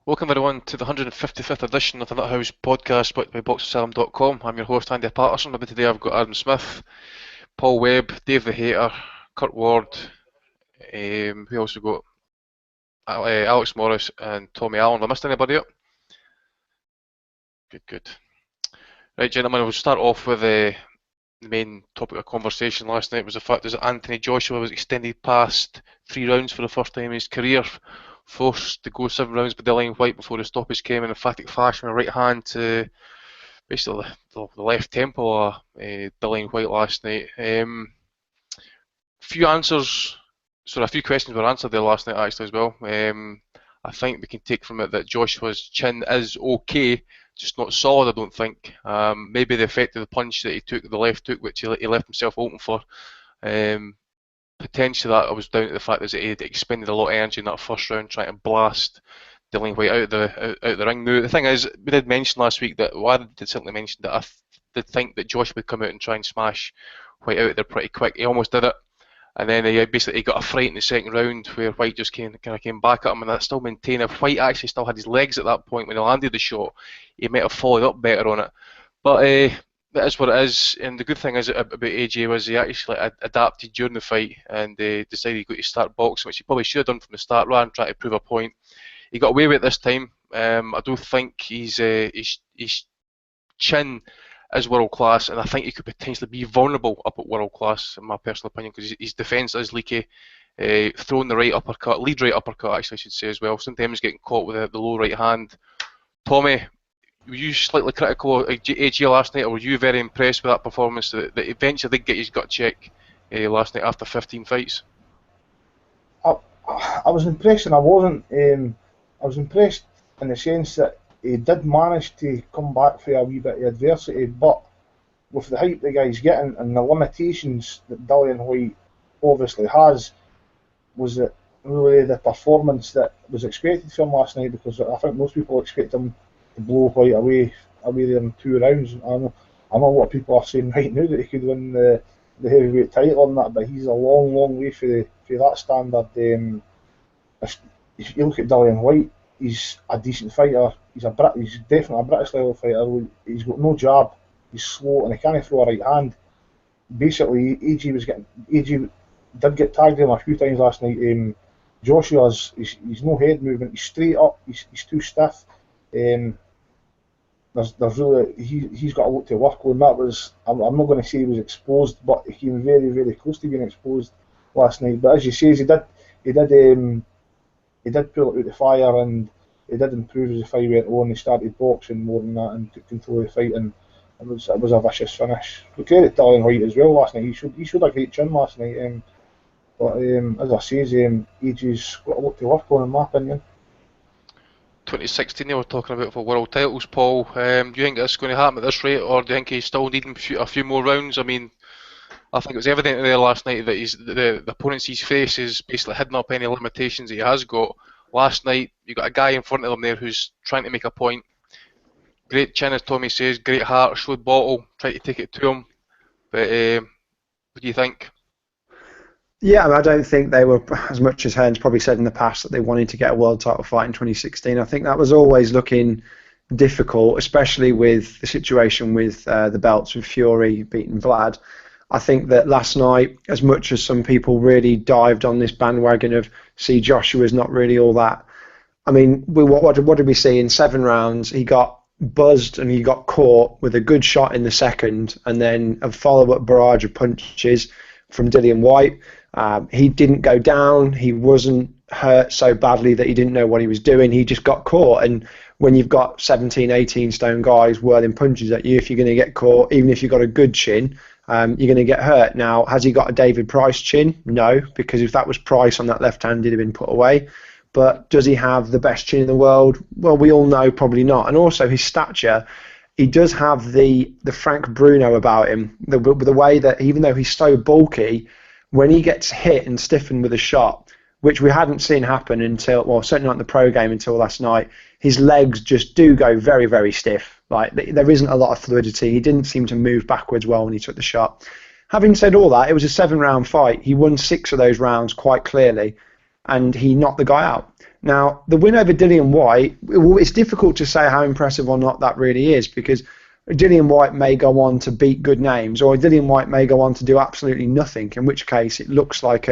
Welcome everyone to the 155th edition of the Nuthouse podcast brought by boxofsalem.com. I'm your host Andy Patterson. With me today I've got Adam Smith, Paul Webb, Dave the Hater, Kurt Ward, we also got Alex Morris and Tommy Allen. Have I missed anybody up? Good. Right gentlemen, we'll start off with the main topic of conversation last night was the fact that Anthony Joshua was extended past 3 rounds for the first time in his career, forced to go 7 rounds by Dillian White before the stoppage came in emphatic fashion with a right hand to basically the left temple of Dillian White last night. A few questions were answered there last night actually as well. I think we can take from it that Joshua's chin is okay, just not solid, I don't think. Maybe the effect of the punch that he took, the left took, which he left himself open for. Potentially that was down to the fact that he had expended a lot of energy in that first round trying to blast Dillian White out of the ring. Now, the thing is, we did mention last week that, well, I did certainly mention that I did think that Joshua would come out and try and smash White out there pretty quick. He almost did it. And then he got a fright in the second round where White just kind of came back at him, and that still maintained. If White actually still had his legs at that point when he landed the shot, he might have followed up better on it. But that is what it is. And the good thing is about AJ was he actually adapted during the fight and decided he got to start boxing, which he probably should have done from the start rather than trying to prove a point. He got away with it this time. I don't think his chin is world class, and I think he could potentially be vulnerable up at world class, in my personal opinion, because his defence is leaky. Throwing the right uppercut, lead right uppercut, actually, I should say as well. Sometimes getting caught with the low right hand. Tommy, were you slightly critical of AJ last night, or were you very impressed with that performance that eventually did get his gut check last night after 15 fights? I was impressed, and I wasn't. I was impressed in the sense that he did manage to come back for a wee bit of adversity, but with the hype the guy's getting and the limitations that Dillian White obviously has, was it really the performance that was expected from him last night? Because I think most people expect him to blow White away there in 2 rounds. I know a lot of people are saying right now that he could win the heavyweight title on that, but he's a long way for that standard. If you look at Dillian White, he's a decent fighter. He's definitely a British level fighter. He's got no jab. He's slow and he can't throw a right hand. Basically, AJ did get tagged him a few times last night. Joshua's he's no head movement. He's straight up. He's too stiff. There's really he's got a lot to work on. That was I'm not going to say he was exposed, but he came very close to being exposed last night. But as you say, he did pull it out the fire, and he did improve as the fight went on. He started boxing more than that and took control of the fight, and it was a vicious finish. We credit Dillian White as well last night. He showed a great chin last night. But as I say, AJ's got a lot to work on, in my opinion. 2016 they were talking about for world titles, Paul. Do you think that's going to happen at this rate, or do you think he's still needing a few more rounds? I mean, I think it was evident there last night that the opponents he's faced is basically hidden up any limitations that he has got. Last night, you got a guy in front of him there who's trying to make a point. Great chin, as Tommy says, great heart, showed bottle, tried to take it to him. But what do you think? Yeah, I don't think they were, as much as Hearn's probably said in the past, that they wanted to get a world title fight in 2016. I think that was always looking difficult, especially with the situation with the belts, with Fury beating Vlad. I think that last night, as much as some people really dived on this bandwagon of see Joshua's not really all that, I mean, what did we see in 7 rounds? He got buzzed and he got caught with a good shot in the second, and then a follow-up barrage of punches from Dillian White. He didn't go down. He wasn't hurt so badly that he didn't know what he was doing. He just got caught. And when you've got 17, 18 stone guys whirling punches at you, if you're going to get caught, even if you've got a good chin, you're going to get hurt. Now, has he got a David Price chin? No, because if that was Price on that left hand, he'd have been put away. But does he have the best chin in the world? Well, we all know probably not. And also his stature, he does have the Frank Bruno about him, the way that even though he's so bulky, when he gets hit and stiffened with a shot, which we hadn't seen happen until, well, certainly not in the pro game until last night, his legs just do go very stiff. Like, there isn't a lot of fluidity. He didn't seem to move backwards well when he took the shot. Having said all that, it was a 7-round fight. He won 6 of those rounds quite clearly, and he knocked the guy out. Now, the win over Dillian White, it's difficult to say how impressive or not that really is, because Dillian White may go on to beat good names, or Dillian White may go on to do absolutely nothing, in which case it looks like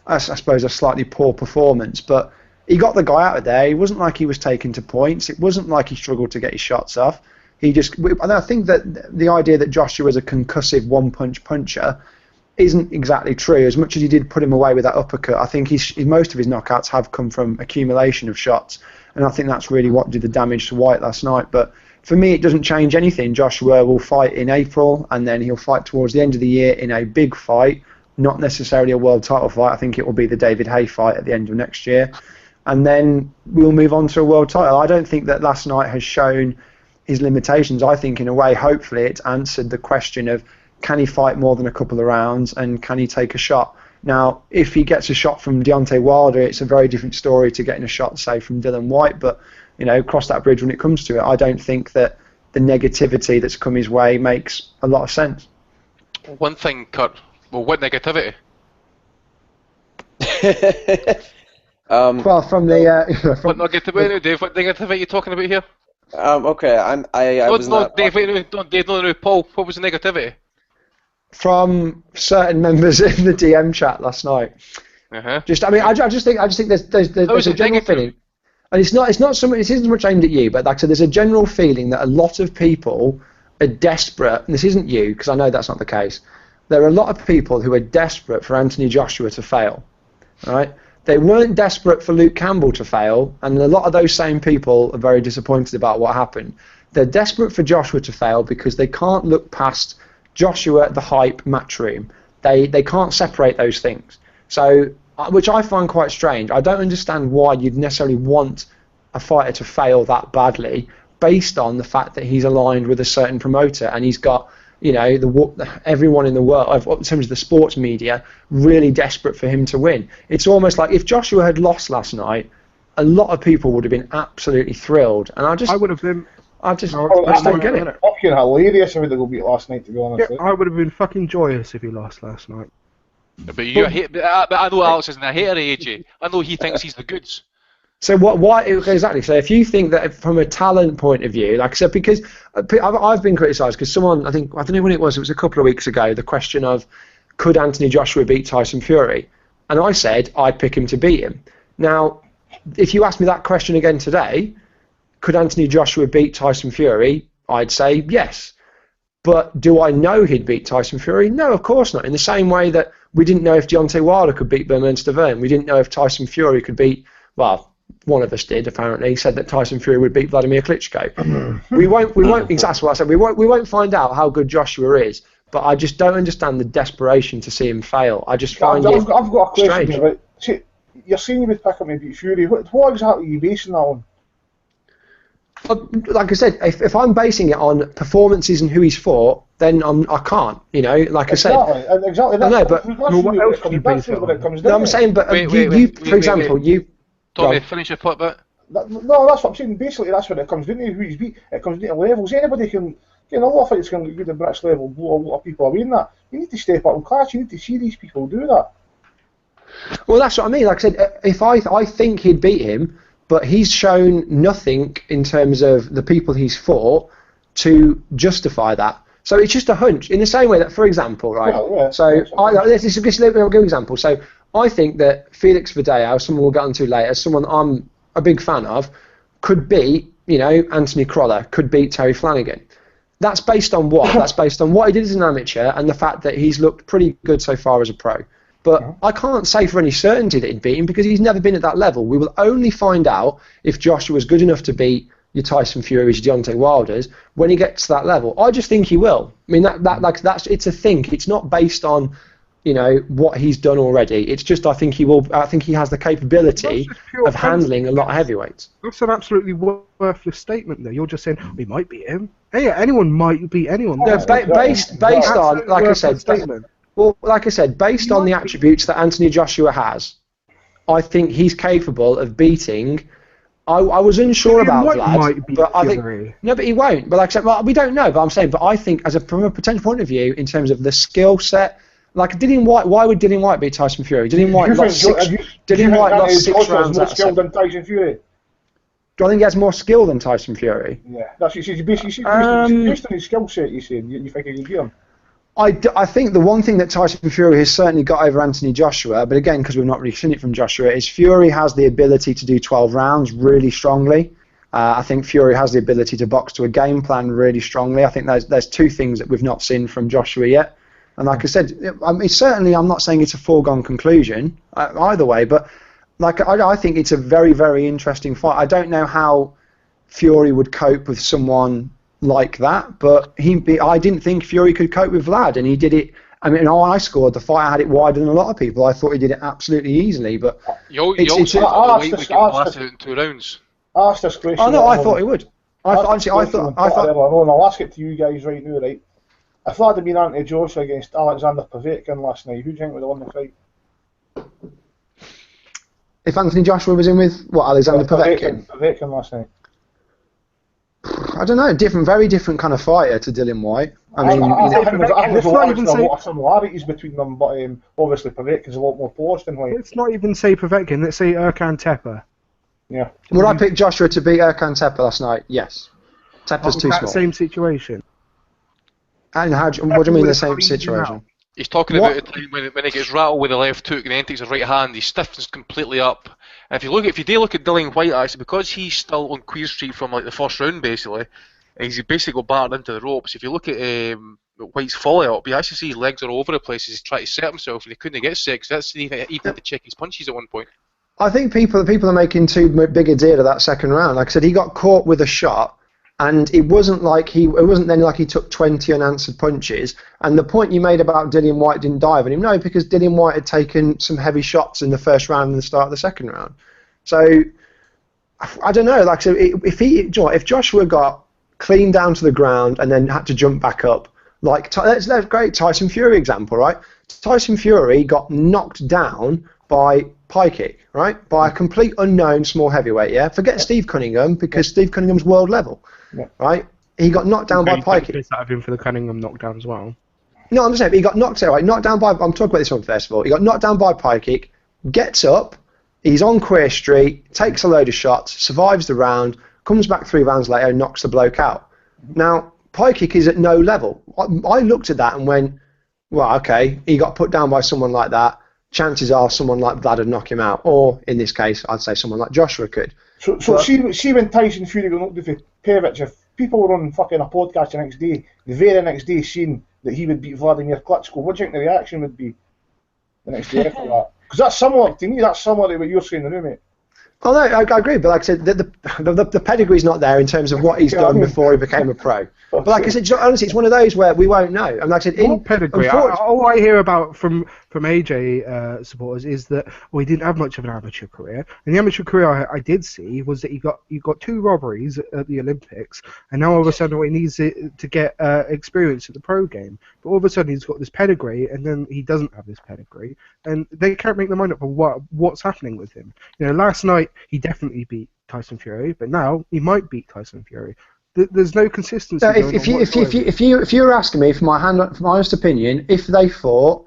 I suppose, a slightly poor performance. But he got the guy out of there. It wasn't like he was taken to points. It wasn't like he struggled to get his shots off. And I think that the idea that Joshua is a concussive one-punch puncher isn't exactly true. As much as he did put him away with that uppercut, I think most of his knockouts have come from accumulation of shots, and I think that's really what did the damage to White last night. But for me, it doesn't change anything. Joshua will fight in April, and then he'll fight towards the end of the year in a big fight, not necessarily a world title fight. I think it will be the David Haye fight at the end of next year, and then we'll move on to a world title. I don't think that last night has shown his limitations. I think in a way, hopefully, it's answered the question of, can he fight more than a couple of rounds, and can he take a shot? Now, if he gets a shot from Deontay Wilder, it's a very different story to getting a shot, say, from Dillian White, but cross that bridge when it comes to it. I don't think that the negativity that's come his way makes a lot of sense. One thing, Kurt. Well, what negativity? Well, from the What negativity, Dave? What negativity are you talking about here? Okay, I was not. Dave, Dave, no, Paul. What was the negativity? From certain members in the DM chat last night. Uh-huh. I just think there's a general feeling, and it's not so much. It isn't much aimed at you, but like I said, there's a general feeling that a lot of people are desperate. And this isn't you, because I know that's not the case. There are a lot of people who are desperate for Anthony Joshua to fail. Right? They weren't desperate for Luke Campbell to fail, and a lot of those same people are very disappointed about what happened. They're desperate for Joshua to fail because they can't look past Joshua, the hype, Matchroom. They can't separate those things. So, which I find quite strange. I don't understand why you'd necessarily want a fighter to fail that badly based on the fact that he's aligned with a certain promoter and he's got, everyone in the world, in terms of the sports media, really desperate for him to win. It's almost like if Joshua had lost last night, a lot of people would have been absolutely thrilled. And I would have been. I just don't get it. Fucking hilarious if they go beat last night, to be honest. Yeah, I would have been fucking joyous if he lost last night. But I know Alex isn't a hater of AJ. I know he thinks he's the goods. So why exactly? So if you think that from a talent point of view, like I said, because I've been criticised because someone, I don't know when it was a couple of weeks ago, the question of could Anthony Joshua beat Tyson Fury, and I said I'd pick him to beat him. Now, if you ask me that question again today, could Anthony Joshua beat Tyson Fury? I'd say yes. But do I know he'd beat Tyson Fury? No, of course not. In the same way that we didn't know if Deontay Wilder could beat Bermane-Stiverne. We didn't know if Tyson Fury could beat, well, one of us did apparently, said that Tyson Fury would beat Vladimir Klitschko. we won't, exactly what I said, we won't find out how good Joshua is, but I just don't understand the desperation to see him fail. I just find I've got a question strange. about, see, you're saying you would pick up maybe Fury, what exactly are you basing that on? Like I said, if I'm basing it on performances and who he's fought, then I can't. Like I said. Exactly. I know, but what else can you base it on? No, I'm saying, but for example, Tommy, finish your thought bit. No, that's what I'm saying. Basically, that's what it comes down to. Who he's beat. It comes down to levels. Anybody can. A lot of fights can get good at British level, blow a lot of people away in that. You need to step up in class. You need to see these people do that. Well, that's what I mean. Like I said, if I think he'd beat him, but he's shown nothing in terms of the people he's fought to justify that. So it's just a hunch. In the same way that, for example, right? Yeah, so this is a good example. So I think that Felix Verdejo, someone we'll get onto later, someone I'm a big fan of, could beat, Anthony Crolla, could beat Terry Flanagan. That's based on what? That's based on what he did as an amateur and the fact that he's looked pretty good so far as a pro. But I can't say for any certainty that he'd beat him because he's never been at that level. We will only find out if Joshua's good enough to beat your Tyson Fury's, Deontay Wilder's when he gets to that level. I just think he will. I mean, it's a think. It's not based on, what he's done already. It's just I think he will. I think he has the capability of handling a lot of heavyweights. That's an absolutely worthless statement. There, you're just saying we might beat him. Hey, anyone might beat anyone. No, based on, like I said. Well, like I said, based on the attributes that Anthony Joshua has, I think he's capable of beating. I was unsure about Vlad, but I think no, but he won't. But like I said, well, we don't know. But I'm saying, but I think, from a potential point of view, in terms of the skill set, Like Dillian White, why would Dillian White beat Tyson Fury? Dillian White lost six. Dillian White lost 6 rounds more out of skilled 7. than Tyson Fury? Do I think he has more skill than Tyson Fury? Yeah, that's what you based on his skill set. You saying you think he can beat him? I think the one thing that Tyson Fury has certainly got over Anthony Joshua, but again, because we've not really seen it from Joshua, is Fury has the ability to do 12 rounds really strongly. I think Fury has the ability to box to a game plan really strongly. I think there's 2 things that we've not seen from Joshua yet. And like I said, I mean, certainly I'm not saying it's a foregone conclusion either way, but like I think it's a very, very interesting fight. I don't know how Fury would cope with someone like that, but I didn't think Fury could cope with Vlad, and he did it. I mean, I scored the fight. I had it wider than a lot of people. I thought he did it absolutely easily, but you also thought the weight would get blasted out in 2 rounds. I asked this question. Oh no, I thought he would. I thought. And I'll ask it to you guys right now, right? If that had been Anthony Joshua against Alexander Povetkin last night, who do you think would have won the fight? If Anthony Joshua was in with Alexander Povetkin? Povetkin last night. I don't know, very different kind of fighter to Dillian White. I mean, there's a lot of similarities between them, but obviously Povetkin's a lot more polished than White. Let's not even say Povetkin. Let's say Erkan Tepe. Yeah. Would I pick Joshua to beat Erkan Tepe last night? Yes. Tepe's too small. Same situation. And what do you mean the same situation? He's talking about a time when he gets rattled with the left hook and then takes his right hand, he stiffens completely up. And if you do look at Dillian White, actually, because he's still on Queer Street from like the first round, basically, he's basically got battered into the ropes. If you look at White's follow-up, you actually see his legs are all over the place as he's trying to set himself, and he couldn't get set, because that's even had to check his punches at one point. I think people are making too big a deal of that second round. Like I said, he got caught with a shot. And it wasn't then like he took 20 unanswered punches. And the point you made about Dillian White didn't dive on him, no, because Dillian White had taken some heavy shots in the first round and the start of the second round. So I don't know. Like, so if Joshua got clean down to the ground and then had to jump back up, like that's a great Tyson Fury example, right? Tyson Fury got knocked down by pie kick, right? By a complete unknown small heavyweight. Yeah, forget Steve Cunningham, because Steve Cunningham's world level. Yeah. Right? He got knocked down by pie kick. Out of him for the Cunningham knockdown as well. No, I'm just saying he got knocked out. Right? Knocked down by. I'm talking about this one first of all. He got knocked down by pie kick. Gets up. He's on Queer Street. Takes a load of shots. Survives the round. Comes back 3 rounds later and knocks the bloke out. Now pie kick is at no level. I looked at that and went, well, okay. He got put down by someone like that. Chances are someone like Vlad would knock him out, or in this case, I'd say someone like Joshua could. So see when Tyson Fury got knocked out Pervich, if people were on fucking a podcast the next day, the very next day, seeing that he would beat Vladimir Klitschko, what do you think the reaction would be the next day after that? Because that's similar to me. That's similar to what you're saying, now, mate. Oh no, I agree, but like I said, the pedigree's not there in terms of what he's done before he became a pro. But like I said, honestly, it's one of those where we won't know. And like I said, in pedigree, all I hear about from AJ supporters is that he didn't have much of an amateur career. And the amateur career I did see was that he got 2 robberies at the Olympics, and now all of a sudden he needs to get experience at the pro game. But all of a sudden he's got this pedigree, and then he doesn't have this pedigree, and they can't make their mind up on what's happening with him. Last night he definitely beat Tyson Fury, but now he might beat Tyson Fury. There's no consistency. So if you were asking me for my honest opinion, if they fought,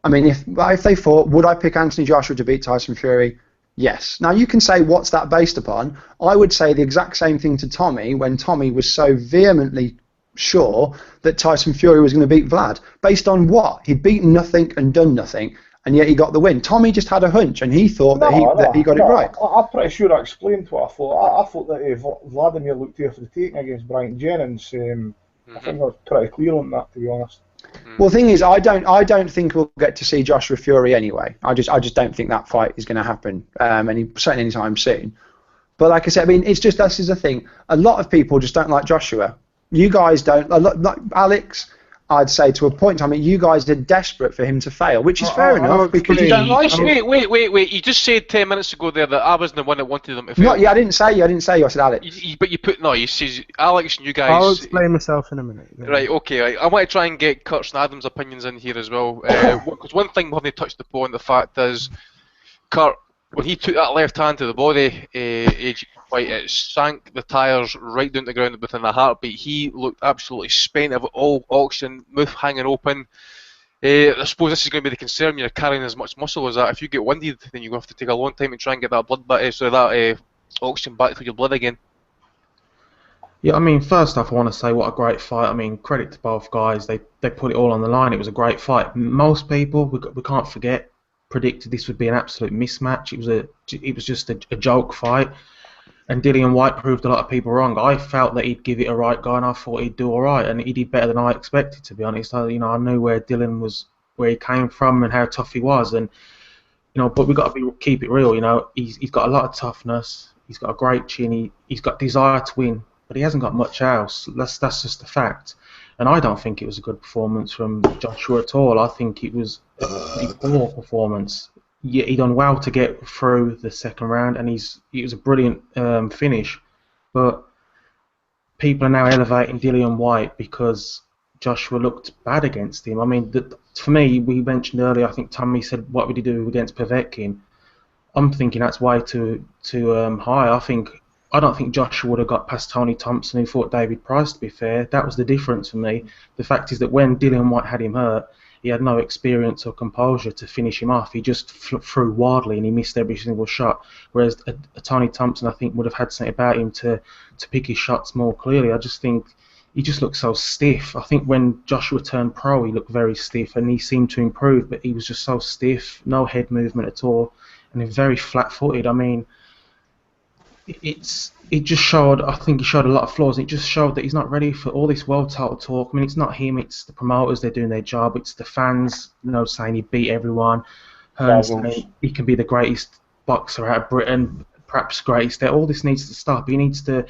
would I pick Anthony Joshua to beat Tyson Fury? Yes. Now you can say, what's that based upon? I would say the exact same thing to Tommy when Tommy was so vehemently sure that Tyson Fury was going to beat Vlad. Based on what? He'd beaten nothing and done nothing, and yet he got the win. Tommy just had a hunch, and he thought that he got it right. I'm pretty sure I explained what I thought. I thought that Vladimir looked here for the taking against Brian Jennings. I think I was pretty clear on that, to be honest. Well, the thing is, I don't think we'll get to see Joshua Fury anyway. I just don't think that fight is going to happen, certainly anytime soon. But like I said, this is the thing. A lot of people just don't like Joshua. You guys don't. Like Alex, I'd say to a point, you guys are desperate for him to fail, which is fair enough because you don't like him. Wait! You just said 10 minutes ago there that I wasn't the one that wanted them to fail. I didn't say you. I said Alex. You said Alex and you guys. I'll explain myself in a minute. Right, okay. Right. I want to try and get Kurt's and Adam's opinions in here as well. Because one thing we haven't touched upon, the fact is, Kurt, when he took that left hand to the body, it sank the tyres right down to the ground within a heartbeat. He looked absolutely spent of all oxygen, mouth hanging open. I suppose this is going to be the concern. You're carrying as much muscle as that. If you get winded, then you're going to have to take a long time and try and get that blood back, so that oxygen back through your blood again. Yeah, I mean, first off, I want to say what a great fight. I mean, credit to both guys. They put it all on the line. It was a great fight. Most people, we can't forget, predicted this would be an absolute mismatch. It was just a joke fight. And Dillian White proved a lot of people wrong. I felt that he'd give it a right go, and I thought he'd do all right, and he did better than I expected, to be honest. I knew where Dillian was, where he came from, and how tough he was, and but we got to keep it real. He's got a lot of toughness. He's got a great chin. He's got desire to win, but he hasn't got much else. That's just a fact. And I don't think it was a good performance from Joshua at all. I think it was a poor performance. Yeah, he done well to get through the second round, and it was a brilliant finish. But people are now elevating Dillian White because Joshua looked bad against him. I mean, for me, we mentioned earlier, I think Tommy said, what would he do against Povetkin? I'm thinking that's way too high. I don't think Joshua would have got past Tony Thompson, who fought David Price, to be fair. That was the difference for me. The fact is that when Dillian White had him hurt, he had no experience or composure to finish him off. He just threw wildly and he missed every single shot. Whereas a Tony Thompson, I think, would have had something about him to pick his shots more clearly. I just think he just looked so stiff. I think when Joshua turned pro, he looked very stiff and he seemed to improve, but he was just so stiff, no head movement at all, and very flat-footed. I mean, it just showed. I think he showed a lot of flaws. It just showed that he's not ready for all this world title talk. I mean, it's not him. It's the promoters. They're doing their job. It's the fans, saying he beat everyone. Hearns saying he can be the greatest boxer out of Britain, perhaps greatest. All this needs to stop. He needs to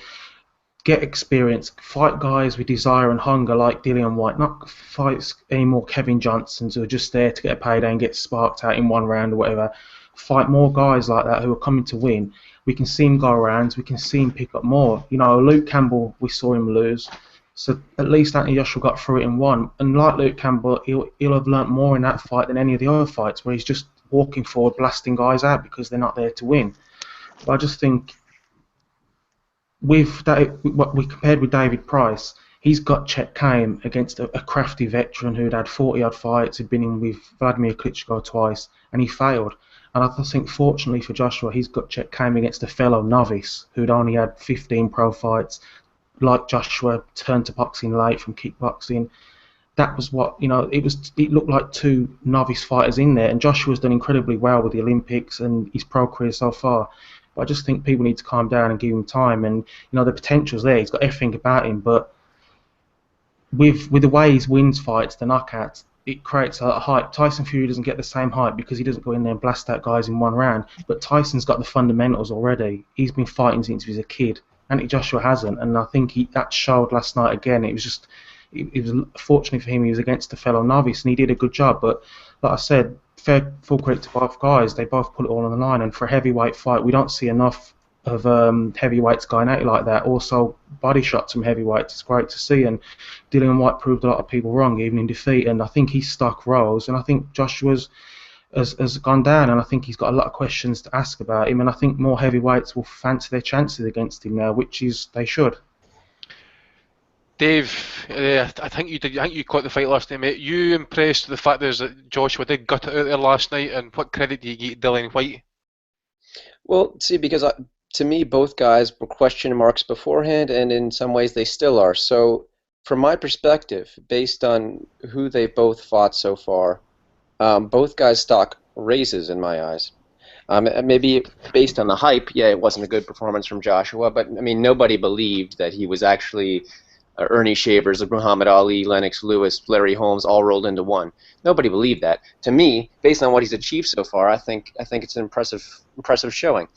get experience, fight guys with desire and hunger like Dillian White, not fight any more Kevin Johnsons who are just there to get a payday and get sparked out in one round or whatever. Fight more guys like that who are coming to win. We can see him go around, we can see him pick up more. Luke Campbell, we saw him lose. So at least Anthony Joshua got through it and won. And like Luke Campbell, he'll have learnt more in that fight than any of the other fights where he's just walking forward, blasting guys out because they're not there to win. But I just think with what we compared with David Price, he's got check came against a crafty veteran who'd had 40-odd fights, had been in with Vladimir Klitschko twice, and he failed. And I think, fortunately for Joshua, he's got check came against a fellow novice who'd only had 15 pro fights. Like Joshua, turned to boxing late from kickboxing. That was what, it looked like two novice fighters in there, and Joshua's done incredibly well with the Olympics and his pro career so far. But I just think people need to calm down and give him time. And the potential's there. He's got everything about him. But with the way he wins fights, the knockouts, it creates a lot of hype. Tyson Fury doesn't get the same hype because he doesn't go in there and blast out guys in one round. But Tyson's got the fundamentals already. He's been fighting since he was a kid. Anthony Joshua hasn't, and I think that showed last night again. It was fortunate for him. He was against a fellow novice, and he did a good job. But like I said, full credit to both guys. They both put it all on the line, and for a heavyweight fight, we don't see enough of heavyweights going at it like that. Also, body shots from heavyweights. It's great to see, and Dillian White proved a lot of people wrong, even in defeat. And I think his stock rose, and I think Joshua's has gone down, and I think he's got a lot of questions to ask about him. And I think more heavyweights will fancy their chances against him now, which is they should. Dave, I think you did. I think you caught the fight last night, mate. You impressed with the fact that Joshua did gut it out there last night, and what credit do you give Dillian White? Well, see, because to me, both guys were question marks beforehand, and in some ways they still are. So, from my perspective, based on who they both fought so far, both guys' stock raises in my eyes. Maybe based on the hype, yeah, it wasn't a good performance from Joshua, but I mean, nobody believed that he was actually Ernie Shavers, Muhammad Ali, Lennox Lewis, Larry Holmes, all rolled into one. Nobody believed that. To me, based on what he's achieved so far, I think it's an impressive showing.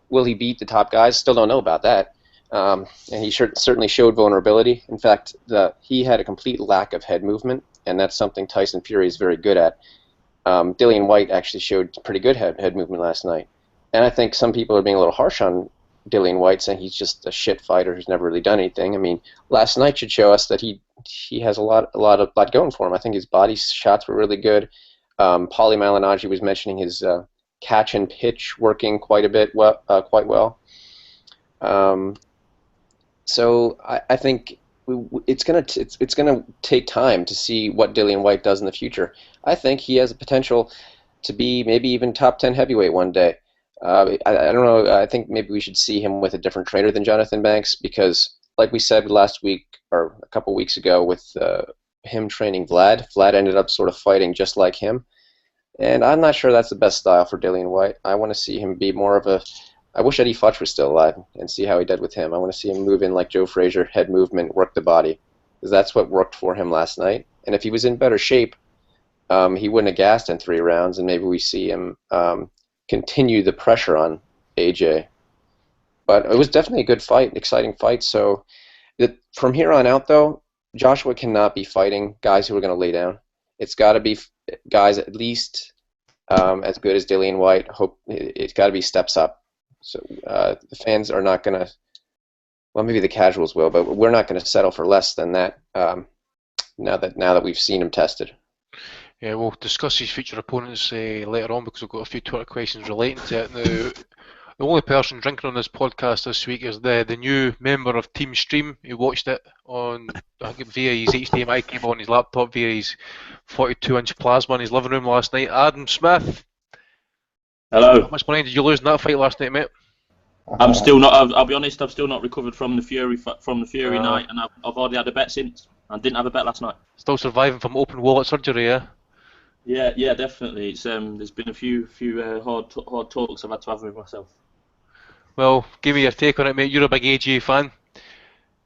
Will he beat the top guys? Still don't know about that. And he certainly showed vulnerability. In fact, he had a complete lack of head movement, and that's something Tyson Fury is very good at. Dillian White actually showed pretty good head movement last night. And I think some people are being a little harsh on Dillian White, saying he's just a shit fighter who's never really done anything. I mean, last night should show us that he has a lot going for him. I think his body shots were really good. Paulie Malignaggi was mentioning his catch and pitch working quite well. So I think it's gonna take time to see what Dillian White does in the future. I think he has the potential to be maybe even top 10 heavyweight one day. I don't know. I think maybe we should see him with a different trainer than Jonathan Banks because, like we said last week or a couple weeks ago with him training Vlad ended up sort of fighting just like him. And I'm not sure that's the best style for Dillian White. I want to see him be more of a. I wish Eddie Futch was still alive and see how he did with him. I want to see him move in like Joe Frazier, head movement, work the body, because that's what worked for him last night. And if he was in better shape, he wouldn't have gassed in 3 rounds, and maybe we see him continue the pressure on AJ. But it was definitely a good fight, an exciting fight. So from here on out, though, Joshua cannot be fighting guys who are going to lay down. It's got to be guys at least as good as Dillian White. It's got to be steps up. So the fans are not going to. Well, maybe the casuals will, but we're not going to settle for less than that. Now that we've seen him tested. Yeah, we'll discuss his future opponents later on because we've got a few Twitter questions relating to it. Now, the only person drinking on this podcast this week is the new member of Team Stream who watched it on via his HDMI cable on his laptop via his 42-inch plasma in his living room last night. Adam Smith. Hello. How much money did you lose in that fight last night, mate? I'm still not. I'll be honest. I've still not recovered from the Fury night, and I've already had a bet since. I didn't have a bet last night. Still surviving from open wallet surgery, yeah? Yeah, definitely. It's there's been a few hard talks I've had to have with myself. Well, give me your take on it, mate. You're a big AJ fan.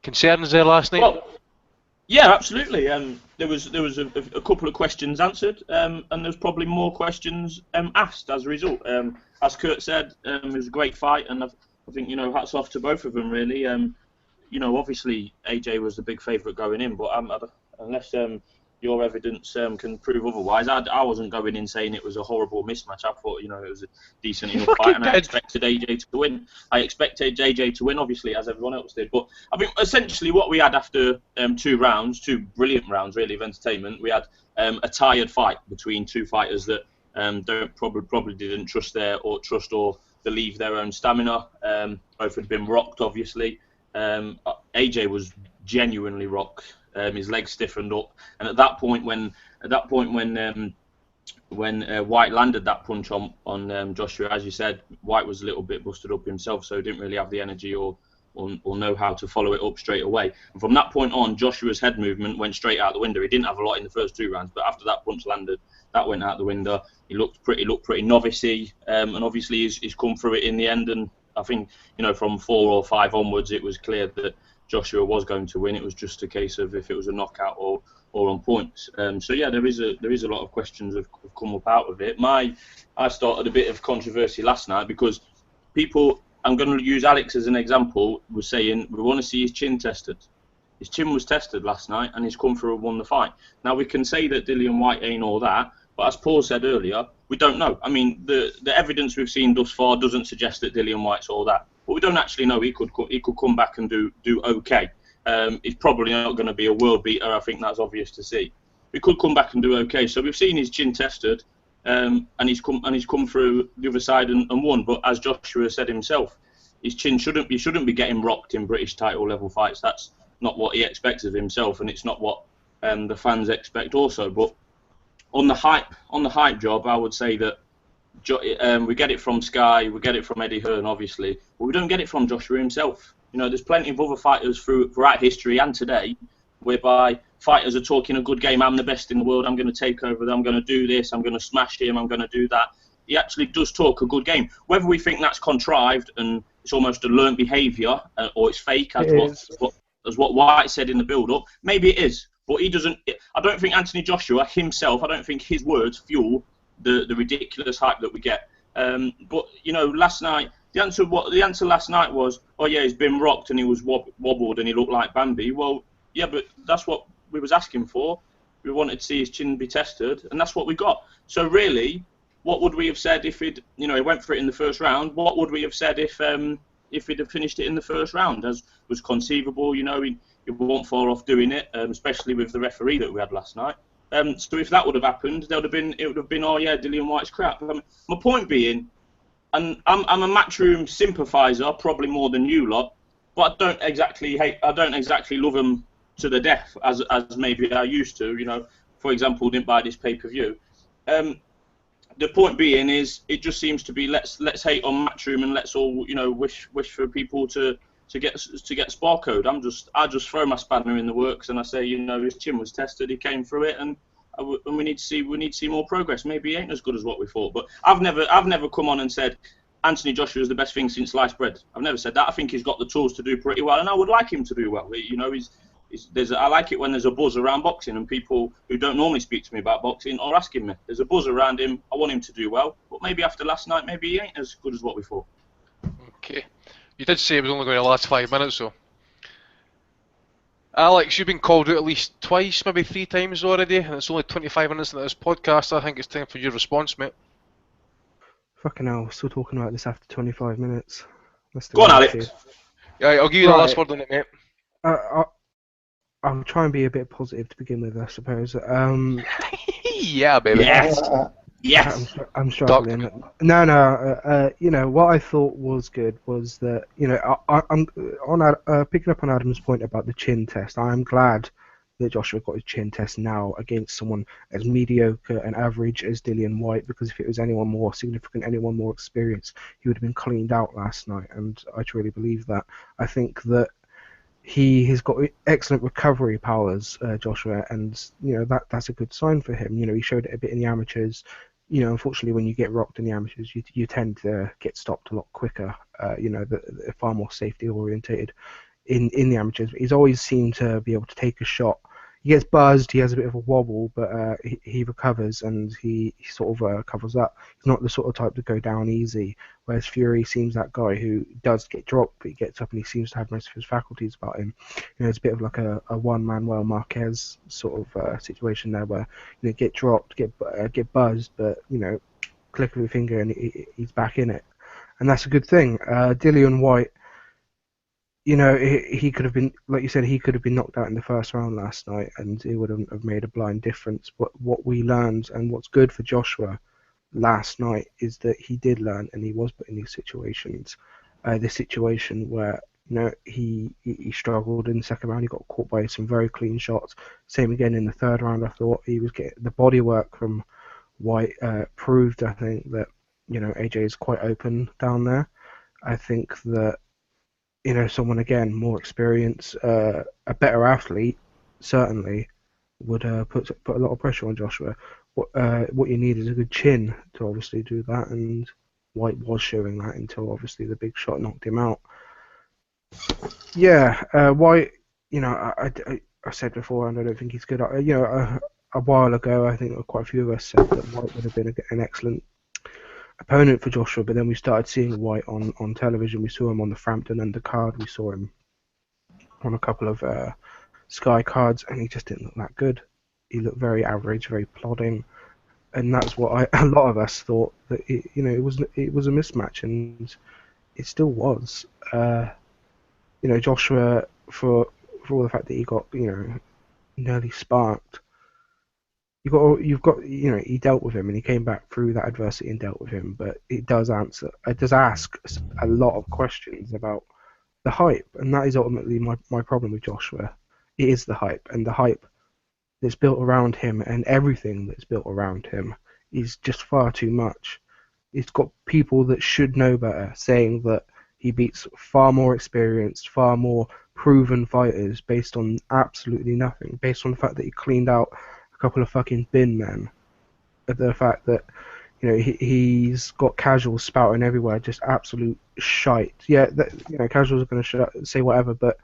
Concerns there last night? Well, yeah, absolutely. There was a couple of questions answered, and there's probably more questions asked as a result. As Kurt said, it was a great fight, and I think hats off to both of them really. Obviously AJ was the big favourite going in, but unless your evidence can prove otherwise, I wasn't going in saying it was a horrible mismatch. I thought it was a decent enough fight, and I expected AJ to win. I expected AJ to win, obviously, as everyone else did. But I think essentially what we had after 2 rounds, 2 brilliant rounds really of entertainment, we had a tired fight between 2 fighters that probably didn't trust or believe their own stamina. Both had been rocked, obviously. AJ was genuinely rocked. His legs stiffened up, and at that point when White landed that punch on Joshua, as you said, White was a little bit busted up himself, so he didn't really have the energy or know how to follow it up straight away. And from that point on, Joshua's head movement went straight out the window. He didn't have a lot in the first 2 rounds, but after that punch landed, that went out the window. He looked pretty novice-y, and obviously he's come through it in the end. And I think from 4 or 5 onwards, it was clear that Joshua was going to win. It was just a case of if it was a knockout or on points. So yeah, there is a lot of questions have come up out of it. I started a bit of controversy last night because people, I'm going to use Alex as an example, was saying we want to see his chin tested. His chin was tested last night, and he's come through and won the fight. Now we can say that Dillian White ain't all that, but as Paul said earlier, we don't know. I mean, the evidence we've seen thus far doesn't suggest that Dillian White's all that. But we don't actually know. He could come back and do okay. He's probably not going to be a world beater. I think that's obvious to see. He could come back and do okay. So we've seen his chin tested, and he's come through the other side and won. But as Joshua said himself, his chin shouldn't be getting rocked in British title level fights. That's not what he expects of himself, and it's not what the fans expect also. But on the hype job, I would say that. We get it from Sky, we get it from Eddie Hearn, obviously, but we don't get it from Joshua himself. There's plenty of other fighters throughout history and today, whereby fighters are talking a good game. I'm the best in the world. I'm going to take over. I'm going to do this. I'm going to smash him. I'm going to do that. He actually does talk a good game. Whether we think that's contrived and it's almost a learned behaviour or it's fake, as what White said in the build-up, maybe it is. But he doesn't. I don't think Anthony Joshua himself. I don't think his words fuel the ridiculous hype that we get. But last night the answer last night was, oh yeah, he's been rocked and he was wobbled and he looked like Bambi. Well, yeah, but that's what we was asking for. We wanted to see his chin be tested, and that's what we got. So really, what would we have said if he went for it in the first round? What would we have said if he'd have finished it in the first round? As was conceivable, he won't fall off doing it, especially with the referee that we had last night. So if that would have happened, it would have been, oh yeah, Dillian White's crap. My point being, and I'm a Matchroom sympathiser, probably more than you lot, but I don't exactly love him to the death as maybe I used to. You know, for example, didn't buy this pay-per-view. The point being is, it just seems to be let's hate on Matchroom and let's all wish for people to get Spark Code. I just throw my spanner in the works and I say, his chin was tested, he came through it, and we need to see more progress. Maybe he ain't as good as what we thought, but I've never come on and said Anthony Joshua is the best thing since sliced bread. I've never said that. I think he's got the tools to do pretty well, and I would like him to do well. I like it when there's a buzz around boxing and people who don't normally speak to me about boxing are asking me. There's a buzz around him. I want him to do well, but maybe after last night, maybe he ain't as good as what we thought. Okay. You did say it was only going to last 5 minutes, though. Alex, you've been called out at least twice, maybe 3 times already, and it's only 25 minutes into this podcast. I think it's time for your response, mate. Fucking hell, still talking about this after 25 minutes. Go on, Alex. Yeah, I'll give you the last word on it, mate. I'll try and be a bit positive to begin with, I suppose. Yeah, baby. Yes. Yes. I'm struggling. No. What I thought was good was that I'm picking up on Adam's point about the chin test. I'm glad that Joshua got his chin test now against someone as mediocre and average as Dillian White, because if it was anyone more significant, anyone more experienced, he would have been cleaned out last night, and I truly believe that. I think that he has got excellent recovery powers, Joshua, and that's a good sign for him. He showed it a bit in the amateurs. Unfortunately, when you get rocked in the amateurs, you tend to get stopped a lot quicker. They're far more safety orientated in the amateurs. But he's always seemed to be able to take a shot. He gets buzzed, he has a bit of a wobble, but he recovers and he sort of covers up. He's not the sort of type to go down easy, whereas Fury seems that guy who does get dropped, but he gets up and he seems to have most of his faculties about him. It's a bit of like a one-Manuel Marquez sort of situation there, where get dropped, get buzzed, but click of a finger and he's back in it, and that's a good thing. Dillian White, he could have been, like you said, he could have been knocked out in the first round last night, and it would have made a blind difference. But what we learned, and what's good for Joshua last night, is that he did learn, and he was put in these situations. The situation where he struggled in the second round, he got caught by some very clean shots. Same again in the third round. I thought he was getting the body work from White proved, I think, that AJ is quite open down there. I think that someone again more experienced, a better athlete, certainly would put a lot of pressure on Joshua. What you need is a good chin to obviously do that, and White was showing that until obviously the big shot knocked him out. Yeah, White. I said before, and I don't think he's good. A while ago, I think quite a few of us said that White would have been an excellent opponent for Joshua, but then we started seeing White on television. We saw him on the Frampton undercard. We saw him on a couple of Sky cards, and he just didn't look that good. He looked very average, very plodding, and that's what a lot of us thought that it was a mismatch, and it still was. Joshua, for all the fact that he got nearly sparked. You've got he dealt with him and he came back through that adversity and dealt with him, but it does ask a lot of questions about the hype, and that is ultimately my problem with Joshua. It is the hype, and the hype that's built around him and everything that's built around him is just far too much. It's got people that should know better saying that he beats far more experienced, far more proven fighters based on absolutely nothing, based on the fact that he cleaned out a couple of fucking bin men. The fact that he's got casuals spouting everywhere, just absolute shite. Yeah, casuals are going to say whatever, but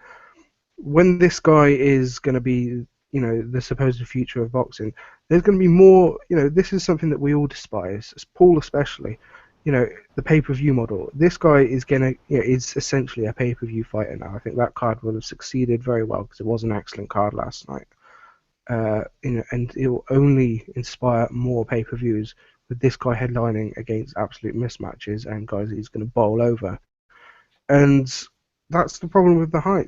when this guy is going to be the supposed future of boxing, there's going to be more. This is something that we all despise, Paul especially. The pay-per-view model. This guy is is essentially a pay-per-view fighter now. I think that card will have succeeded very well because it was an excellent card last night. And it will only inspire more pay-per-views with this guy headlining against absolute mismatches and guys that he's going to bowl over. And that's the problem with the hype.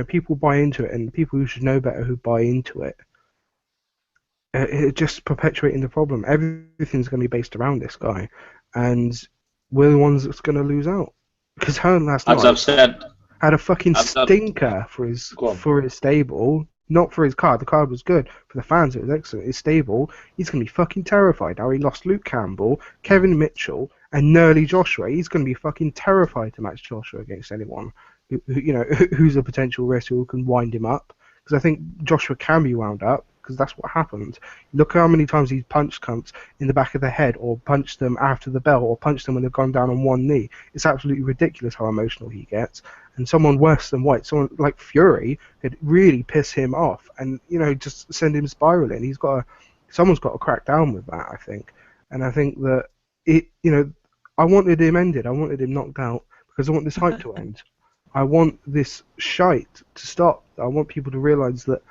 People buy into it, and people who should know better who buy into it, it's just perpetuating the problem. Everything's going to be based around this guy, and we're the ones that's going to lose out. Because Hearn last night had a fucking stinker for his stable. Not for his card. The card was good. For the fans, it was excellent. It's stable. He's going to be fucking terrified. Now he lost Luke Campbell, Kevin Mitchell, and Nerly Joshua. He's going to be fucking terrified to match Joshua against anyone who's a potential risk who can wind him up. Because I think Joshua can be wound up, because that's what happens. Look how many times he's punched cunts in the back of the head, or punched them after the bell, or punched them when they've gone down on one knee. It's absolutely ridiculous how emotional he gets. And someone worse than White, someone like Fury, could really piss him off and, just send him spiraling. Someone's got to crack down with that, I think. And I think that I wanted him ended. I wanted him knocked out because I want this hype to end. I want this shite to stop. I want people to realise that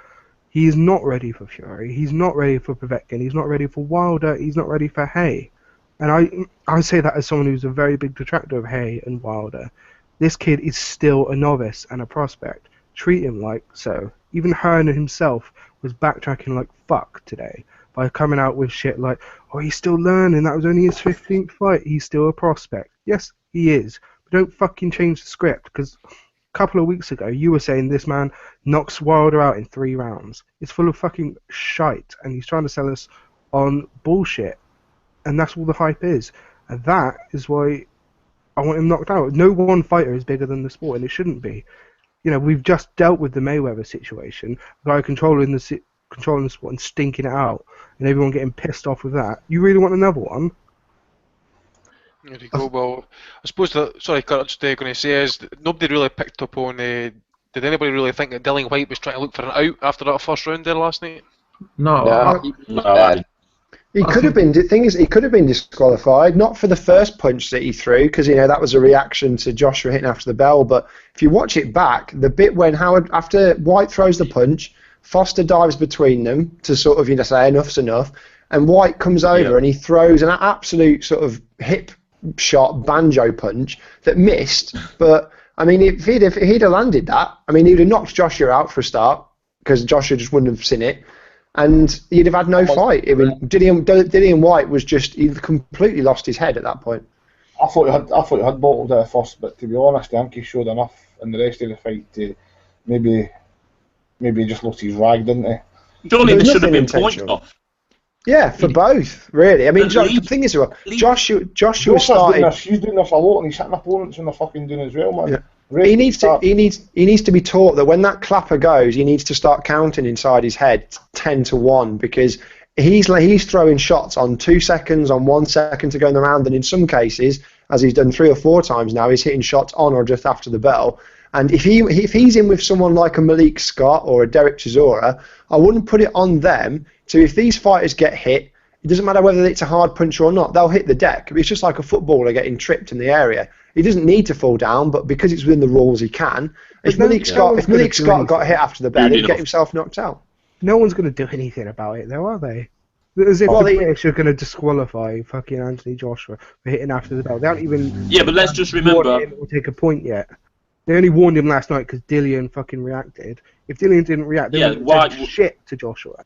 he is not ready for Fury. He's not ready for Povetkin. He's not ready for Wilder. He's not ready for Hay. And I say that as someone who's a very big detractor of Hay and Wilder. This kid is still a novice and a prospect. Treat him like so. Even Hearn himself was backtracking like fuck today by coming out with shit like, oh, he's still learning. That was only his 15th fight. He's still a prospect. Yes, he is. But don't fucking change the script, because a couple of weeks ago you were saying this man knocks Wilder out in 3 rounds. It's full of fucking shite, and he's trying to sell us on bullshit. And that's all the hype is. And that is why I want him knocked out. No one fighter is bigger than the sport, and it shouldn't be. We've just dealt with the Mayweather situation, a guy controlling the sport and stinking it out, and everyone getting pissed off with that. You really want another one? There you go. Well, I suppose that. Sorry, Kurt. I'm just going to say is that nobody really picked up on. Did anybody really think that Dillian White was trying to look for an out after that first round there last night? No. He could have been. The thing is, he could have been disqualified, not for the first punch that he threw, because that was a reaction to Joshua hitting after the bell. But if you watch it back, the bit when Howard, after White throws the punch, Foster dives between them to sort of say enough's enough, and White comes over and he throws an absolute sort of hip shot banjo punch that missed. But I mean, if he'd have landed that, I mean, he'd have knocked Joshua out for a start, because Joshua just wouldn't have seen it. And he'd have had no fight. I mean, Dillian White was he completely lost his head at that point. I thought he had bottled it first, but to be honest, I think he showed enough in the rest of the fight to maybe he just lost his rag, didn't he? Surely there should have been points off. Yeah, for both, really. I mean, the thing is, Joshua started. He's doing this a lot, and he's hitting opponents when they're fucking doing as well, man. Yeah. He needs to be taught that when that clapper goes, he needs to start counting inside his head 10-1, because he's throwing shots on 2 seconds, on 1 second to go in the round, and in some cases, as he's done 3 or 4 times now, he's hitting shots on or just after the bell. And if he's in with someone like a Malik Scott or a Derek Chisora, I wouldn't put it on them. So if these fighters get hit, it doesn't matter whether it's a hard punch or not, they'll hit the deck. It's just like a footballer getting tripped in the area. He doesn't need to fall down, but because it's within the rules, he can. If Malik Scott got hit after the bell, he'd get himself knocked out. No one's going to do anything about it, though, are they? As if the British are going to disqualify fucking Anthony Joshua for hitting after the bell. They haven't even. Yeah, but let's just remember. Or take a point yet. They only warned him last night because Dillian fucking reacted. If Dillian didn't react, they would have said shit to Joshua.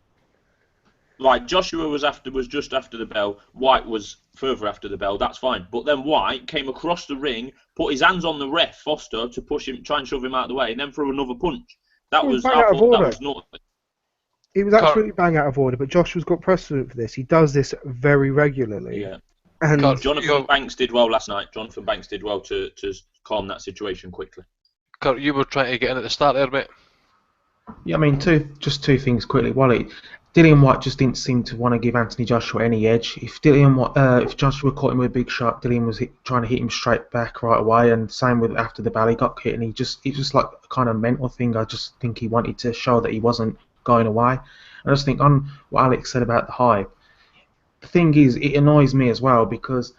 Like, Joshua was just after the bell. White was further after the bell. That's fine. But then White came across the ring, put his hands on the ref, Foster, to push him, try and shove him out of the way, and then threw another punch. That was naughty. He was absolutely bang out of order, but Joshua's got precedent for this. He does this very regularly. Yeah. And Jonathan Banks did well last night. Jonathan Banks did well to calm that situation quickly. Kurt, you were trying to get in at the start there, mate. Yeah, I mean, two things quickly. Dillian White just didn't seem to want to give Anthony Joshua any edge. If Joshua caught him with a big shot, Dillian was trying to hit him straight back right away. And same with after the bell, he got hit, and it was just like a kind of mental thing. I just think he wanted to show that he wasn't going away. I just think on what Alex said about the hype, the thing is, it annoys me as well, because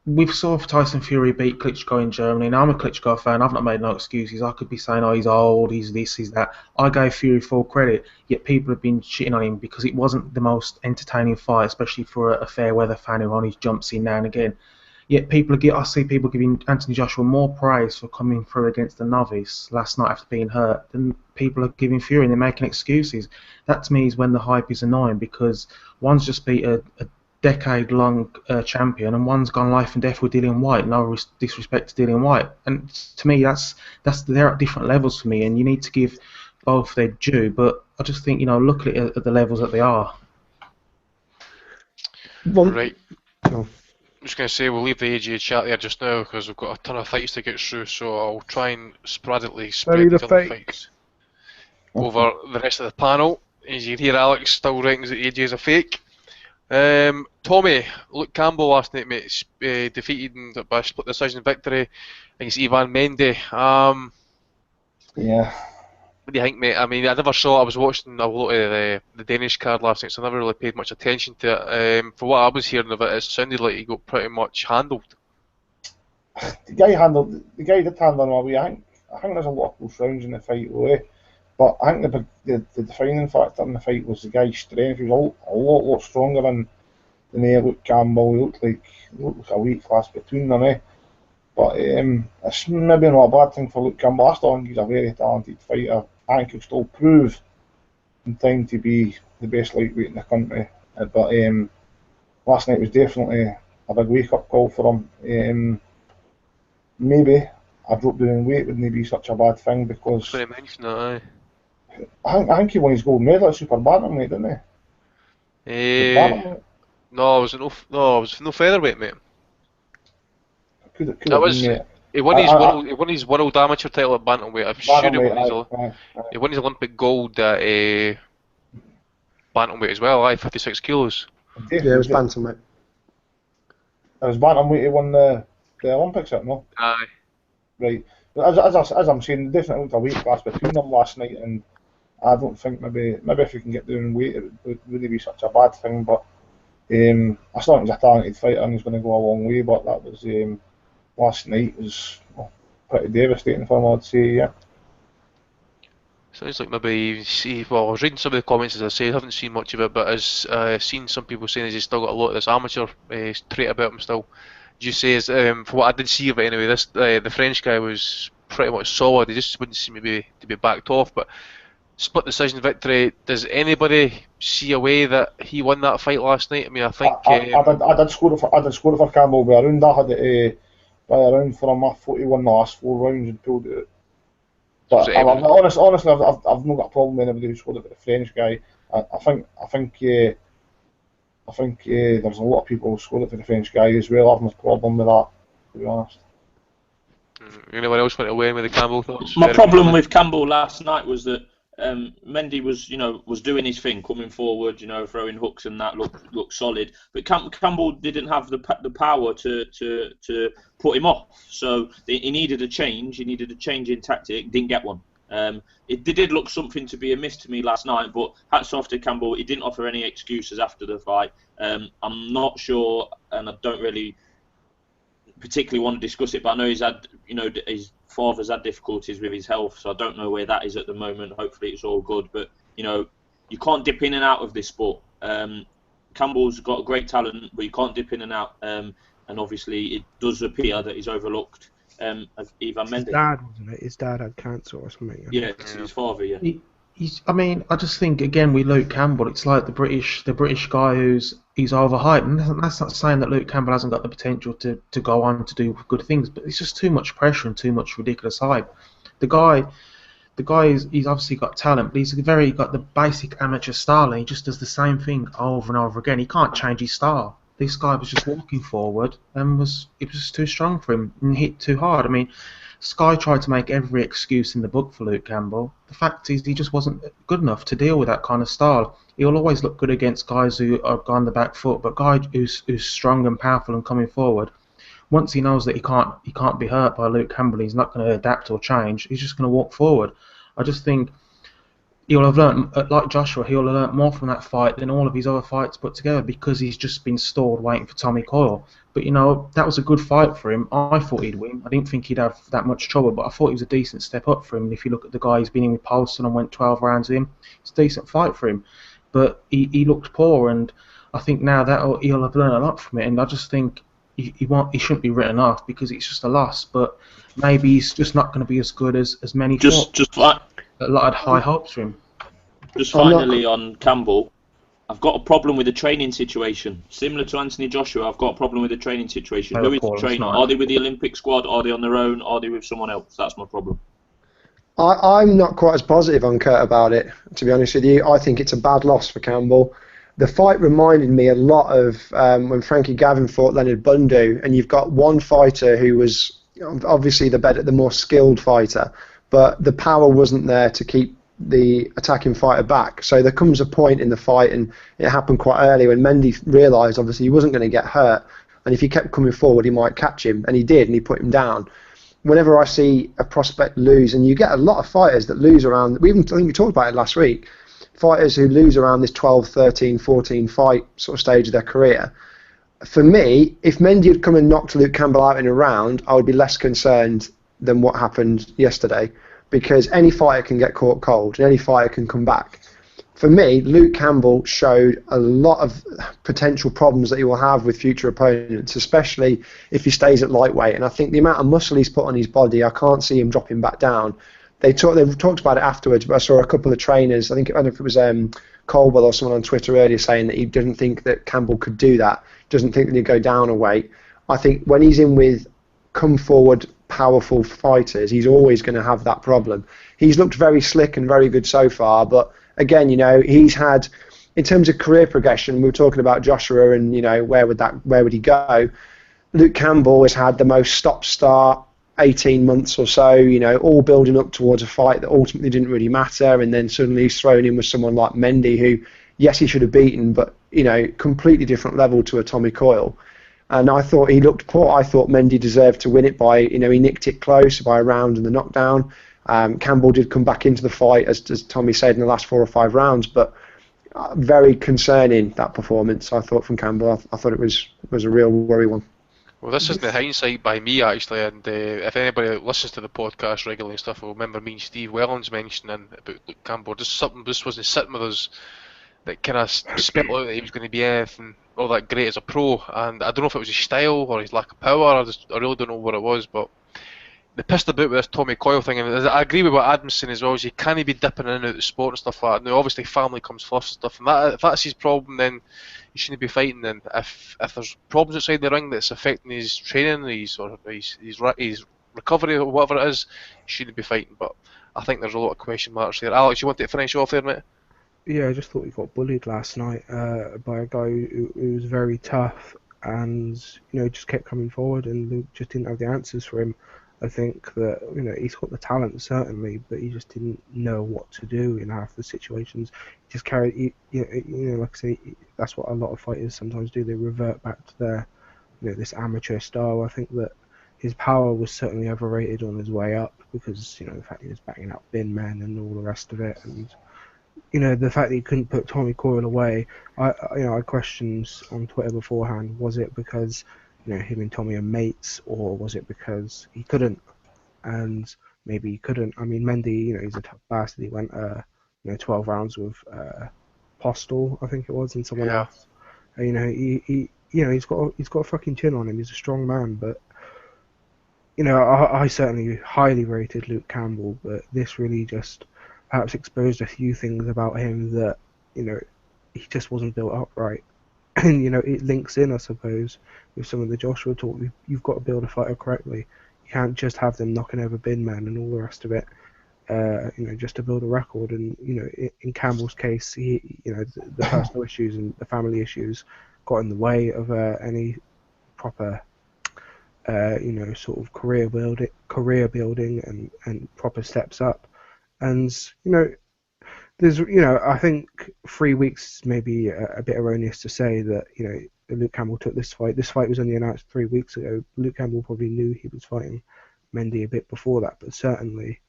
we saw Tyson Fury beat Klitschko in Germany, and I'm a Klitschko fan. I've not made no excuses. I could be saying, oh, he's old, he's this, he's that. I gave Fury full credit, yet people have been shitting on him because it wasn't the most entertaining fight, especially for a fair weather fan who only jumps in now and again. Yet I see people giving Anthony Joshua more praise for coming through against a novice last night after being hurt than people are giving Fury, and they're making excuses. That to me is when the hype is annoying, because one's just beat a decade-long champion, and one's gone life and death with Dillian White. No disrespect to Dillian White, and to me, they're at different levels for me. And you need to give both their due, but I just think, look at the levels that they are. Right. Oh. I'm just going to say we'll leave the AJ chat there just now because we've got a ton of fights to get through, so I'll try and sporadically Bury spread the these other fake. fights over the rest of the panel. As you can hear, Alex still reckons that AJ is a fake. Tommy, Luke Campbell last night, mate, defeated by a split decision victory against Ivan Mendy. Yeah. What do you think, mate? I mean, I never saw. I was watching a lot of the Danish card last night, so I never really paid much attention to it. For what I was hearing of it, it sounded like he got pretty much handled. The guy did handle him away. I think there's a lot of close rounds in the fight away. But I think the defining factor in the fight was the guy's strength. He was a lot stronger than Luke Campbell. He looked like a weight class between them. But it's maybe not a bad thing for Luke Campbell. I still think he's a very talented fighter. I think he'll still prove in time to be the best lightweight in the country. But last night was definitely a big wake-up call for him. Maybe a drop down in weight wouldn't be such a bad thing because Funny mention that, aye. I think he won his gold medal at super bantamweight, didn't he? Bantamweight? No, it was no featherweight, mate. Could have That was been, mate. he won his world amateur title at bantamweight. I'm sure he won his Olympic gold at bantamweight as well. 56 kilos. Yeah, it was bantamweight. It was bantamweight he won the Olympics at, no? Aye. Right. But as I'm saying, definitely looked a weight class between them last night, and I don't think maybe if you can get down in weight, it wouldn't be such a bad thing. But I still think he's a talented fighter and he's going to go a long way. But that was last night was pretty devastating for him, I'd say. Yeah. Sounds like maybe well, I was reading some of the comments as I say, I haven't seen much of it, but I've seen some people saying he's still got a lot of this amateur trait about him still. As you say, from what I did see of it anyway, the French guy was pretty much solid. He just wouldn't seem to be backed off. But split decision victory. Does anybody see a way that he won that fight last night? I mean, I think I did score it for Campbell by a round. I had it by a round for him. I thought he won the last 4 rounds and pulled it out. But honestly, I've not got a problem with anybody who scored it with the French guy. I think there's a lot of people who scored it for the French guy as well. I've no problem with that, to be honest. Anyone else want to weigh in with the Campbell thoughts? My problem with Campbell last night was that Mendy was doing his thing, coming forward, throwing hooks and that looked solid. But Campbell didn't have the power to put him off. So he needed a change. He needed a change in tactic. Didn't get one. It did look something to be amiss to me last night. But hats off to Campbell. He didn't offer any excuses after the fight. I'm not sure, and I don't really particularly want to discuss it, but I know he's had, his father's had difficulties with his health, so I don't know where that is at the moment. Hopefully it's all good, but you can't dip in and out of this sport. Campbell's got a great talent, but you can't dip in and out, and obviously it does appear that he's overlooked Ivan Mendy. His dad, wasn't it? His dad had cancer or something. Yeah, it's his father. Yeah. I just think again with Luke Campbell, it's like the British guy he's overhyped, and that's not saying that Luke Campbell hasn't got the potential to go on to do good things, but it's just too much pressure and too much ridiculous hype. The guy he's obviously got talent, but he's got the basic amateur style, and he just does the same thing over and over again. He can't change his style. This guy was just walking forward and it was just too strong for him and hit too hard. I mean, Sky tried to make every excuse in the book for Luke Campbell. The fact is, he just wasn't good enough to deal with that kind of style. He'll always look good against guys who are on the back foot, but guy who's strong and powerful and coming forward, once he knows that he can't be hurt by Luke Campbell, he's not going to adapt or change. He's just going to walk forward. I just think he'll have learned, like Joshua, he'll have learned more from that fight than all of his other fights put together because he's just been stalled waiting for Tommy Coyle. But that was a good fight for him. I thought he'd win. I didn't think he'd have that much trouble, but I thought it was a decent step up for him. And if you look at the guy he's been in with Paulson and went 12 rounds with him, it's a decent fight for him. But he looked poor, and I think now that he'll have learned a lot from it. And I just think he shouldn't be written off because it's just a loss. But maybe he's just not going to be as good as many thought. A lot of high hopes for him. Just finally on Campbell, I've got a problem with the training situation. Similar to Anthony Joshua, I've got a problem with the training situation. Who is the trainer? Are they with the Olympic squad? Are they on their own? Are they with someone else? That's my problem. I'm not quite as positive on Kurt about it, to be honest with you. I think it's a bad loss for Campbell. The fight reminded me a lot of when Frankie Gavin fought Leonard Bundu, and you've got one fighter who was obviously the more skilled fighter, but the power wasn't there to keep the attacking fighter back. So there comes a point in the fight, and it happened quite early when Mendy realised obviously he wasn't going to get hurt, and if he kept coming forward, he might catch him, and he did, and he put him down. Whenever I see a prospect lose, and you get a lot of fighters that lose around, I think we talked about it last week, fighters who lose around this 12, 13, 14 fight sort of stage of their career. For me, if Mendy had come and knocked Luke Campbell out in a round, I would be less concerned than what happened yesterday, because any fighter can get caught cold and any fighter can come back. For me, Luke Campbell showed a lot of potential problems that he will have with future opponents, especially if he stays at lightweight. And I think the amount of muscle he's put on his body, I can't see him dropping back down. They've talked about it afterwards, but I saw a couple of trainers, I don't know if it was Colwell or someone on Twitter earlier, saying that he didn't think that Campbell could do that, doesn't think that he'd go down a weight. I think when he's in with come forward, powerful fighters, he's always going to have that problem. He's looked very slick and very good so far, but again, he's had, in terms of career progression, we were talking about Joshua and, where would he go? Luke Campbell has had the most stop-start 18 months or so, all building up towards a fight that ultimately didn't really matter, and then suddenly he's thrown in with someone like Mendy, who, yes, he should have beaten, but, completely different level to a Tommy Coyle. And I thought he looked poor. I thought Mendy deserved to win it by, he nicked it close by a round and the knockdown. Campbell did come back into the fight, as Tommy said, in the last 4 or 5 rounds, but very concerning, that performance, I thought, from Campbell. I thought it was a real worry one. Well, this isn't the hindsight by me, actually, and if anybody that listens to the podcast regularly and stuff will remember me and Steve Wellens mentioning about Luke Campbell, just something just wasn't sitting with us that kind of spit out that he was going to be anything all that great as a pro, and I don't know if it was his style or his lack of power, I really don't know what it was, but they pissed about with this Tommy Coyle thing, and I agree with what Adam's saying as well, is you can't be dipping in and out of the sport and stuff like that. Now, obviously, family comes first and stuff, and if that's his problem, then he shouldn't be fighting. And if there's problems outside the ring that's affecting his training, his recovery, or whatever it is, he shouldn't be fighting. But I think there's a lot of question marks there. Alex, you want to finish off there, mate? Yeah, I just thought he got bullied last night by a guy who was very tough and just kept coming forward, and Luke just didn't have the answers for him. I think that he's got the talent certainly, but he just didn't know what to do in half the situations. He just carried, like I say, that's what a lot of fighters sometimes do. They revert back to their, this amateur style. I think that his power was certainly overrated on his way up because the fact he was backing up bin men and all the rest of it, and the fact that he couldn't put Tommy Coyle away. I questioned on Twitter beforehand. Was it because him and Tommy are mates, or was it because he couldn't? And maybe he couldn't. I mean, Mendy, he's a tough bastard. He went, 12 rounds with Postal, I think it was, and someone else. He's got a fucking chin on him. He's a strong man, but I certainly highly rated Luke Campbell, but this really just perhaps exposed a few things about him that he just wasn't built up right. And it links in, I suppose, with some of the Joshua talk. You've got to build a fighter correctly. You can't just have them knocking over bin men and all the rest of it, just to build a record. And in Campbell's case, the personal issues and the family issues got in the way of any proper, sort of career building and proper steps up. And there's, I think 3 weeks may be a bit erroneous to say that, Luke Campbell took this fight. This fight was only announced 3 weeks ago. Luke Campbell probably knew he was fighting Mendy a bit before that, but certainly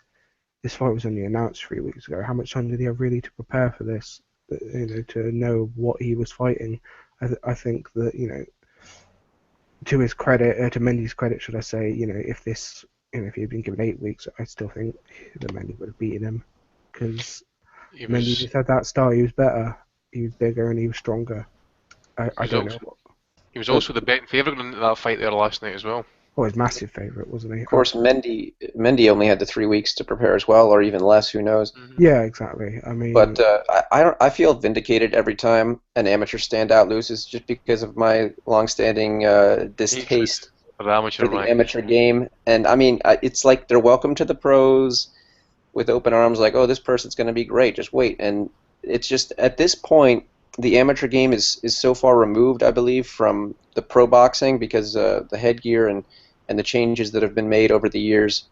this fight was only announced 3 weeks ago. How much time did he have really to prepare for this, to know what he was fighting? I think that, to his credit, to Mendy's credit, should I say, if this, if he had been given 8 weeks, I still think that Mendy would have beaten him, because Mendy just had that style. He was better, he was bigger, and he was stronger. I don't know. He was also the betting favourite in that fight there last night as well. Oh, his massive favourite, wasn't he? Of course, Mendy only had the 3 weeks to prepare as well, or even less. Who knows? Yeah, exactly. I mean, but I feel vindicated every time an amateur standout loses, just because of my long-standing distaste for the amateur game. And I mean, it's like they're welcome to the pros. with open arms, like, oh, this person's going to be great, just wait. And it's just, at this point, the amateur game is so far removed, I believe, from the pro boxing because the headgear and the changes that have been made over the years,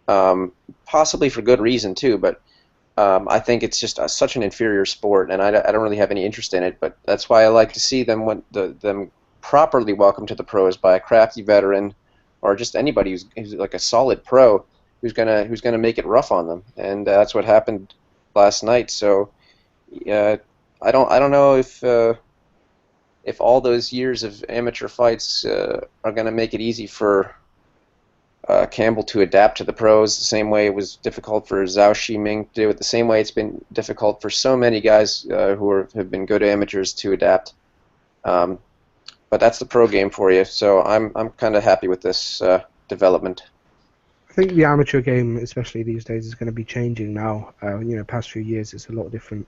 possibly for good reason too, but I think it's just such an inferior sport, and I don't really have any interest in it. But that's why I like to see them them properly welcomed to the pros by a crafty veteran, or just anybody who's like a solid pro who's gonna make it rough on them, and that's what happened last night. So I don't know if all those years of amateur fights are gonna make it easy for Campbell to adapt to the pros the same way it was difficult for Zhao Shiming to do it, the same way it's been difficult for so many guys who have been good amateurs to adapt. But that's the pro game for you, so I'm kind of happy with this development. I think the amateur game, especially these days, is going to be changing now. Past few years, it's a lot different.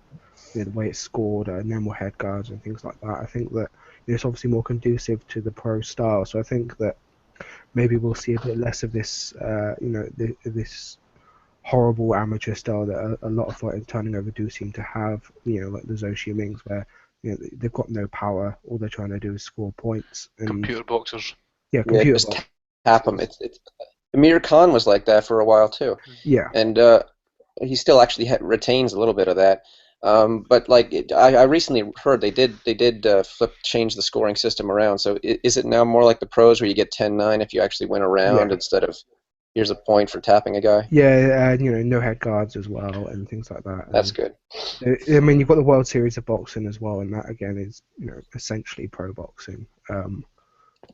The way it's scored, no more head guards and things like that. I think that it's obviously more conducive to the pro style. So I think that maybe we'll see a bit less of this, this horrible amateur style that a lot of fighters turning over do seem to have. Like the Zhou Shimings, where they've got no power. All they're trying to do is score points. And, Computer boxers. Yeah, computer just boxers. Tap them. It's Amir Khan was like that for a while too. Yeah. And he still actually retains a little bit of that. But like I recently heard they did change the scoring system around. So is it now more like the pros where you get 10-9 if you actually win a round instead of here's a point for tapping a guy? Yeah, no head guards as well and things like that. That's good. I mean, you've got the World Series of Boxing as well, and that again is essentially pro boxing.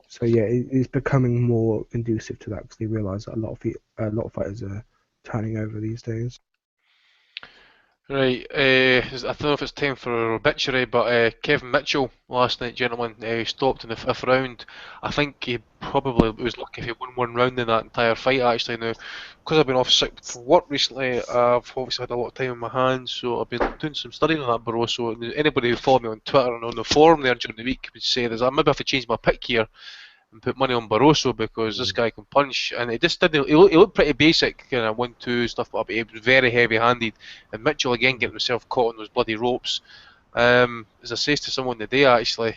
So yeah, it's becoming more conducive to that because they realise that a lot of fighters are turning over these days. Right, I don't know if it's time for a obituary, but Kevin Mitchell last night, gentlemen, stopped in the 5th round. I think he probably was lucky if he won one round in that entire fight, actually. Now, because I've been off sick for work recently, I've obviously had a lot of time on my hands, so I've been doing some studying on that Barroso. And anybody who followed me on Twitter and on the forum there during the week would say I maybe have to change my pick here and put money on Barroso because this guy can punch, and he just didn't. He looked pretty basic, kind of 1-2 stuff, but he was very heavy-handed. And Mitchell again getting himself caught on those bloody ropes. As I says to someone today, actually,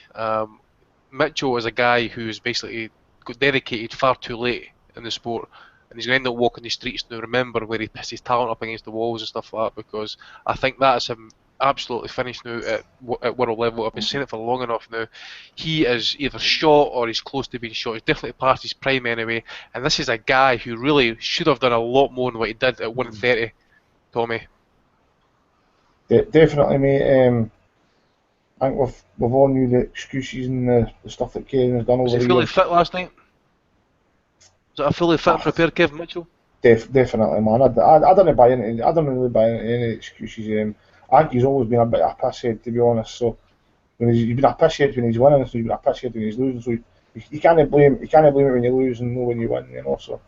Mitchell is a guy who's basically got dedicated far too late in the sport, and he's going to end up walking the streets now. Remember where he pissed his talent up against the walls and stuff like that, because I think that's him absolutely finished now at world level. I've been saying it for long enough now. He is either shot or he's close to being shot. He's definitely past his prime anyway. And this is a guy who really should have done a lot more than what he did at 130. Tommy. Definitely, mate. I think we've all knew the excuses and the stuff that Kevin has done over the years. Was he fully fit last night? Was it a fully fit and prepared Kevin Mitchell? Definitely, man. I don't buy into. I don't really buy into any excuses. I think he's always been a bit of a pisshead, to be honest. So when he's been a pisshead when he's winning, so he's been a pisshead when he's losing. So you can't blame it when you lose and know when you win. So.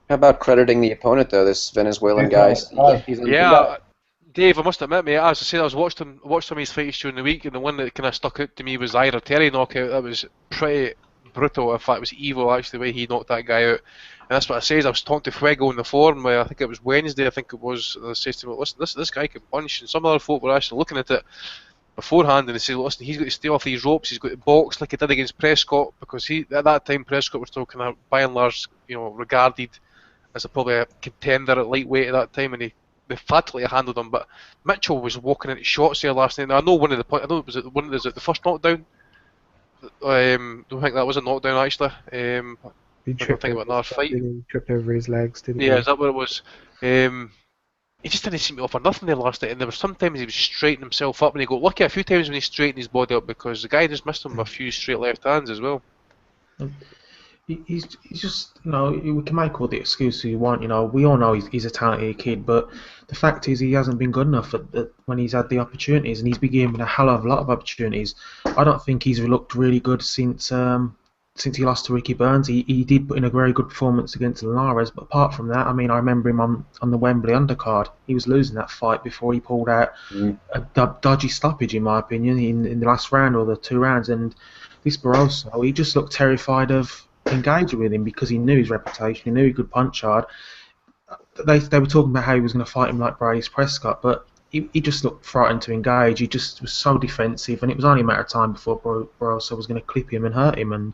How about crediting the opponent though? This Venezuelan guy. Yeah, Dave, I must admit, mate. As I said, I watched some of his fights during the week, and the one that kind of stuck out to me was the Ira Terry knockout. That was pretty brutal. In fact, it was evil actually the way he knocked that guy out. And that's what I says. I was talking to Fuego in the forum, where I think it was Wednesday. I think it was. And I said to him, "Listen, this guy can punch." And some other folk were actually looking at it beforehand, and they said, "Listen, he's got to stay off these ropes. He's got to box like he did against Prescott, because at that time Prescott was still kind of by and large, regarded as probably a contender at lightweight at that time, and they fatally handled him." But Mitchell was walking into shots there last night. Now, I know one of the points. I know was it the first knockdown? Don't think that was a knockdown actually. He tripped think about another fight. He tripped over his legs, didn't he? Yeah, is that what it was? He just didn't seem to offer nothing there last night, and there were sometimes he was straightening himself up, and he got lucky a few times when he straightened his body up because the guy just missed him with a few straight left hands as well. He's just, we can make all the excuses we want, we all know he's a talented kid, but the fact is he hasn't been good enough when he's had the opportunities, and he's been given a hell of a lot of opportunities. I don't think he's looked really good since he lost to Ricky Burns. He did put in a very good performance against Linares, but apart from that, I remember him on the Wembley undercard. He was losing that fight before he pulled out a dodgy stoppage, in my opinion, in the last round or the 2 rounds, and this Barroso, he just looked terrified of engaging with him because he knew his reputation, he knew he could punch hard. they were talking about how he was going to fight him like Brady's Prescott, but he just looked frightened to engage. He just was so defensive, and it was only a matter of time before Barroso was going to clip him and hurt him. And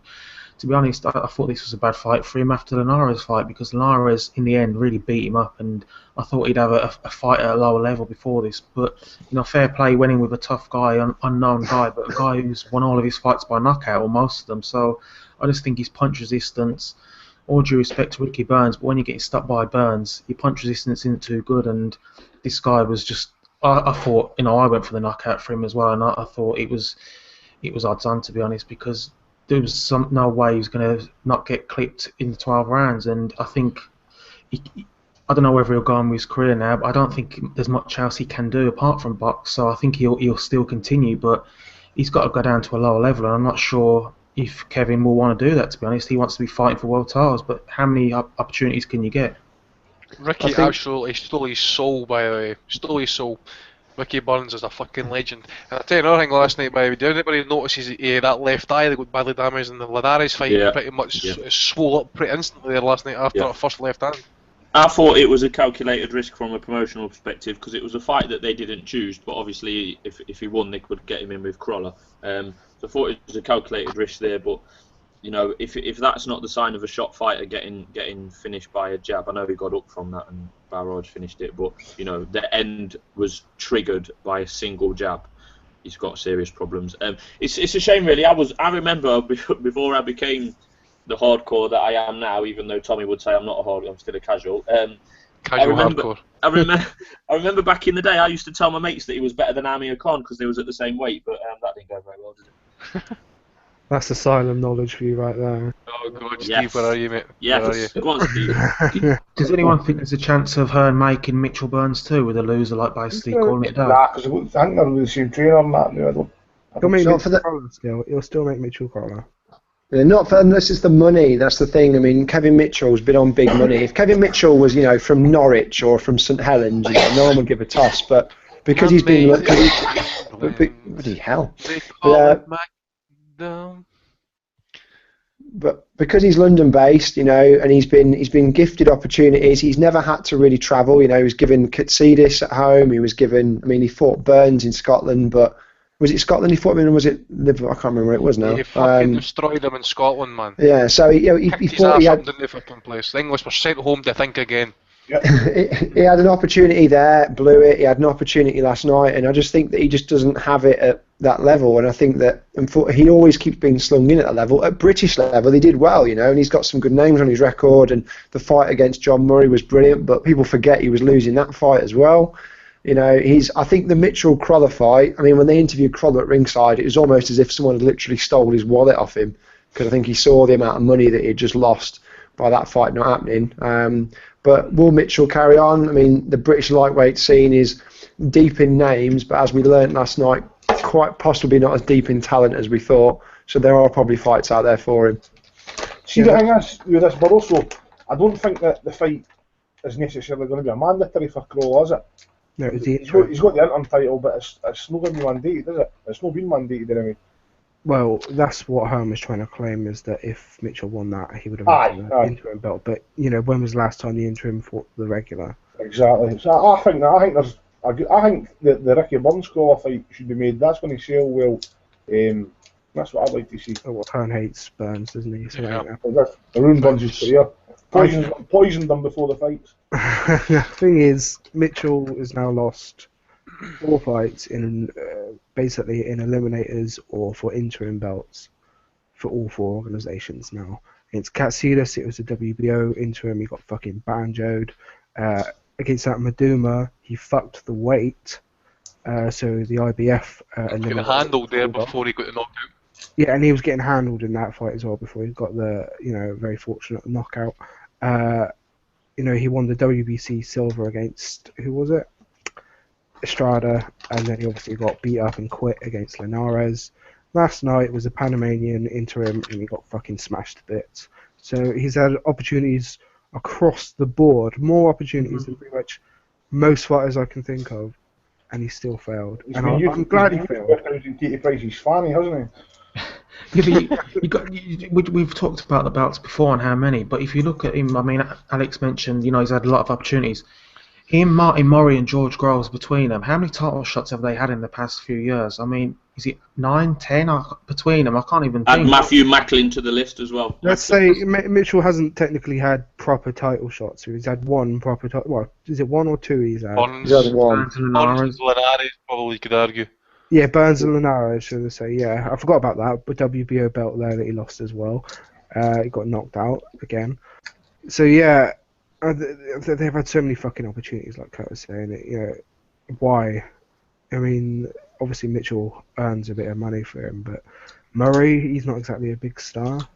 to be honest, I thought this was a bad fight for him after the Linares fight, because Linares, in the end, really beat him up, and I thought he'd have a fight at a lower level before this. But, fair play, went in with a tough guy, unknown guy, but a guy who's won all of his fights by knockout, or most of them. So I just think his punch resistance, all due respect to Ricky Burns, but when you're getting stuck by Burns, your punch resistance isn't too good, and this guy was just... I thought, I went for the knockout for him as well, and I thought it was odds on, to be honest, because there was no way he was going to not get clipped in the 12 rounds, and I think I don't know whether he'll go on with his career now, but I don't think there's much else he can do apart from box. So I think he'll still continue, but he's got to go down to a lower level, and I'm not sure if Kevin will want to do that. To be honest, he wants to be fighting for world titles, but how many opportunities can you get? Ricky absolutely stole his soul, by the way. Stole his soul. Ricky Burns is a fucking legend. And I'll tell you another thing last night, by the way. Did anybody notice that left eye that got badly damaged in the Linares fight? Pretty much swole up pretty instantly there last night after that first left hand. I thought it was a calculated risk from a promotional perspective, because it was a fight that they didn't choose, but obviously if he won, they could get him in with Crawler. So I thought it was a calculated risk there, but if that's not the sign of a shot fighter getting finished by a jab, I know he got up from that and Barrage finished it, but the end was triggered by a single jab. He's got serious problems. It's a shame, really. I remember before I became the hardcore that I am now, even though Tommy would say I'm not a hardcore, I'm still a casual. Hardcore. I remember back in the day, I used to tell my mates that he was better than Amir Khan because they was at the same weight, but that didn't go very well, did it? That's asylum knowledge for you right there. Oh God, Steve, where are you, mate? Yes, go on, Steve. Does anyone think there's a chance of Hearn making Mitchell Burns too, with a loser like basically calling it down? Nah, because I think they're with the same trainer and that now. He'll make Mitchell Crawler still. He'll still make Mitchell Crawler. Yeah, not for unless it's the money. That's the thing. I mean, Kevin Mitchell's been on big money. If Kevin Mitchell was, from Norwich or from St Helens, no one would give a toss. But because he's been, bloody hell. But because he's London-based, and he's been gifted opportunities, he's never had to really travel. He was given Katsidis at home. He was given. I mean, he fought Burns in Scotland, but. Was it Scotland he fought him in, or was it Liverpool? I can't remember where it was now. He fucking destroyed them in Scotland, man. Yeah, so he thought he had... in the fucking place. The English were sent home to think again. He had an opportunity there, blew it. He had an opportunity last night, and I just think that he just doesn't have it at that level. And I think that he always keeps being slung in at that level. At British level, he did well, and he's got some good names on his record. And the fight against John Murray was brilliant, but people forget he was losing that fight as well. I think the Mitchell Crawler fight, I mean, when they interviewed Crawler at ringside, it was almost as if someone had literally stole his wallet off him, because I think he saw the amount of money that he had just lost by that fight not happening. But will Mitchell carry on? I mean, the British lightweight scene is deep in names, but as we learnt last night, quite possibly not as deep in talent as we thought. So there are probably fights out there for him. See, the thing is, with this Barroso, I don't think that the fight is necessarily going to be a mandatory for Crawler, is it? No, he's got the interim title, but it's not going to be mandated, is it? It's not been mandated anyway. Well, that's what Herm is trying to claim, is that if Mitchell won that, he would have won the interim belt. But, when was the last time the interim fought the regular? Exactly. So I think the Ricky Burns Crawler fight should be made. That's going to sell well. That's what I'd like to see. Oh, well, Hearn hates Burns, doesn't he? So the ruined Burns' career. Poisoned them before the fights. The thing is, Mitchell has now lost 4 fights in basically in eliminators or for interim belts for all 4 organisations now. Against Katsidis, it was a WBO interim. He got fucking banjoed. Against that Maduma, he fucked the weight. So the IBF and then handled there before he got the knockout. Yeah, and he was getting handled in that fight as well before he got the very fortunate knockout. He won the WBC silver against, who was it? Estrada, and then he obviously got beat up and quit against Linares. Last night was a Panamanian interim and he got fucking smashed to bits. So he's had opportunities across the board, more opportunities than pretty much most fighters I can think of, and he still failed. I'm glad he failed. He's funny, hasn't he? Yeah, but we've talked about the bouts before and how many, but if you look at him, I mean, Alex mentioned, he's had a lot of opportunities. Him, Martin Murray, and George Groves between them, how many title shots have they had in the past few years? I mean, is it 9, 10 between them? I can't even Add think. Matthew Macklin to the list as well. Let's say Mitchell hasn't technically had proper title shots. He's had one proper title. Well, is it one or two he's had? Burns, He's had one. Burns and Burns Linares. and Linares, probably you could argue. Yeah, Burns and Linares, should I say? Yeah, I forgot about that. But WBO belt there that he lost as well. He got knocked out again. So yeah, they've had so many fucking opportunities, like Kurt was saying. Why? I mean, obviously Mitchell earns a bit of money for him, but Murray, he's not exactly a big star.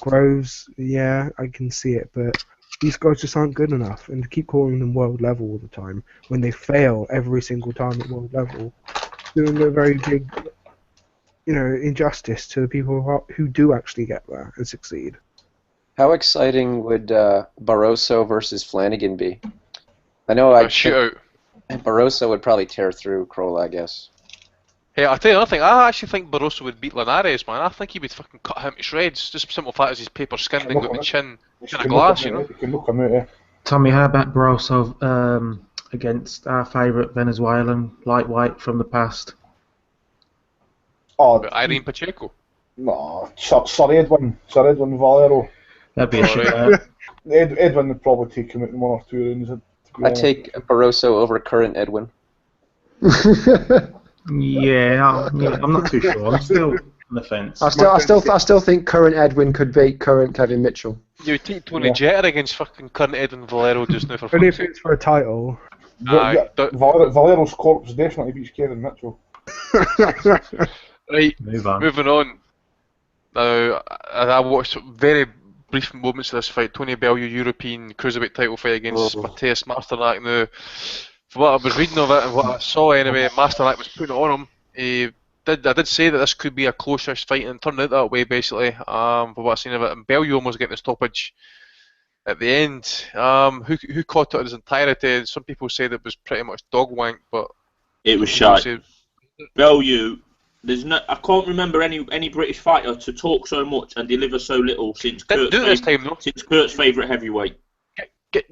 Groves, yeah, I can see it, but these guys just aren't good enough. And to keep calling them world level all the time, when they fail every single time at world level, doing a very big, injustice to the people who do actually get there and succeed. How exciting would Barroso versus Flanagan be? I know I shootout. Barroso would probably tear through Kroll, I guess. Hey, I'll tell you another thing. I actually think Barroso would beat Linares, man. I think he would fucking cut him to shreds. Just simple fact is he's paper skinned and got the chin in a glass, You can look him out, eh? Tommy, how about Barroso against our favourite Venezuelan lightweight from the past? Oh, Irene Pacheco. no, Sir Edwin Valero. That'd be a shootout. Edwin would probably take him out in 1 or 2 rounds. I'd take Barroso over current Edwin. Yeah, I'm not too sure. I'm still on the fence. I still think current Edwin could beat current Kevin Mitchell. You would take Tony Jeter against fucking current Edwin Valero just now for And fuck's if sake. it's for a title, Valero's corpse definitely beats Kevin Mitchell. Right, Move on. moving on. Now, I watched very brief moments of this fight. Tony Bellew European Cruiserweight title fight against Matthias Masternak. Now, from what I was reading of it and what I saw anyway, Masternak was putting it on him. I did say that this could be a close-ish fight, and it turned out that way, basically, from what I've seen of it. And Bellew almost getting the stoppage at the end. Who caught it in its entirety? Some people said it was pretty much dog wank, but It was shy. Bellew, I can't remember any British fighter to talk so much and deliver so little since Didn't do it this time, though. Since Kurt's favourite heavyweight.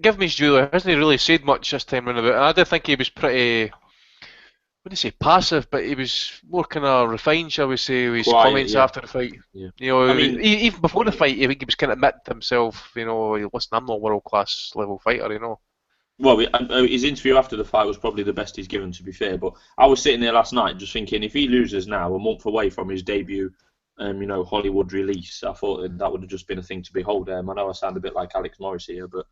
Give me his due, hasn't he really said much this time round about it? And I did think he was pretty, I wouldn't say passive, but he was more kind of refined, shall we say, with his Quiet, comments yeah. after the fight. Yeah. I I mean, even before the fight, I think he was kind of admitting to himself, listen, I'm not a world-class level fighter, Well, his interview after the fight was probably the best he's given, to be fair. But I was sitting there last night just thinking, if he loses now, a month away from his debut, Hollywood release, I thought that would have just been a thing to behold. I know I sound a bit like Alex Morris here, but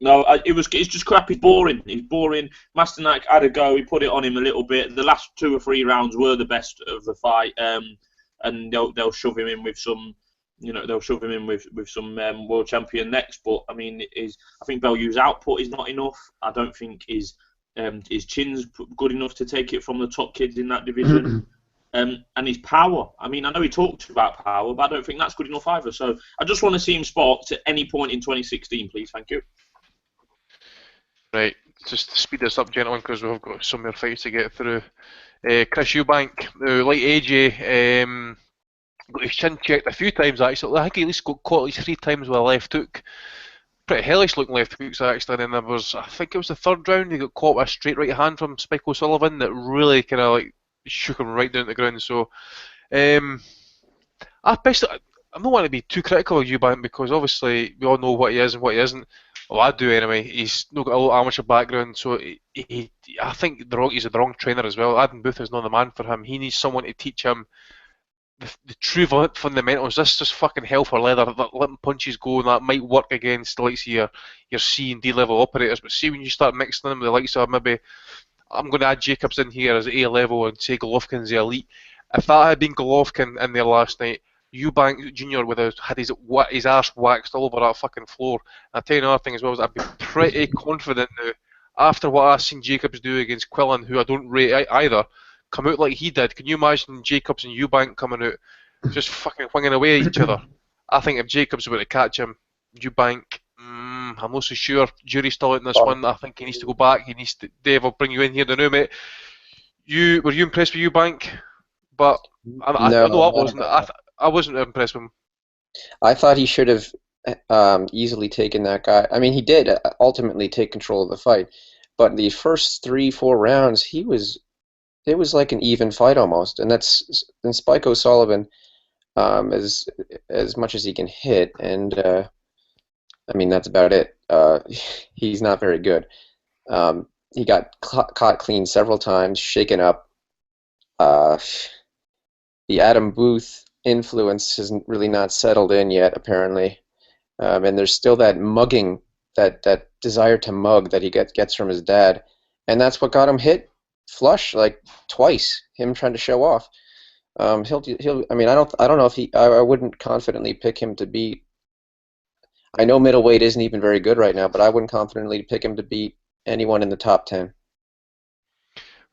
no, it's just crap. He's boring. He's boring. Masternak had a go. He put it on him a little bit. The last 2 or 3 rounds were the best of the fight, and they'll shove him in with some. They'll shove him in with some world champion next. But I mean, I think Bellew's output is not enough. I don't think his chin's good enough to take it from the top kids in that division. And his power. I mean, I know he talked about power, but I don't think that's good enough either. So I just want to see him spot at any point in 2016, please. Thank you. Right, just to speed this up, gentlemen, because we've got some more fights to get through. Chris Eubank, like AJ, got his chin checked a few times actually. I think he at least got caught at least 3 times with a left hook. Pretty hellish looking left hooks actually. And then there was, I think it was the 3rd round, he got caught with a straight right hand from Spike O'Sullivan that really kind of shook him right down to the ground. So, I'm not wanting to be too critical of Eubank because obviously we all know what he is and what he isn't. Well, I do anyway. He's not got a lot of amateur background, so I think he's the wrong trainer as well. Adam Booth is not the man for him. He needs someone to teach him the true fundamentals. This is just fucking hell for leather. Letting punches go, and that might work against the likes of your C and D level operators. But see, when you start mixing them with the likes of maybe, I'm going to add Jacobs in here as A level and say Golovkin's the elite. If that had been Golovkin in there last night, Eubank Jr. would have had his arse waxed all over that fucking floor. And I'll tell you another thing as well, is I'd be pretty confident now, after what I've seen Jacobs do against Quillan, who I don't rate either, come out like he did. Can you imagine Jacobs and Eubank coming out just fucking winging away at each other? I think if Jacobs were to catch him, Eubank, I'm not so sure. Jury's still out in this one. I think he needs to go back. Dave, I'll bring you in here now, mate. Were you impressed with Eubank? But I know I wasn't. I wasn't impressed with him. I thought he should have easily taken that guy. I mean, he did ultimately take control of the fight, but the first 3, 4 rounds, it was like an even fight almost, and Spike O'Sullivan, as much as he can hit, and I mean that's about it. He's not very good. He got caught clean several times, shaken up. Uh, the Adam Booth influence has really not settled in yet, apparently. And there's still that mugging, that desire to mug that he gets from his dad, and that's what got him hit flush like twice. Him trying to show off. He'll. I mean, I don't know if he. I wouldn't confidently pick him to beat. I know middleweight isn't even very good right now, but I wouldn't confidently pick him to beat anyone in the top 10.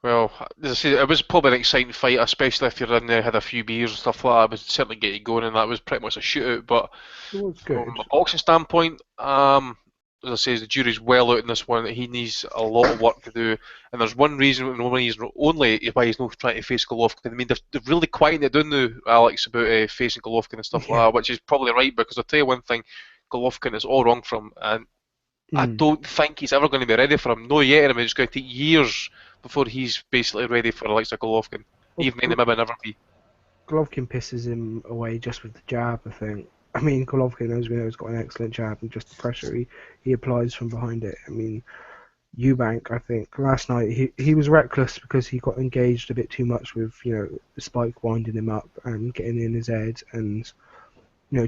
Well, as I say, it was probably an exciting fight, especially if you're in there, had a few beers and stuff like that. It would certainly get you going, and that was pretty much a shootout. But It was good. from a boxing standpoint, as I say, the jury's well out in this one. He needs a lot of work to do, and there's one reason, and one reason only, why he's not trying to face Golovkin. I mean, they've really quieted it down now, Alex, about facing Golovkin and stuff like that, which is probably right, because I'll tell you one thing, Golovkin is all wrong for him, and I don't think he's ever going to be ready for him. No yet, I mean, it's going to take years before he's basically ready for the likes of Golovkin. Even then, he maybe never be. Golovkin pisses him away just with the jab, I think. I mean, Golovkin, as we know, has got an excellent jab, and just the pressure he applies from behind it. I mean, Eubank, I think, last night, he was reckless because he got engaged a bit too much with, Spike winding him up and getting in his head and,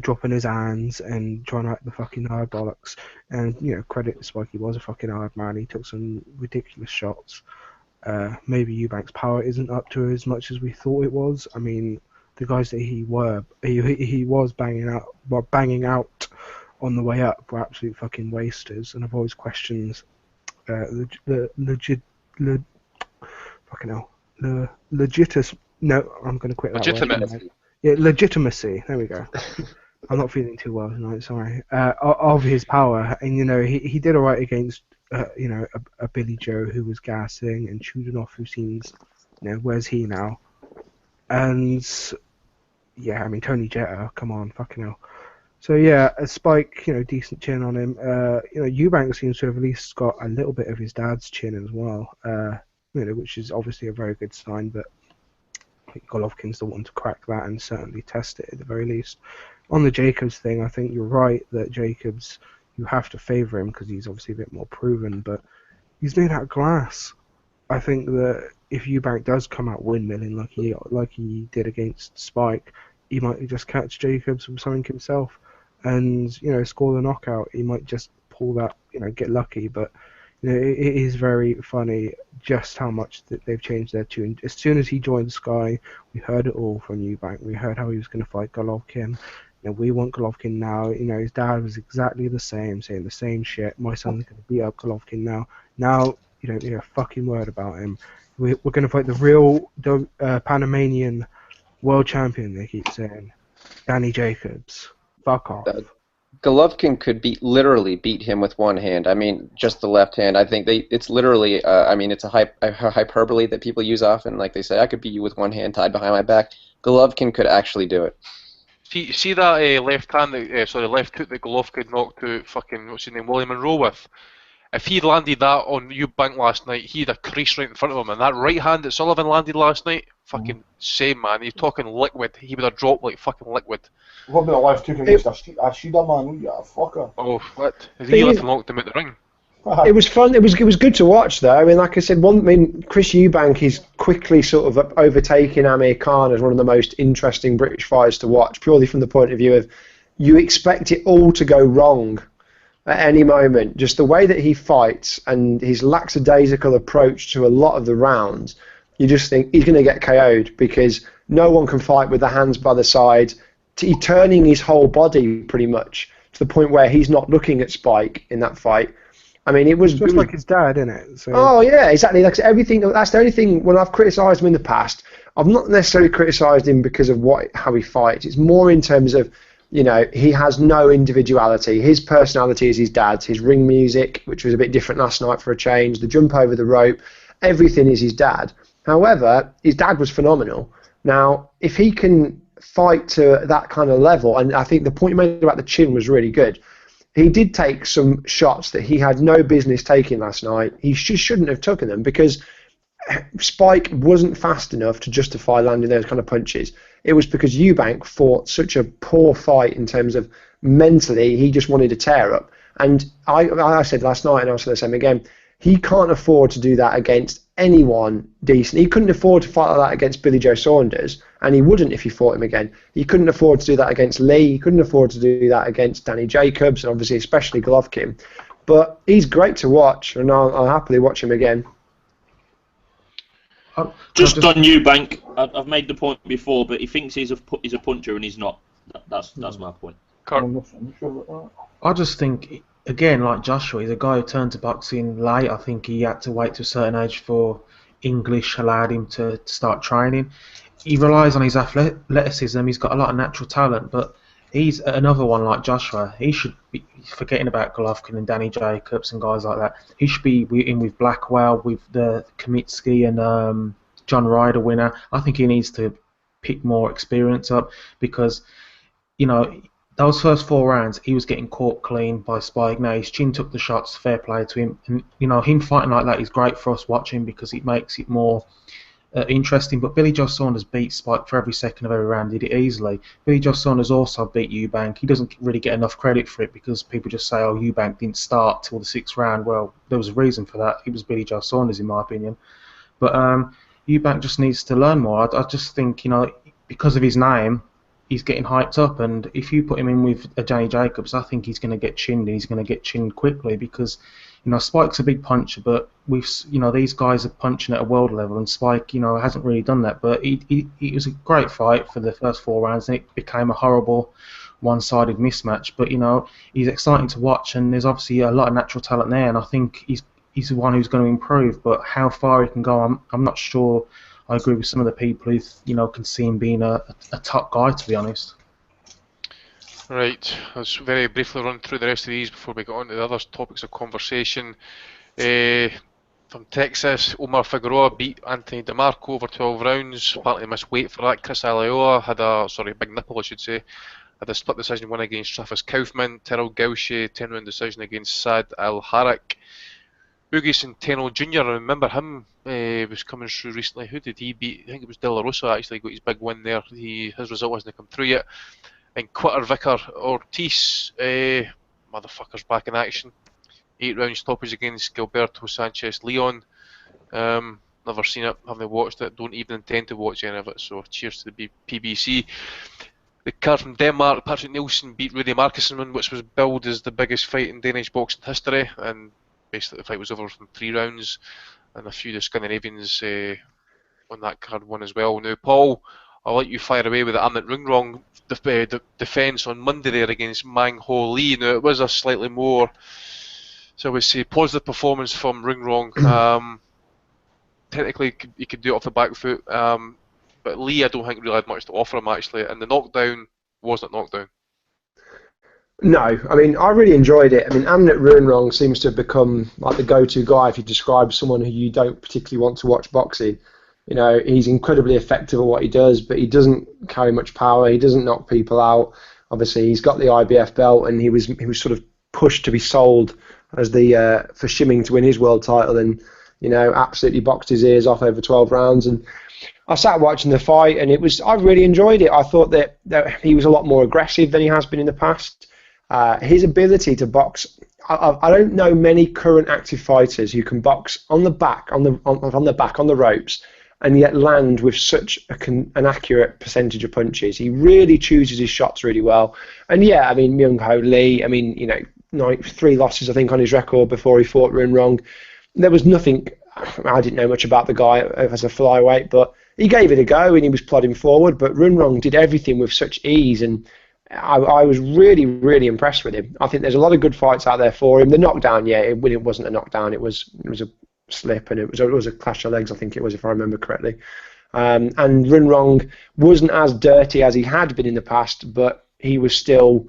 dropping his hands and trying to act the fucking hard bollocks. And, credit to Spike, he was a fucking hard man. He took some ridiculous shots. Maybe Eubank's power isn't up to as much as we thought it was. I mean, the guys that he was banging out on the way up were absolute fucking wasters, and I've always questioned Legitimacy. Yeah, legitimacy. There we go. I'm not feeling too well tonight. Sorry. Of his power, and he did alright against a Billy Joe who was gassing, and Chudinov who seems, where's he now? And yeah, I mean Tony Jetta, come on, fucking hell. So yeah, a Spike, decent chin on him. Eubank seems to have at least got a little bit of his dad's chin as well. Which is obviously a very good sign, but I think Golovkin's the one to crack that and certainly test it at the very least. On the Jacobs thing, I think you're right that Jacobs, you have to favour him because he's obviously a bit more proven, but he's made out of glass. I think that if Eubank does come out windmilling like he did against Spike, he might just catch Jacobs from something himself and score the knockout. He might just pull that, get lucky, but it is very funny just how much that they've changed their tune. As soon as he joined Sky, we heard it all from Eubank. We heard how he was going to fight Golovkin. We want Golovkin now. His dad was exactly the same, saying the same shit. My son's going to beat up Golovkin now. Now, you don't hear a fucking word about him. We're going to fight the real Panamanian world champion, they keep saying. Danny Jacobs. Fuck off. Golovkin could literally beat him with one hand. I mean, just the left hand. I think it's literally, it's a hyperbole that people use often. Like they say, I could beat you with one hand tied behind my back. Golovkin could actually do it. See that left hand, left hook that Golovkin knocked out fucking, what's his name, William Monroe with? If he landed that on Eubank last night, he had a crease right in front of him, and that right hand that Sullivan landed last night, fucking same, man. He's talking liquid. He would have dropped like fucking liquid. What about a left hook against a Shida, man? You a fucker. Oh, what? He left him knocked him out the ring. It was fun. It was good to watch, though. I mean, like I said, Chris Eubank is quickly sort of overtaking Amir Khan as one of the most interesting British fighters to watch, purely from the point of view of you expect it all to go wrong at any moment. Just the way that he fights and his lackadaisical approach to a lot of the rounds, you just think he's going to get KO'd because no one can fight with the hands by the side. He's turning his whole body pretty much to the point where he's not looking at Spike in that fight. I mean, it was just like his dad, isn't it? So. Oh yeah, exactly. Like everything. That's the only thing. When I've criticised him in the past, I've not necessarily criticised him because of how he fights. It's more in terms of, he has no individuality. His personality is his dad's. His ring music, which was a bit different last night for a change. The jump over the rope, everything is his dad. However, his dad was phenomenal. Now, if he can fight to that kind of level. And I think the point you made about the chin was really good. He did take some shots that he had no business taking last night. He just shouldn't have taken them because Spike wasn't fast enough to justify landing those kind of punches. It was because Eubank fought such a poor fight in terms of mentally, he just wanted to tear up. And I said last night, and I'll say the same again, he can't afford to do that against anyone decent. He couldn't afford to fight like that against Billy Joe Saunders, and he wouldn't if he fought him again. He couldn't afford to do that against Lee. He couldn't afford to do that against Danny Jacobs, and obviously especially Golovkin. But he's great to watch, and I'll happily watch him again. Just on Eubank, I've made the point before, but he thinks he's a puncher and he's not. That's my point. I just think, again, like Joshua, he's a guy who turned to boxing late. I think he had to wait to a certain age for English allowed him to start training. He relies on his athleticism. He's got a lot of natural talent, but he's another one like Joshua. He should be forgetting about Golovkin and Danny Jacobs and guys like that. He should be in with Blackwell, with the Kamitsky and John Ryder winner. I think he needs to pick more experience up because, you know, those first 4 rounds, he was getting caught clean by Spike. Now, his chin took the shots, fair play to him. And, you know, him fighting like that is great for us watching because it makes it more interesting. But Billy Joe Saunders beat Spike for every second of every round, did it easily. Billy Joe Saunders also beat Eubank. He doesn't really get enough credit for it because people just say, oh, Eubank didn't start till the 6th round. Well, there was a reason for that. It was Billy Joe Saunders, in my opinion. But Eubank just needs to learn more. I just think, you know, because of his name, he's getting hyped up, and if you put him in with a Danny Jacobs, I think he's going to get chinned, and he's going to get chinned quickly because, you know, Spike's a big puncher, but these guys are punching at a world level, and Spike, you know, hasn't really done that. But it was a great fight for the first 4 rounds, and it became a horrible one-sided mismatch. But, you know, he's exciting to watch, and there's obviously a lot of natural talent there, and I think he's the one who's going to improve. But how far he can go, I'm not sure. I agree with some of the people who, you know, can see him being a top guy, to be honest. Right, let's very briefly run through the rest of these before we get on to the other topics of conversation. From Texas, Omar Figueroa beat Anthony DeMarco over 12 rounds. Apparently missed weight for that. Chris Alaoa had a big nipple, I should say. Had a split decision win against Travis Kaufman. Terrell Gaucher 10-round decision against Saad Al Harak. Boogie Centeno Jr., I remember him, was coming through recently. Who did he beat? I think it was De La Rosa actually got his big win there. His result hasn't come through yet. And Quitter Vicar Ortiz, motherfucker's back in action. 8 round stoppage against Gilberto Sanchez Leon. Never seen it, haven't watched it, don't even intend to watch any of it, so cheers to the PBC. The card from Denmark, Patrick Nielsen beat Rudy Markussen, which was billed as the biggest fight in Danish boxing history, and basically the fight was over from 3 rounds, and a few of the Scandinavians on that card won as well. Now, Paul, I'll let you fire away with the Amit Rungrong defence on Monday there against Mang Ho Lee. Now, it was a slightly more, so I would say, positive performance from Rungrong. Technically, he could do it off the back foot, but Lee, I don't think, really had much to offer him, actually, and the knockdown wasn't a knockdown. No, I mean, I really enjoyed it. I mean, Amit Rungrong seems to have become like the go-to guy if you describe someone who you don't particularly want to watch boxing. You know, he's incredibly effective at what he does, but he doesn't carry much power. He doesn't knock people out. Obviously, he's got the IBF belt, and he was sort of pushed to be sold as the for Shimming to win his world title, and you know, absolutely boxed his ears off over 12 rounds. And I sat watching the fight, and I really enjoyed it. I thought that he was a lot more aggressive than he has been in the past. His ability to box, I don't know many current active fighters who can box on the back, on the ropes, and yet land with such an accurate percentage of punches. He really chooses his shots really well. And yeah, I mean, Myung Ho Lee, I mean, you know, 3 losses I think on his record before he fought Runrong. There was nothing, I didn't know much about the guy as a flyweight, but he gave it a go and he was plodding forward. But Runrong did everything with such ease, and I was really, really impressed with him. I think there's a lot of good fights out there for him. The knockdown, yeah, it wasn't a knockdown. It was a slip, and it was a clash of legs, I think it was, if I remember correctly. And Runrong wasn't as dirty as he had been in the past, but he was still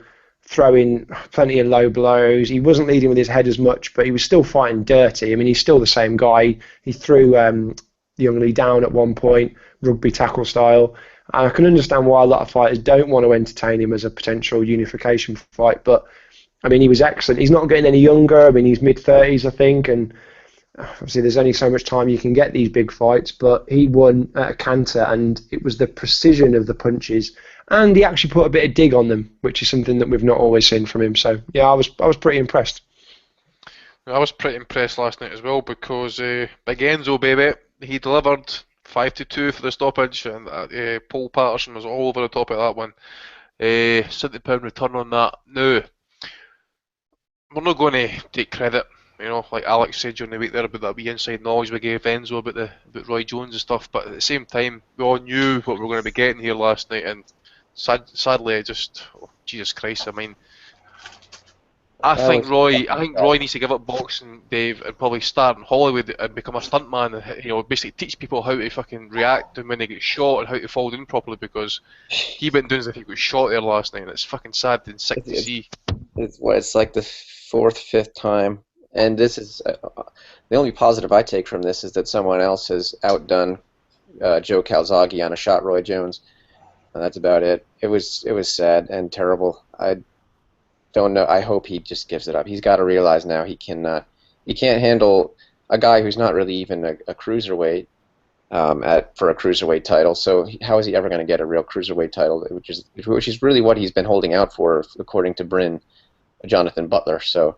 throwing plenty of low blows. He wasn't leading with his head as much, but he was still fighting dirty. I mean, he's still the same guy. He threw Young Lee down at one point, rugby tackle style. I can understand why a lot of fighters don't want to entertain him as a potential unification fight, but I mean, he was excellent. He's not getting any younger. I mean, he's mid-30s, I think, and obviously there's only so much time you can get these big fights, but he won at a canter, and it was the precision of the punches, and he actually put a bit of dig on them, which is something that we've not always seen from him. So yeah, I was pretty impressed. I was pretty impressed last night as well because Big Enzo, baby, he delivered 5-2 for the stoppage, and Paul Patterson was all over the top of that one. £70 return on that. Now, we're not going to take credit, like Alex said during the week there about that wee inside knowledge we gave Enzo about Roy Jones and stuff, but at the same time, we all knew what we were going to be getting here last night, and sadly, Jesus Christ, I mean, I think Roy needs to give up boxing, Dave, and probably start in Hollywood and become a stuntman, and basically teach people how to fucking react when they get shot and how to fall down properly, because he went down as if he got shot there last night, and it's fucking sad and sick to see. It's like the fourth, fifth time, and this is the only positive I take from this is that someone else has outdone Joe Calzaghe on a shot Roy Jones, and that's about it. It was sad and terrible. I don't know. I hope he just gives it up. He's got to realize now he can't handle a guy who's not really even a cruiserweight for a cruiserweight title. So how is he ever going to get a real cruiserweight title, which is really what he's been holding out for, according to Bryn, Jonathan Butler. So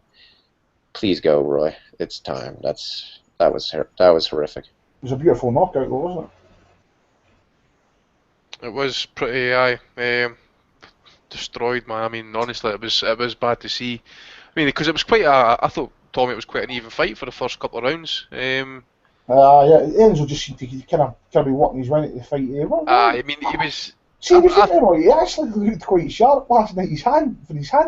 please go, Roy. It's time. That was horrific. It was a beautiful knockout, though, wasn't it? It was pretty destroyed, man. I mean, honestly, it was bad to see. I mean, because it was I thought, Tommy, it was quite an even fight for the first couple of rounds. Yeah, Enzo just seemed to kind of be working his way into the fight. I mean, he was. See, he actually looked quite sharp last night. His hand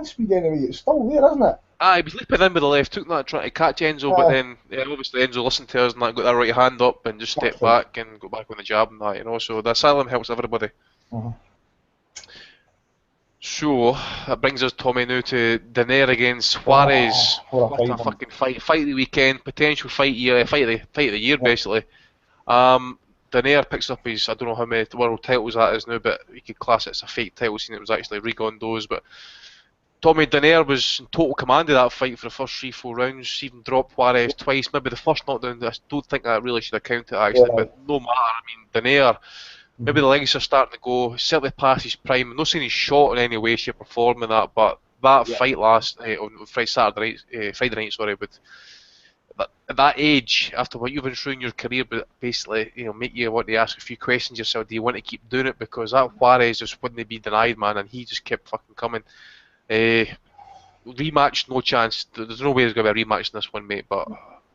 speed anyway, it's still there, isn't it? He was leaping in with the left hook, not trying to catch Enzo, but then obviously Enzo listened to us and got that right hand up and just stepped back and got back on the jab and that, So the asylum helps everybody. So that brings us, Tommy, now to Donaire against Juarez. What a fucking fight! Fight of the weekend, potential fight of the year, basically. Donaire picks up his, I don't know how many world titles that is now, but you could class it as a fake title, seeing it was actually Rigondeaux's. But Tommy, Donaire was in total command of that fight for the first 3-4 rounds. Even dropped Juarez twice. Maybe the first knockdown, I don't think that really should have counted actually, but no matter. I mean, Donaire. Maybe the legs are starting to go. Certainly past his prime. I'm not saying he's shot in any way, shape, or form in that, but that fight last night on Friday night, with at that age, after what you've been through in your career, but basically, make you want to ask a few questions yourself. Do you want to keep doing it? Because that Juarez just wouldn't be denied, man, and he just kept fucking coming. Rematch, no chance. There's no way there's going to be a rematch in this one, mate. But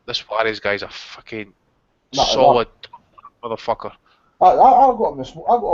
this Juarez guy's a fucking solid motherfucker. I got up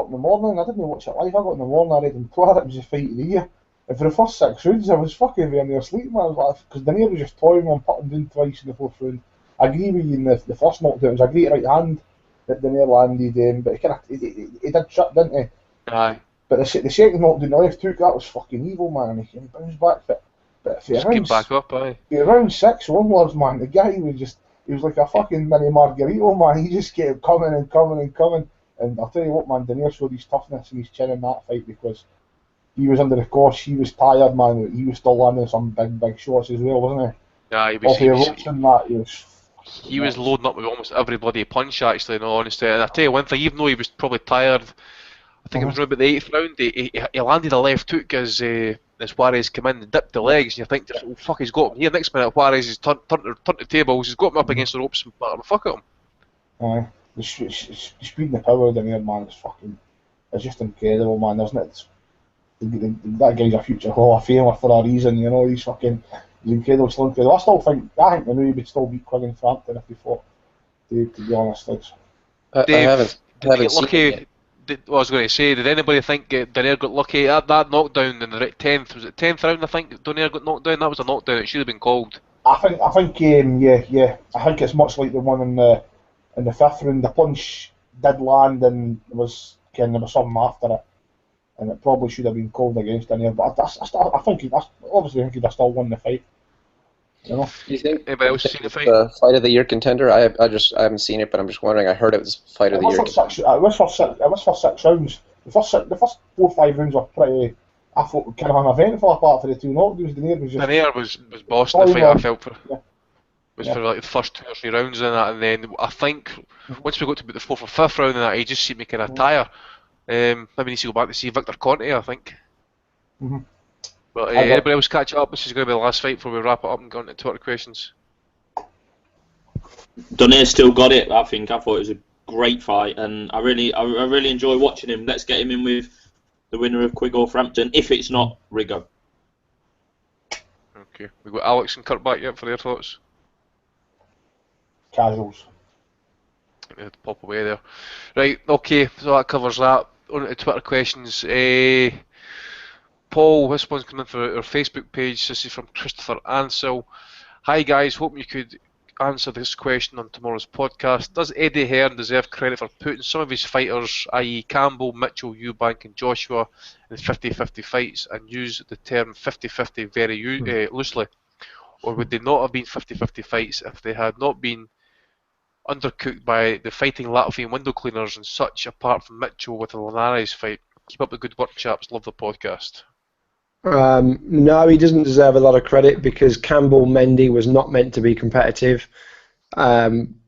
in the morning. I didn't watch it live. I got up in the morning. I read in Twitter it was the fight of the year. And for the first 6 rounds, I was fucking very near sleep, man. Because Donaire was just toying on putting down twice in the fourth round. I agree with you in the first knockdown. It was a great right hand that Donaire landed, but he did trip, didn't he? Aye. But the second knockdown, the left hook, that was fucking evil, man. He bounced back for it. But for came back up, aye. Round 6 onwards, man, the guy he was like a fucking mini Margarito, man. He just kept coming and coming and coming. And I'll tell you what, man, Donaire showed his toughness and his chin in that fight because he was under the cosh, he was tired, man. He was still landing some big shots as well, wasn't he? Yeah, he was loading up with almost every bloody punch, actually, in all honesty. And I'll tell you one thing, even though he was probably tired, I think it was around about the 8th round, he landed a left hook as Juarez came in and dipped the legs, and you think, oh fuck, he's got him here. Next minute, Juarez has turned the tables, he's got him up against the ropes and put a fuck at him. Aye. The speed and the power of Donaire, man, it's just incredible, man. That guy's a future Hall of Famer for a reason, he's incredible, still incredible. I think he would still beat Quiggin Frampton if he fought, to be honest. Dave, I haven't seen lucky. it yet. I was going to say, did anybody think Donaire got lucky at that knockdown in the 10th? Was it 10th round? I think Donaire got knocked down. That was a knockdown. It should have been called. I think, yeah. I think it's much like the one in the 5th round. The punch did land, and there was something after it, and it probably should have been called against Donaire. But I think he'd have still won the fight. Do you think anybody else seen the fight? Fight of the year contender? I haven't seen it, but I'm just wondering. I heard it was fight of the year. It was for 6 rounds. the first 4 or 5 rounds were pretty. I thought kind of uneventful apart from the two knockdowns. Daenerys was just Denier was boss in the fight. I storyline. felt for Yeah, was yeah. for like the first 2 or 3 rounds in that, and then I think once we got to about the fourth or fifth round in that, he just seemed to kind of tire. Maybe needs to go back to see Victor Conte, I think. Mm-hmm. But I got anybody else catch up? This is going to be the last fight before we wrap it up and go into Twitter questions. Donaire still got it. I think I thought it was a great fight, and I really enjoy watching him. Let's get him in with the winner of Quigg or Frampton, if it's not Rigo. Okay, we've got Alex and Kurt back yet for their thoughts. casuals. They had to pop away there. Right, okay, so that covers that. On to Twitter questions. Paul, this one's coming through our Facebook page. This is from Christopher Ansell. Hi guys, hope you could answer this question on tomorrow's podcast. Does Eddie Hearn deserve credit for putting some of his fighters, i.e. Campbell, Mitchell, Eubank and Joshua, in 50-50 fights and use the term 50-50 very loosely? Or would they not have been 50-50 fights if they had not been undercooked by the fighting Latvian window cleaners and such, apart from Mitchell with the Linares fight? Keep up the good work, chaps. Love the podcast. No, he doesn't deserve a lot of credit because Campbell Mendy was not meant to be competitive.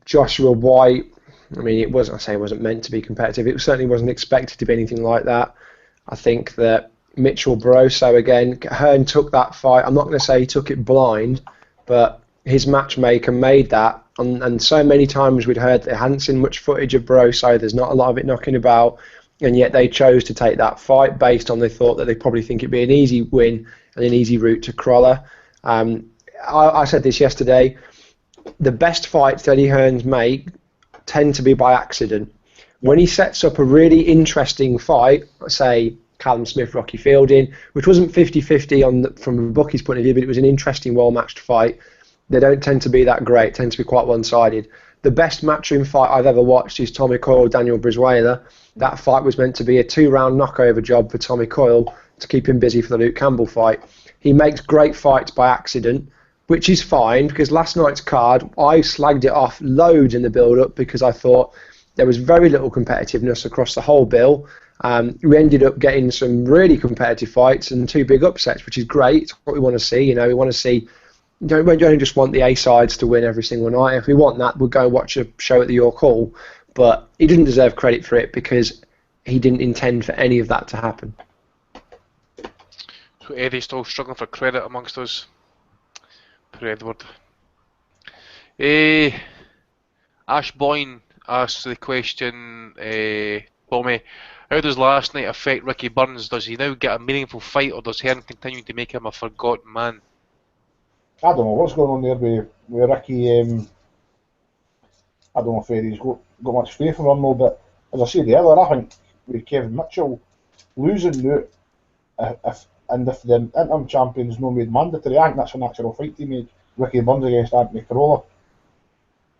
Joshua White, I mean, it wasn't meant to be competitive. It certainly wasn't expected to be anything like that. I think that Mitchell Barroso, again, Hearn took that fight. I'm not going to say he took it blind, but his matchmaker made that. And so many times we'd heard they hadn't seen much footage of Barroso. There's not a lot of it knocking about. And yet they chose to take that fight based on they thought that they probably think it'd be an easy win and an easy route to Crawler. I said this yesterday. The best fights that Eddie Hearns make tend to be by accident. When he sets up a really interesting fight, say Callum Smith, Rocky Fielding, which wasn't 50-50 from a bookie's point of view, but it was an interesting, well-matched fight, they don't tend to be that great, tend to be quite one-sided. The best matchroom fight I've ever watched is Tommy Coyle, Daniel Brizuela. That fight was meant to be a 2-round knockover job for Tommy Coyle to keep him busy for the Luke Campbell fight. He makes great fights by accident, which is fine because last night's card, I slagged it off loads in the build-up because I thought there was very little competitiveness across the whole bill. We ended up getting some really competitive fights and 2 big upsets, which is great. It's what we want to see. You know, we want to see. We don't just want the A sides to win every single night. If we want that, we'll go watch a show at the York Hall. But he didn't deserve credit for it because he didn't intend for any of that to happen. So Eddie's still struggling for credit amongst us. Poor Edward. Ash Boyne asks the question, Tommy, how does last night affect Ricky Burns? Does he now get a meaningful fight, or does Hearn continue to make him a forgotten man? I don't know what's going on there with Ricky. I don't know if Eddie's got much faith in him, though, but as I said earlier, I think with Kevin Mitchell losing now, if the interim champion's not made mandatory, I think that's a natural fight to make. Ricky Burns against Anthony Corolla.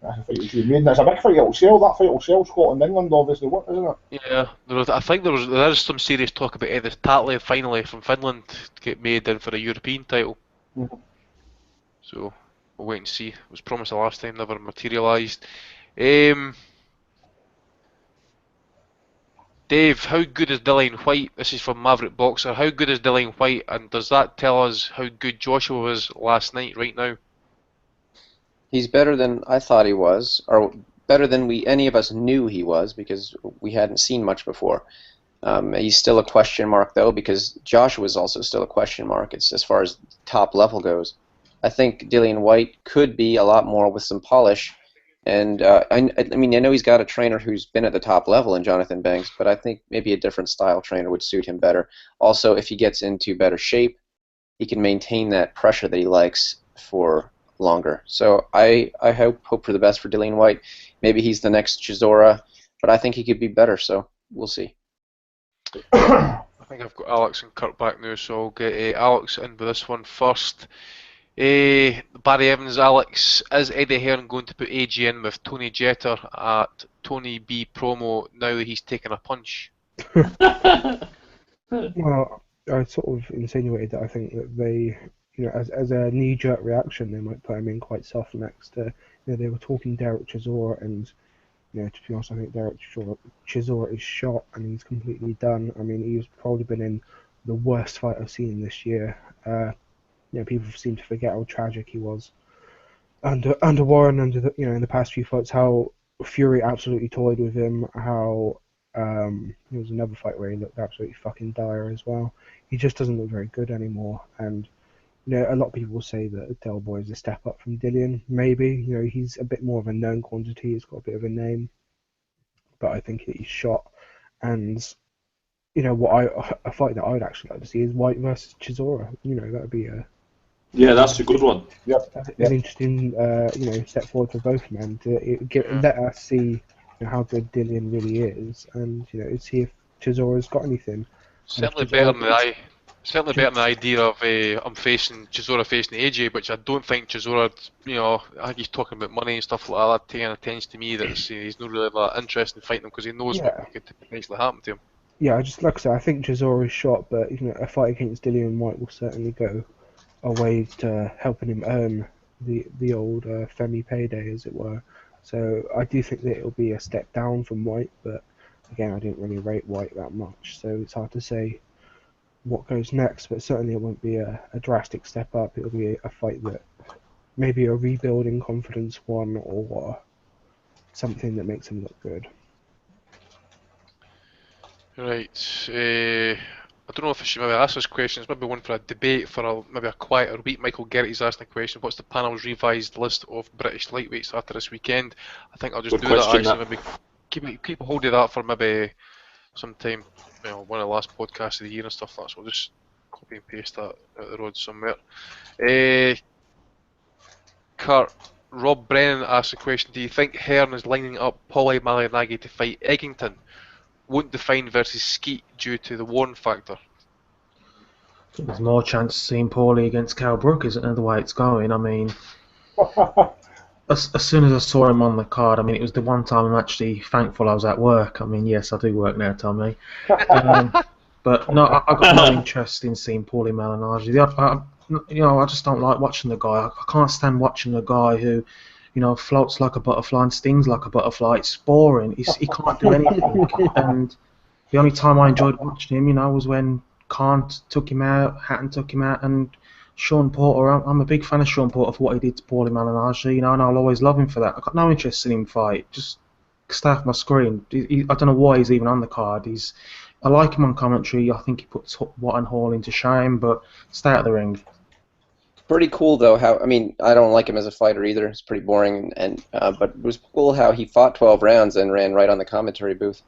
That's a fight to be made, and it's a big fight. It'll sell. That fight will sell Scotland, England, obviously, isn't it? Yeah, I think there is some serious talk about Edis Tatley finally from Finland to get made in for a European title. Mm-hmm. So we'll wait and see. It was promised the last time, never materialised. Dave, how good is Dillian White? This is from Maverick Boxer. How good is Dillian White, and does that tell us how good Joshua was last night, right now? He's better than I thought he was, or better than any of us knew he was, because we hadn't seen much before. He's still a question mark, though, because Joshua is also still a question mark. It's as far as top level goes. I think Dillian White could be a lot more with some polish. And I mean, I know he's got a trainer who's been at the top level in Jonathan Banks, but I think maybe a different style trainer would suit him better. Also, if he gets into better shape, he can maintain that pressure that he likes for longer. So I hope for the best for Dillian White. Maybe he's the next Chisora, but I think he could be better, so we'll see. I think I've got Alex and Kurt back now, so I'll get Alex in with this one first. Barry Evans, Alex, is Eddie Hearn going to put AG in with Tony Jeter at Tony B promo now that he's taken a punch? Well, I sort of insinuated that I think that they, as a knee-jerk reaction, they might put him in quite soft next to, they were talking Derek Chisora, and To be honest, I think Derek Chisora is shot and he's completely done. I mean, he's probably been in the worst fight I've seen this year. People seem to forget how tragic he was under Warren, in the past few fights, how Fury absolutely toyed with him, how there was another fight where he looked absolutely fucking dire as well. He just doesn't look very good anymore, and a lot of people will say that Del Boy is a step up from Dillian. Maybe, he's a bit more of a known quantity. He's got a bit of a name, but I think he's shot. And a fight that I would actually like to see is White versus Chisora. That would be Yeah, that's a good one. Yep. an interesting, step forward for both men let us see how good Dillian really is, and see if Chisora's got anything. Certainly better than the idea of I'm facing Chisora facing AJ, which I don't think Chisora, I think he's talking about money and stuff like that, taking attention to me that he's not really that interested in fighting him because he knows what could potentially happen to him. Yeah, like I said, I think Chisora is shot, but a fight against Dillian White will certainly go a way to helping him earn the old Femi payday, as it were. So I do think that it'll be a step down from White, but again, I didn't really rate White that much, so it's hard to say what goes next. But certainly it won't be a drastic step up. It'll be a fight that maybe a rebuilding confidence one, or something that makes him look good. Right. I don't know if I should maybe ask this question. It's maybe one for a debate for maybe a quieter week. Michael Gertie's asked the question: what's the panel's revised list of British lightweights after this weekend? I think I'll just do that actually. Maybe keep a hold of that for maybe sometime, one of the last podcasts of the year and stuff like that. So we'll just copy and paste that out the road somewhere. Kurt, Rob Brennan asked the question: do you think Hearn is lining up Paulie Malignaggi to fight Eggington? Won't define versus Skeet due to the Warren factor? There's more chance of seeing Paulie against Cal Brook, isn't there, the way it's going? I mean, as soon as I saw him on the card, I mean, it was the one time I'm actually thankful I was at work. I mean, yes, I do work now, Tommy. But no, I got no interest in seeing Paulie Malignaggi. I just don't like watching the guy. I can't stand watching a guy who, floats like a butterfly and stings like a butterfly. It's boring. He can't do anything. And the only time I enjoyed watching him, was when Khan took him out, Hatton took him out, and Sean Porter. I'm a big fan of Sean Porter for what he did to Paulie Malignaggi, and I'll always love him for that. I've got no interest in him fight. Just stay off my screen. I don't know why he's even on the card. I like him on commentary. I think he puts Watt and Hall into shame, but stay out of the ring. Pretty cool though. I don't like him as a fighter either. It's pretty boring, but it was cool how he fought 12 rounds and ran right on the commentary booth.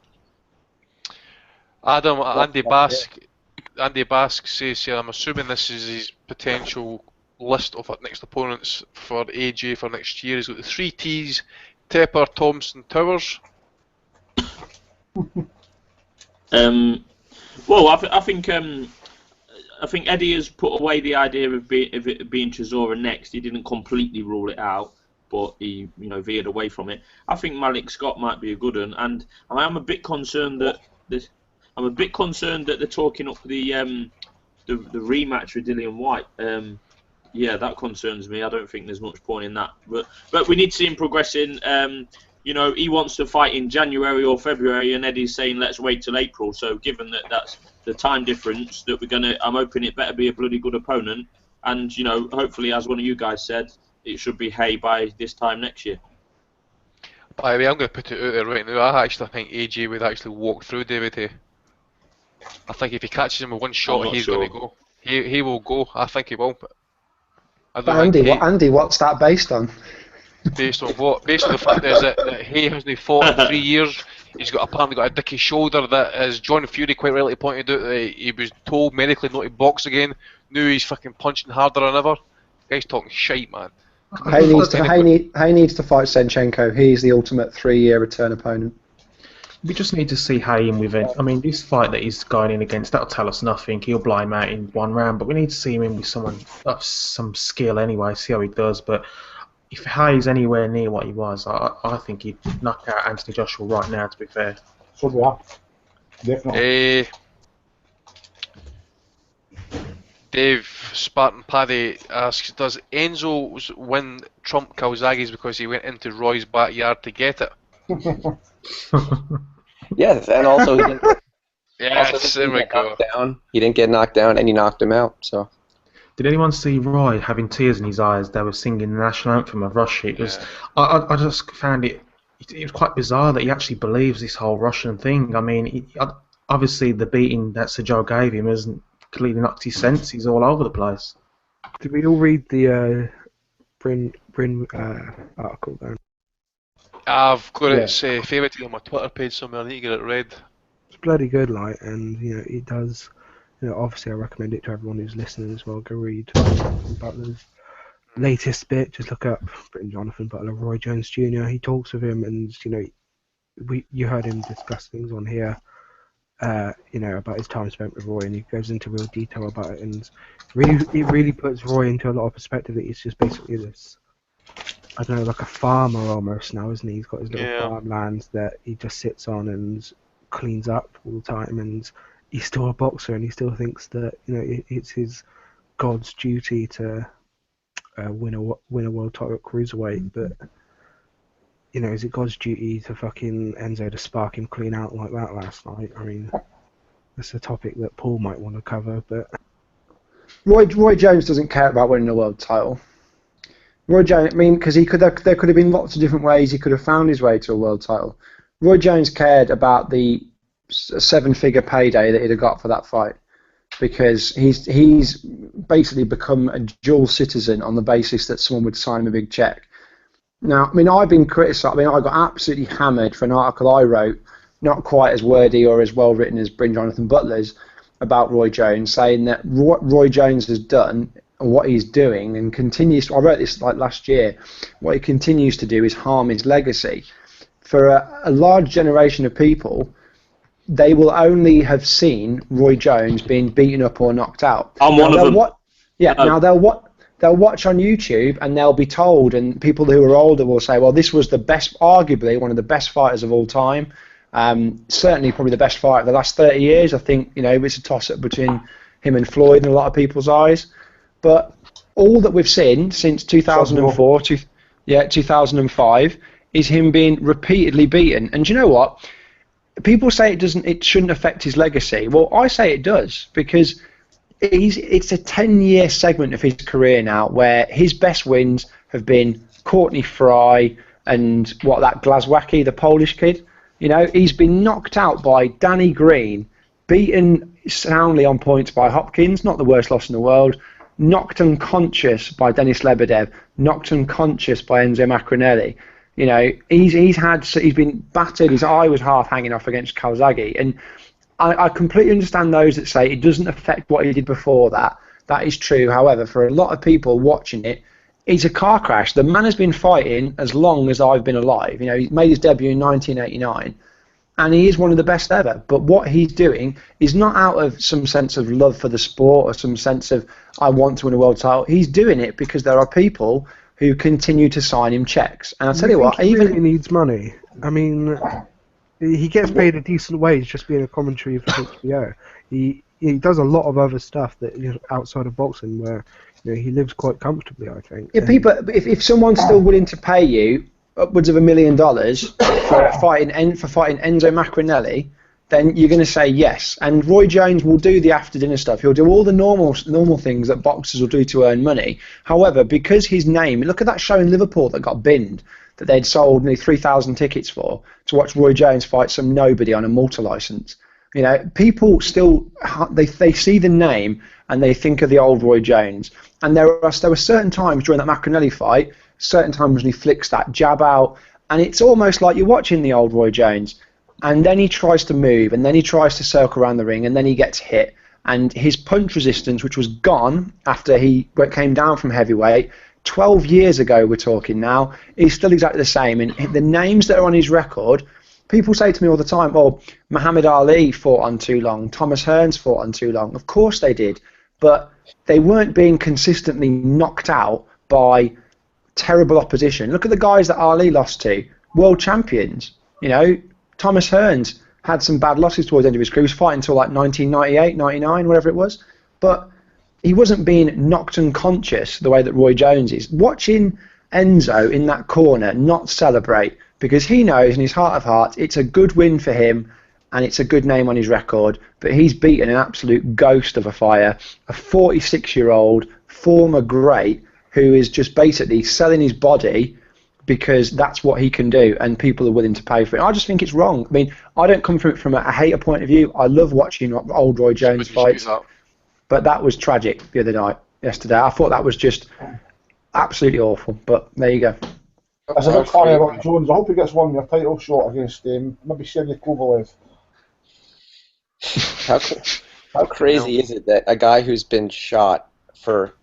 Andy Bask says here, I'm assuming this is his potential list of next opponents for AJ for next year. He's got the 3 T's: Tepper, Thompson, Towers. Well, I think Eddie has put away the idea of it being Chisora next. He didn't completely rule it out, but he veered away from it. I think Malik Scott might be a good one, and I am a bit concerned that they're talking up the rematch with Dillian White. That concerns me. I don't think there's much point in that, but we need to see him progressing. He wants to fight in January or February, and Eddie's saying let's wait till April. So given that that's the time difference that I'm hoping it better be a bloody good opponent, and hopefully, as one of you guys said, it should be Hay by this time next year. By the way, I'm going to put it out there right now. I actually think AJ would actually walk through David Hay. I think if he catches him with one shot, he's going to go. He will go. I think he will. But Andy, what's that based on? Based on what? Based on the fact that Hay hasn't fought in 3 years. He's apparently got a dicky shoulder that, as John Fury quite rightly pointed out, he was told medically not to box again. Now he's fucking punching harder than ever. The guy's talking shite, man. Hay needs to fight Senchenko. He's the ultimate 3-year return opponent. We just need to see Hay in with it. I mean, this fight that he's going in against, that'll tell us nothing. He'll blind him out in 1 round, but we need to see him in with someone of some skill anyway, see how he does. But if Hay's anywhere near what he was, I think he'd knock out Anthony Joshua right now, to be fair. So do I. Definitely. Dave Spartan Paddy asks, does Enzo's win trump Calzaghe's because he went into Roy's backyard to get it? Yes, and also he didn't, Yes, there we get go. knocked down. He didn't get knocked down, and he knocked him out. So Did anyone see Roy having tears in his eyes? They were singing the national anthem of Russia. It was, Yeah. I just found it was quite bizarre that he actually believes this whole Russian thing. I mean, obviously the beating that Sir Joe gave him hasn't completely knocked his sense. He's all over the place. Did we all read the Bryn article then? I've got Yeah. it favorited on my Twitter page somewhere. I need to get it read. It's bloody good, like, and it does. Obviously, I recommend it to everyone who's listening as well. Go read Butler's latest bit. Just look up Britton Jonathan Butler, Roy Jones Jr. He talks with him, and you heard him discuss things on here. About his time spent with Roy, and he goes into real detail about it, and it really puts Roy into a lot of perspective. That he's just basically this, I don't know, like a farmer almost now, isn't he? He's got his little farmlands that he just sits on and cleans up all the time, and he's still a boxer, and he still thinks that it's his God's duty to win a world title at cruiserweight. But is it God's duty to fucking Enzo to spark him clean out like that last night? I mean, that's a topic that Paul might want to cover, but Roy Jones doesn't care about winning a world title. Roy Jones, because there could have been lots of different ways he could have found his way to a world title. Roy Jones cared about the 7-figure payday that he'd have got for that fight, because he's basically become a dual citizen on the basis that someone would sign him a big check. Now, I've been criticised. I got absolutely hammered for an article I wrote, not quite as wordy or as well written as Bryn Jonathan Butler's, about Roy Jones, saying that what Roy Jones has done and what he's doing and continues to, I wrote this like last year, what he continues to do is harm his legacy. For a large generation of people, they will only have seen Roy Jones being beaten up or knocked out. I'm one of them. Now they'll watch on YouTube and they'll be told, and people who are older will say, well, this was arguably one of the best fighters of all time. Certainly probably the best fight of the last 30 years. I think, it's a toss-up between him and Floyd in a lot of people's eyes. But all that we've seen since 2004, 2005, is him being repeatedly beaten. And do you know what? People say it shouldn't affect his legacy. Well, I say it does, because it's a 10-year segment of his career now where his best wins have been Courtney Fry and that Glaswacki, the Polish kid. He's been knocked out by Danny Green, beaten soundly on points by Hopkins, not the worst loss in the world, knocked unconscious by Denis Lebedev, knocked unconscious by Enzo Macronelli. He's been battered. His eye was half hanging off against Calzaghe, and I completely understand those that say it doesn't affect what he did before that. That is true. However, for a lot of people watching it, it's a car crash. The man has been fighting as long as I've been alive. He made his debut in 1989, and he is one of the best ever. But what he's doing is not out of some sense of love for the sport or some sense of, I want to win a world title. He's doing it because there are people who continue to sign him checks. And I'll tell you what, he really needs money. I mean, he gets paid a decent wage just being a commentary for HBO. He does a lot of other stuff that outside of boxing where he lives quite comfortably, I think. Yeah, if someone's still willing to pay you upwards of $1 million for fighting Enzo Macronelli, then you're going to say yes. And Roy Jones will do the after dinner stuff. He'll do all the normal things that boxers will do to earn money. However, because his name, look at that show in Liverpool that got binned, that they'd sold nearly 3,000 tickets for, to watch Roy Jones fight some nobody on a multi-license. People still, they see the name and they think of the old Roy Jones. And there were certain times during that Macronelli fight, certain times when he flicks that jab out, and it's almost like you're watching the old Roy Jones. And then he tries to move, and then he tries to circle around the ring, and then he gets hit. And his punch resistance, which was gone after he came down from heavyweight, 12 years ago we're talking now, is still exactly the same. And the names that are on his record, people say to me all the time, well, Muhammad Ali fought on too long, Thomas Hearns fought on too long. Of course they did, but they weren't being consistently knocked out by terrible opposition. Look at the guys that Ali lost to, world champions. Thomas Hearns had some bad losses towards the end of his career. He was fighting until like 1998, 99, whatever it was. But he wasn't being knocked unconscious the way that Roy Jones is. Watching Enzo in that corner not celebrate, because he knows in his heart of hearts it's a good win for him and it's a good name on his record, but he's beaten an absolute ghost of a fighter, a 46-year-old former great who is just basically selling his body because that's what he can do and people are willing to pay for it. I just think it's wrong. I mean, I don't come from it from a hater point of view. I love watching old Roy Jones fights, but that was tragic the other night, yesterday. I thought that was just absolutely awful, but there you go. As a big fan of Roy Jones, I hope he gets one more title shot against maybe Sergey Kovalev. How crazy is it that a guy who's been shot for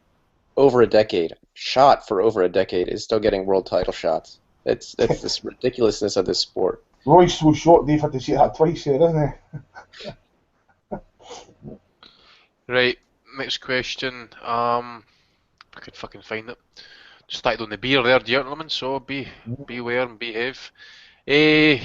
over a decade, is still getting world title shots? It's this ridiculously of this sport. Roy's so short, Dave had to see that twice here, isn't he? Right, next question. I could fucking find it. Just started on the beer there, gentlemen, so beware and behave. Who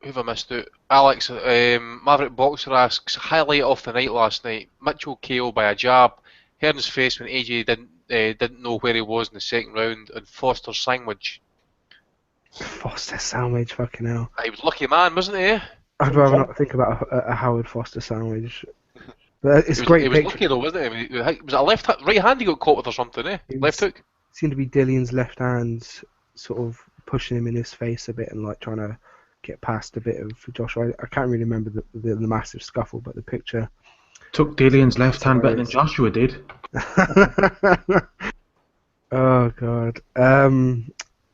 have I missed out? Alex, Maverick Boxer asks, highlight of the night last night. Mitchell KO by a jab. Hearn's face when AJ didn't know where he was in the second round, and Foster sandwich. Foster sandwich, fucking hell. He was a lucky man, wasn't he? I'd rather not think about a Howard Foster sandwich. But it's great. He was lucky though, wasn't he? Was it a right hand he got caught with or something, eh? Left hook? Seemed to be Dillion's left hand sort of pushing him in his face a bit and like trying to get past a bit of Joshua. I can't really remember the massive scuffle, but the picture took Dillion's left hand better than Joshua did. Oh god.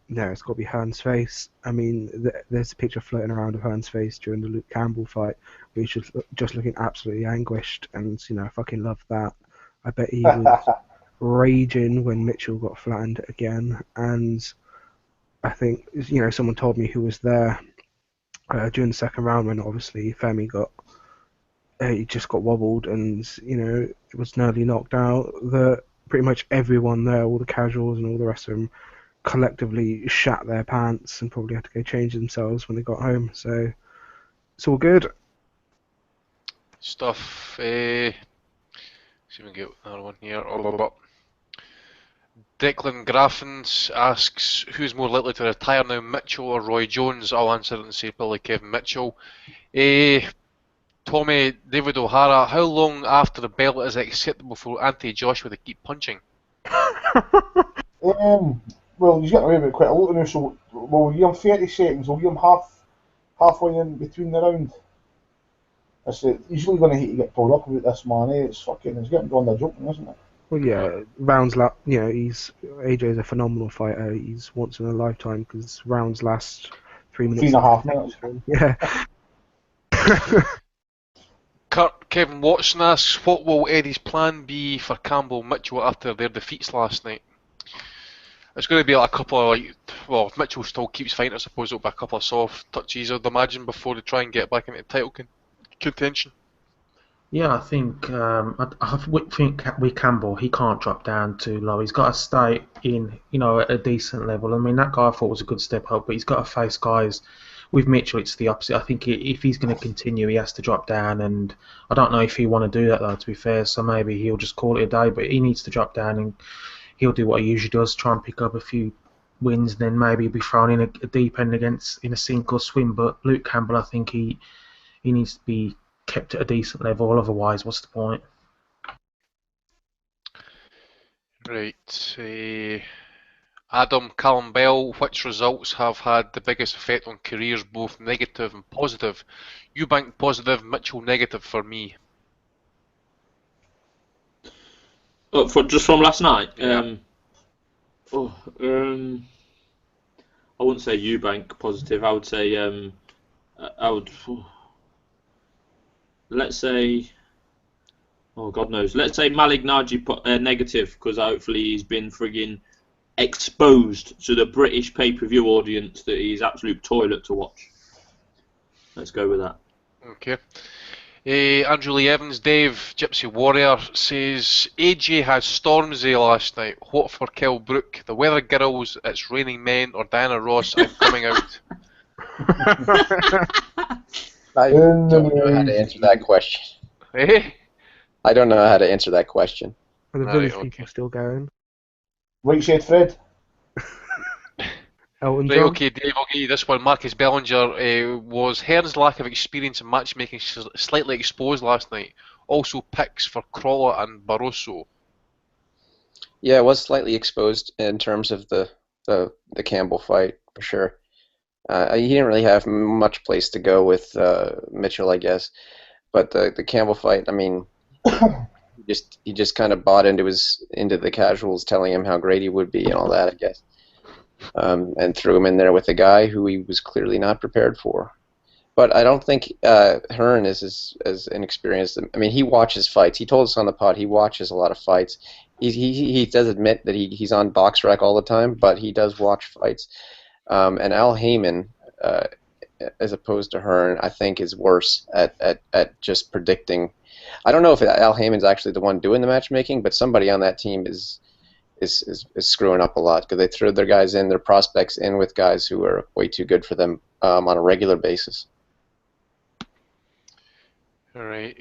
No, it's got to be Hearn's face. I mean, there's a picture floating around of Hearn's face during the Luke Campbell fight, where he's just looking absolutely anguished, and I fucking love that. I bet he was raging when Mitchell got flattened again, and I think someone told me who was there during the second round when obviously Femi he just got wobbled and it was nearly knocked out. Pretty much everyone there, all the casuals and all the rest of them, collectively shat their pants and probably had to go change themselves when they got home. So it's all good stuff. See if we can get another one here. Declan Graffens asks, who's more likely to retire now, Mitchell or Roy Jones? I'll answer it and say probably Kevin Mitchell. Tommy David O'Hara, how long after the belt is it acceptable for Anthony Joshua to keep punching? Well, he's getting away with it quite a lot now, so we'll give him 30 seconds, we'll give him halfway in between the round. He's really going to hate to get pulled up about this, man. It's getting drawn to joking, isn't it? Well, yeah, rounds AJ's a phenomenal fighter. He's once in a lifetime because rounds last 3 minutes. 3.5 minutes. Yeah. Kevin Watson asks, what will Eddie's plan be for Campbell Mitchell after their defeats last night? It's going to be like a couple of, if Mitchell still keeps fighting, I suppose it'll be a couple of soft touches, I'd imagine, before they try and get back into title contention. Yeah, I think with Campbell, he can't drop down too low. He's got to stay in, at a decent level. I mean, that guy I thought was a good step up, but he's got to face guys. With Mitchell, it's the opposite. I think if he's going to continue, he has to drop down, and I don't know if he want to do that though. To be fair, so maybe he'll just call it a day. But he needs to drop down, and he'll do what he usually does: try and pick up a few wins, and then maybe be thrown in a deep end in a sink or swim. But Luke Campbell, I think he needs to be kept at a decent level. Otherwise, what's the point? Right. Adam Callum Bell, which results have had the biggest effect on careers, both negative and positive? Eubank positive, Mitchell negative for me. Just from last night? Yeah. I wouldn't say Eubank positive. I would say let's say, oh God knows, let's say Malik Naji negative, because hopefully he's been frigging exposed to the British pay-per-view audience that he's absolute toilet to watch. Let's go with that. Okay. Andrew Lee Evans, Dave, Gypsy Warrior says, AJ has Stormzy last night. What for Kell Brook? The Weather Girls, It's Raining Men, or Diana Ross, I'm Coming Out? I don't know how to answer that question. Eh? I don't know how to answer that question. Are the village people still going? Right side, Fred. Elton Right, John. okay, Dave, I'll give you this one. Marcus Bellinger, was Hearn's lack of experience in matchmaking slightly exposed last night? Also picks for Crawler and Barroso. Yeah, it was slightly exposed in terms of the Campbell fight for sure. He didn't really have much place to go with Mitchell, I guess. But the Campbell fight, I mean, he just kind of bought into the casuals telling him how great he would be and all that, I guess, and threw him in there with a guy who he was clearly not prepared for. But I don't think Hearn is as inexperienced. I mean, he watches fights. He told us on the pod he watches a lot of fights. He does admit that he's on BoxRec all the time, but he does watch fights. And Al Heyman, uh, as opposed to Hearn, I think is worse at just predicting. I don't know if Al Heyman's actually the one doing the matchmaking, but somebody on that team is screwing up a lot because they throw their prospects in with guys who are way too good for them on a regular basis. All right.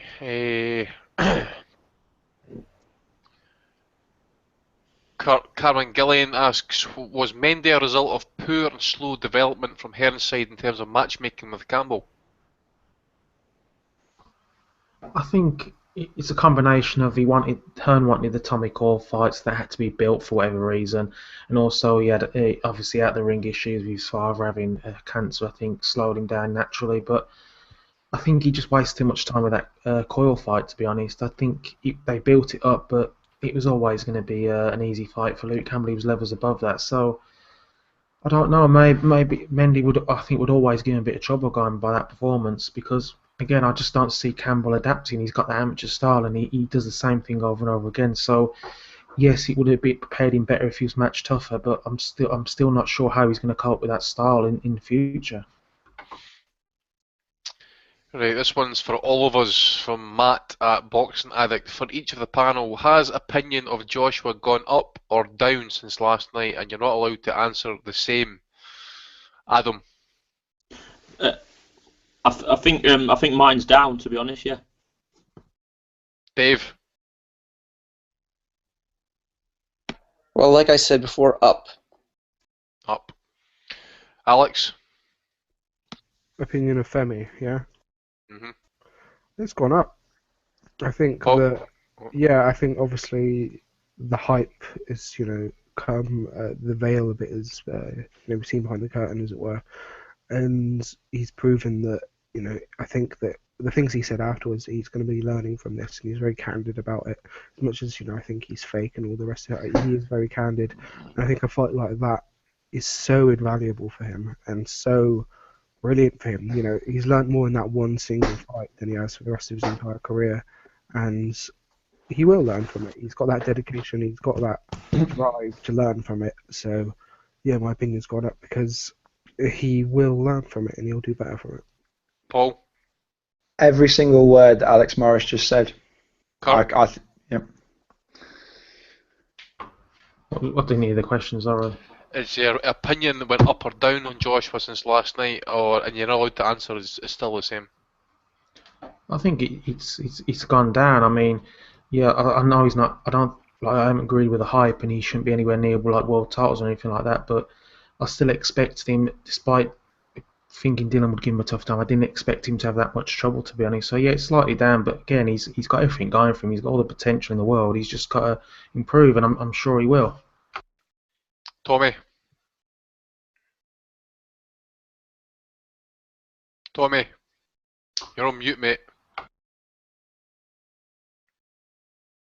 Carmen Gillian asks, was Mendy a result of poor and slow development from Hearn's side in terms of matchmaking with Campbell? I think it's a combination of Hearn wanted the Tommy Core fights that had to be built for whatever reason, and also he had obviously out the ring issues with his father having cancer. I think slowed him down naturally, but I think he just wasted too much time with that Coyle fight. To be honest, I think they built it up, but it was always going to be an easy fight for Luke Campbell. He was levels above that, so I don't know. Maybe Mendy would always give him a bit of trouble going by that performance because again I just don't see Campbell adapting. He's got the amateur style and he does the same thing over and over again. So yes, it would have been prepared him better if he was much tougher. But I'm still not sure how he's going to cope with that style in the future. Right, this one's for all of us from Matt at Boxing Addict. For each of the panel, has opinion of Joshua gone up or down since last night? And you're not allowed to answer the same. Adam. Uh, I think mine's down, to be honest. Yeah. Dave. Well, like I said before, up. Up. Alex. Opinion of Femi, yeah. Mm-hmm. It's gone up. I think I think obviously the hype is, come the veil a bit is, we've seen behind the curtain, as it were, and he's proven that, I think that the things he said afterwards, he's going to be learning from this, and he's very candid about it. As much as, I think he's fake and all the rest of it, he is very candid, and I think a fight like that is so invaluable for him and so brilliant for him. He's learnt more in that one single fight than he has for the rest of his entire career, and he will learn from it. He's got that dedication. He's got that drive to learn from it. So, yeah, my opinion's gone up because he will learn from it and he'll do better from it. Paul. Every single word that Alex Morris just said. Kirk. Yep. What do you need the questions are? Is your opinion that went up or down on Joshua since last night, and you're not allowed to answer, is still the same? I think it's gone down. I mean, yeah, I know he's not. I haven't agreed with the hype, and he shouldn't be anywhere near like world titles or anything like that. But I still expected him, despite thinking Dylan would give him a tough time. I didn't expect him to have that much trouble, to be honest. So yeah, it's slightly down, but again, he's got everything going for him. He's got all the potential in the world. He's just got to improve, and I'm sure he will. Tommy. Tommy, you're on mute, mate.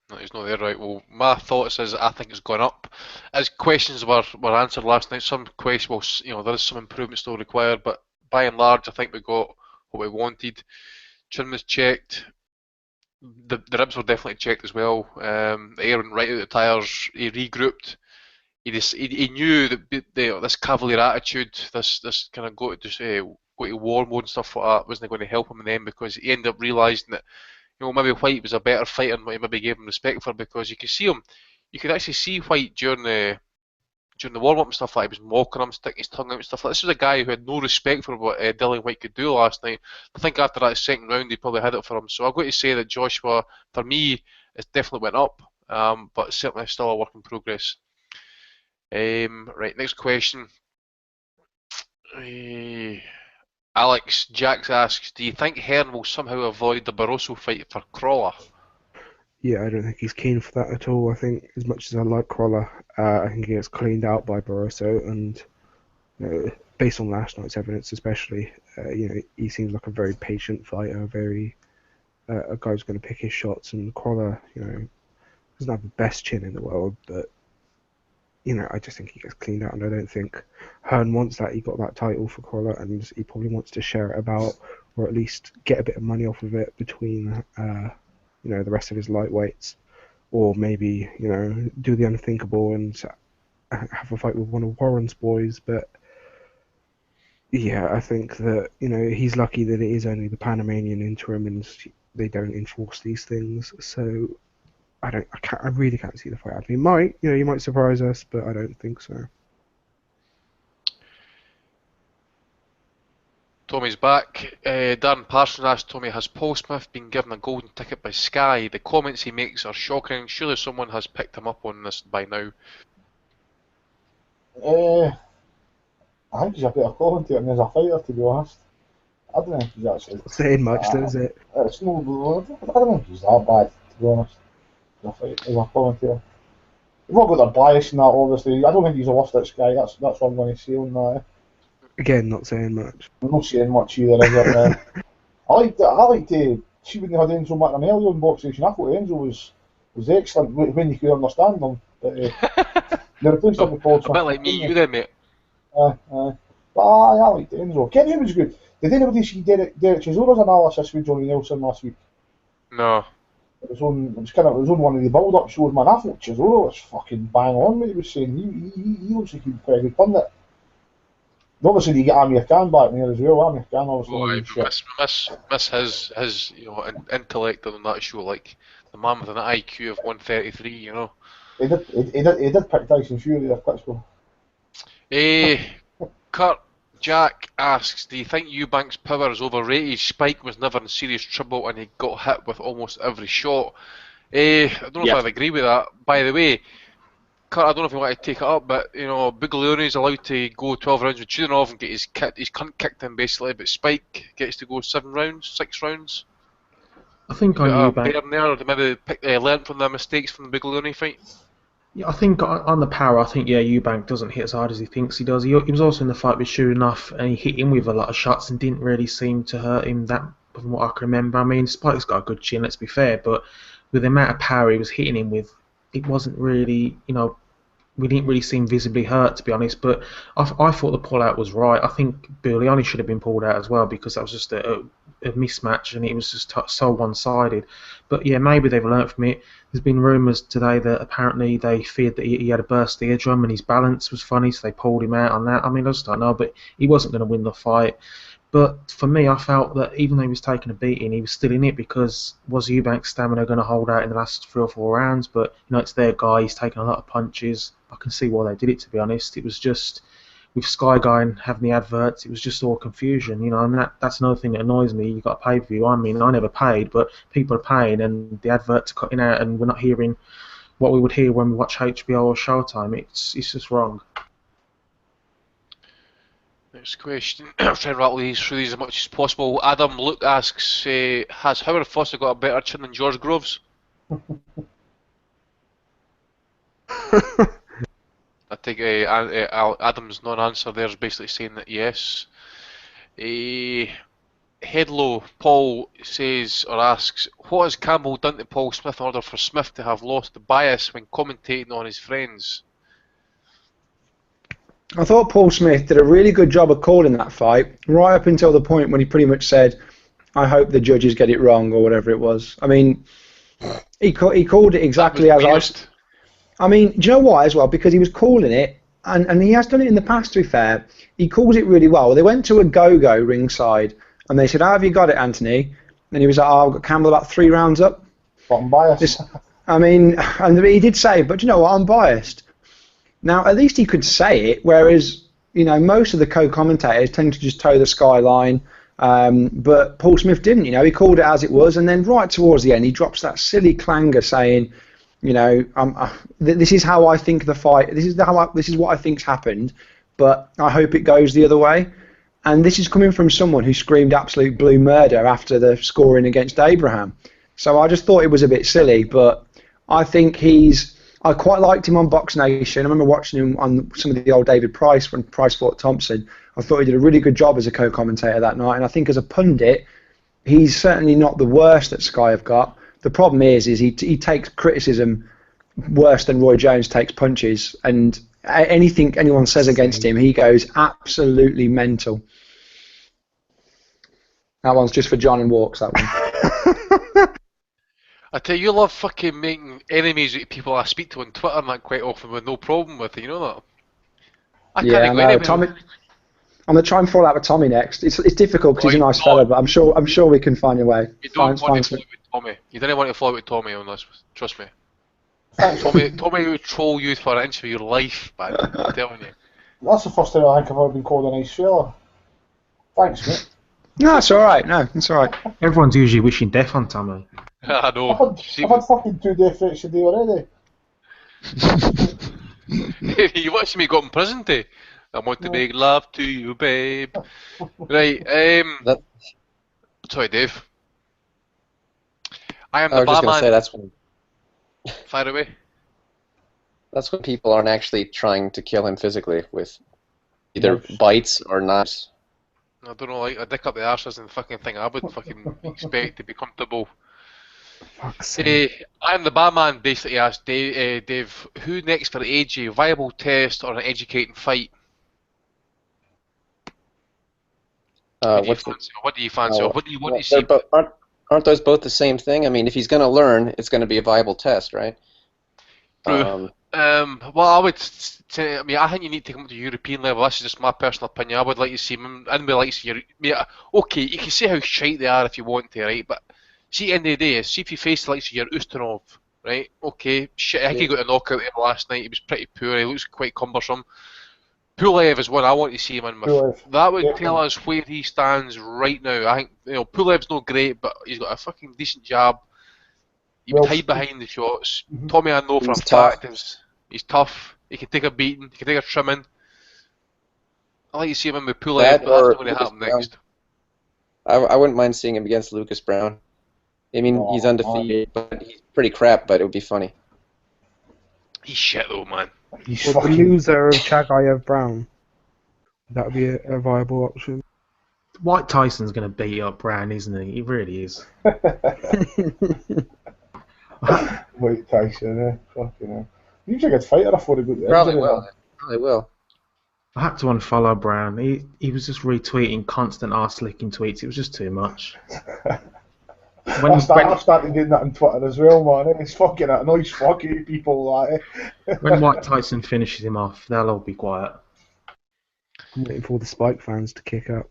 No, he's not there, right. Well, my thoughts is I think it's gone up. As questions were answered last night, some questions, there is some improvement still required, but by and large, I think we got what we wanted. Chin was checked. The ribs were definitely checked as well. The air went right out of the tyres. He regrouped. He knew that this cavalier attitude, this kind of go to war mode and stuff like that wasn't going to help him in the end, because he ended up realising that maybe White was a better fighter than what he maybe gave him respect for, because you could actually see White during the warm up and stuff like that. He was mocking him, sticking his tongue out and stuff like that. This was a guy who had no respect for what Dillian White could do last night. I think after that second round he probably had it for him. So I'm going to say that Joshua, for me, it definitely went up, but certainly still a work in progress. Right, next question. Eh, Alex Jacks asks, do you think Hearn will somehow avoid the Barroso fight for Crawler? Yeah, I don't think he's keen for that at all. I think as much as I like Crawler, I think he gets cleaned out by Barroso, and based on last night's evidence, especially, he seems like a very patient fighter, a guy who's going to pick his shots. And Crawler, doesn't have the best chin in the world, but I just think he gets cleaned out, and I don't think Hearn wants that. He got that title for Crawler, and he probably wants to share it about, or at least get a bit of money off of it between, the rest of his lightweights, or maybe do the unthinkable and have a fight with one of Warren's boys. But yeah, I think that he's lucky that it is only the Panamanian interim, and they don't enforce these things. So I really can't see the fight happening. He might surprise us, but I don't think so. Tommy's back. Darren Parsons asked Tommy, has Paul Smith been given a golden ticket by Sky? The comments he makes are shocking. Surely someone has picked him up on this by now. I think he's a better commentator than he's a fighter, to be honest. I don't think he's actually... Not saying much, though, is it? It's no... I don't think he's that bad, to be honest. As a commentator. You've not got their bias in that, obviously. I don't think he's a worst at Sky. That's what I'm going to say on that. Again, not saying much. I'm not saying much either, is it, man? I like to see when they had Enzo Macnameli on Box Nation. I thought Enzo was excellent when you could understand them. But they replaced him with Paul Smith. A bit like me, you then, mate. But I liked Enzo. Kenny was good. Did anybody see Derek Chisora's analysis with Johnny Nelson last week? No. It was on one of the build-up shows, man. I thought Chisora was fucking bang on what he was saying. He looks like he'd be quite a good pundit. Obviously, you get Amir Khan back there as well. Amir Khan obviously. Miss his intellect on that show, like the man with an IQ of 133, He did pick Tyson Fury there, Klitschko. Kurt Jack asks, do you think Eubank's power is overrated? Spike was never in serious trouble and he got hit with almost every shot. I don't know if I agree with that. By the way, Kurt, I don't know if you want to take it up, but Buglione is allowed to go 12 rounds with Chudinov and get his cunt kicked in basically, but Spike gets to go 6 rounds. I think on Eubank, there, maybe learn from their mistakes from the Buglione fight. Yeah, I think on the power, Eubank doesn't hit as hard as he thinks he does. He was also in the fight with Chudinov, and he hit him with a lot of shots and didn't really seem to hurt him that, from what I can remember. I mean, Spike's got a good chin, let's be fair, but with the amount of power he was hitting him with, it wasn't really, we didn't really seem visibly hurt, to be honest. But I thought the pull-out was right. I think Buglione should have been pulled out as well, because that was just a mismatch and it was just so one-sided. But yeah, maybe they've learnt from it. There's been rumours today that apparently they feared that he had a burst eardrum and his balance was funny, so they pulled him out on that. I mean, I just don't know, but he wasn't going to win the fight. But for me, I felt that even though he was taking a beating, he was still in it, because was Eubank's stamina going to hold out in the last 3 or 4 rounds? But it's their guy. He's taken a lot of punches. I can see why they did it, to be honest. It was just with Sky Guy and having the adverts, it was just all confusion, and that's another thing that annoys me. You got a pay-per-view. I mean, I never paid, but people are paying, and the adverts are cutting out, and we're not hearing what we would hear when we watch HBO or Showtime. It's just wrong. Next question. I'll try and rattle through these as much as possible. Adam Luke asks, has Howard Foster got a better chin than George Groves? I think Adam's non-answer there is basically saying that yes. Headlow Paul says or asks, what has Campbell done to Paul Smith in order for Smith to have lost the bias when commentating on his friends? I thought Paul Smith did a really good job of calling that fight, right up until the point when he pretty much said, I hope the judges get it wrong, or whatever it was. I mean, he called it exactly as I mean, do you know why as well? Because he was calling it, and he has done it in the past, to be fair. He calls it really well. They went to a go-go ringside, and they said, how have you got it, Anthony? And he was like, I've got Campbell about 3 rounds up. But I'm biased. And he did say, but you know what, I'm biased. Now, at least he could say it, whereas, most of the co-commentators tend to just toe the skyline, but Paul Smith didn't, he called it as it was, and then right towards the end, he drops that silly clanger saying, this is how I think the fight, this is what I think's happened, but I hope it goes the other way. And this is coming from someone who screamed absolute blue murder after the scoring against Abraham. So I just thought it was a bit silly, but I think I quite liked him on Box Nation. I remember watching him on some of the old David Price when Price fought Thompson. I thought he did a really good job as a co-commentator that night, and I think as a pundit, he's certainly not the worst that Sky have got. The problem is he takes criticism worse than Roy Jones takes punches, and anything anyone says against him, he goes absolutely mental. That one's just for John and Walks, that one. I tell you, you love fucking making enemies with people I speak to on Twitter and that quite often with no problem with it, you know that? I Yeah, can't go I know. anywhere. I'm gonna try and fall out with Tommy next. It's difficult because he's a nice fella, but I'm sure we can find a way. You don't want to fall out with Tommy. You don't want to fall out with Tommy on this. Trust me. Tommy would troll you for an inch of your life, man. I'm telling you. That's the first time I think I've ever been called a nice fella. Thanks, mate. No, it's all right. No, it's all right. Everyone's usually wishing death on Tommy. I know. I've had fucking 2 death threats a day already. You watched me go in prison today. I want to make love to you, babe. Right, sorry, Dave. I am the I was just going to say barman. that's when Fire away. that's when people aren't actually trying to kill him physically with either bites or knives. I don't know, like a dick up the arse isn't the fucking thing I would fucking expect to be comfortable. Fuck's sake. I am the barman basically asked Dave, who next for AJ, viable test or an educating fight? What do you fancy? What do you fancy? What do you want to see? Aren't those both the same thing? I mean, if he's going to learn, it's going to be a viable test, right? True. Well, I would say, I mean, I think you need to come up to European level. This is just my personal opinion. I would like to see him, and we like to see okay, you can see how shite they are if you want to, right? But see, at the end of the day, see if you face like your Ustinov, right? Okay, shit, I think he got a knockout there last night. He was pretty poor. He looks quite cumbersome. Pulev is one I want to see him in with. That would tell us where he stands right now. I think Pulev's not great, but he's got a fucking decent jab. He would hide behind the shots. Tommy, I know for a fact, he's tough. He can take a beating. He can take a trimming. I like to see him in with Pulev, but that's not going to happen next. I wouldn't mind seeing him against Lucas Brown. I mean, he's undefeated, but he's pretty crap, but it would be funny. He's shit though, man. He's the loser of Chagayev Brown. That would be a viable option. White Tyson's going to beat up Brown, isn't he? He really is. White Tyson, fucking hell. He's a good fighter before he got the Probably injury. will. Probably will. I had to unfollow Brown. He was just retweeting constant arse-licking tweets. It was just too much. I've started doing that on Twitter as well, man. It's fucking it annoys fucking people like it. When White Tyson finishes him off, they'll all be quiet. I'm waiting for all the Spike fans to kick up.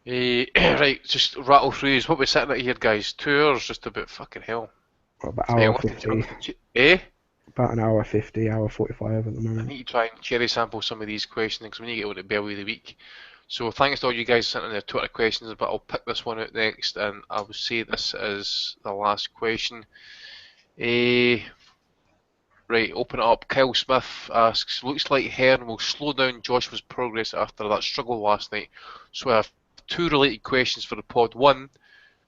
Right, just rattle through what we're sitting at here, guys. 2 hours, just about fucking hell. About an hour 50. About an hour 50, hour 45 at the I moment. need to try and cherry sample some of these questions because we need to get on the belly of the week. So thanks to all you guys sending their Twitter questions, but I'll pick this one out next, and I will say this is the last question. Right, open it up. Kyle Smith asks, looks like Hearn will slow down Joshua's progress after that struggle last night. So I have 2 related questions for the pod. 1,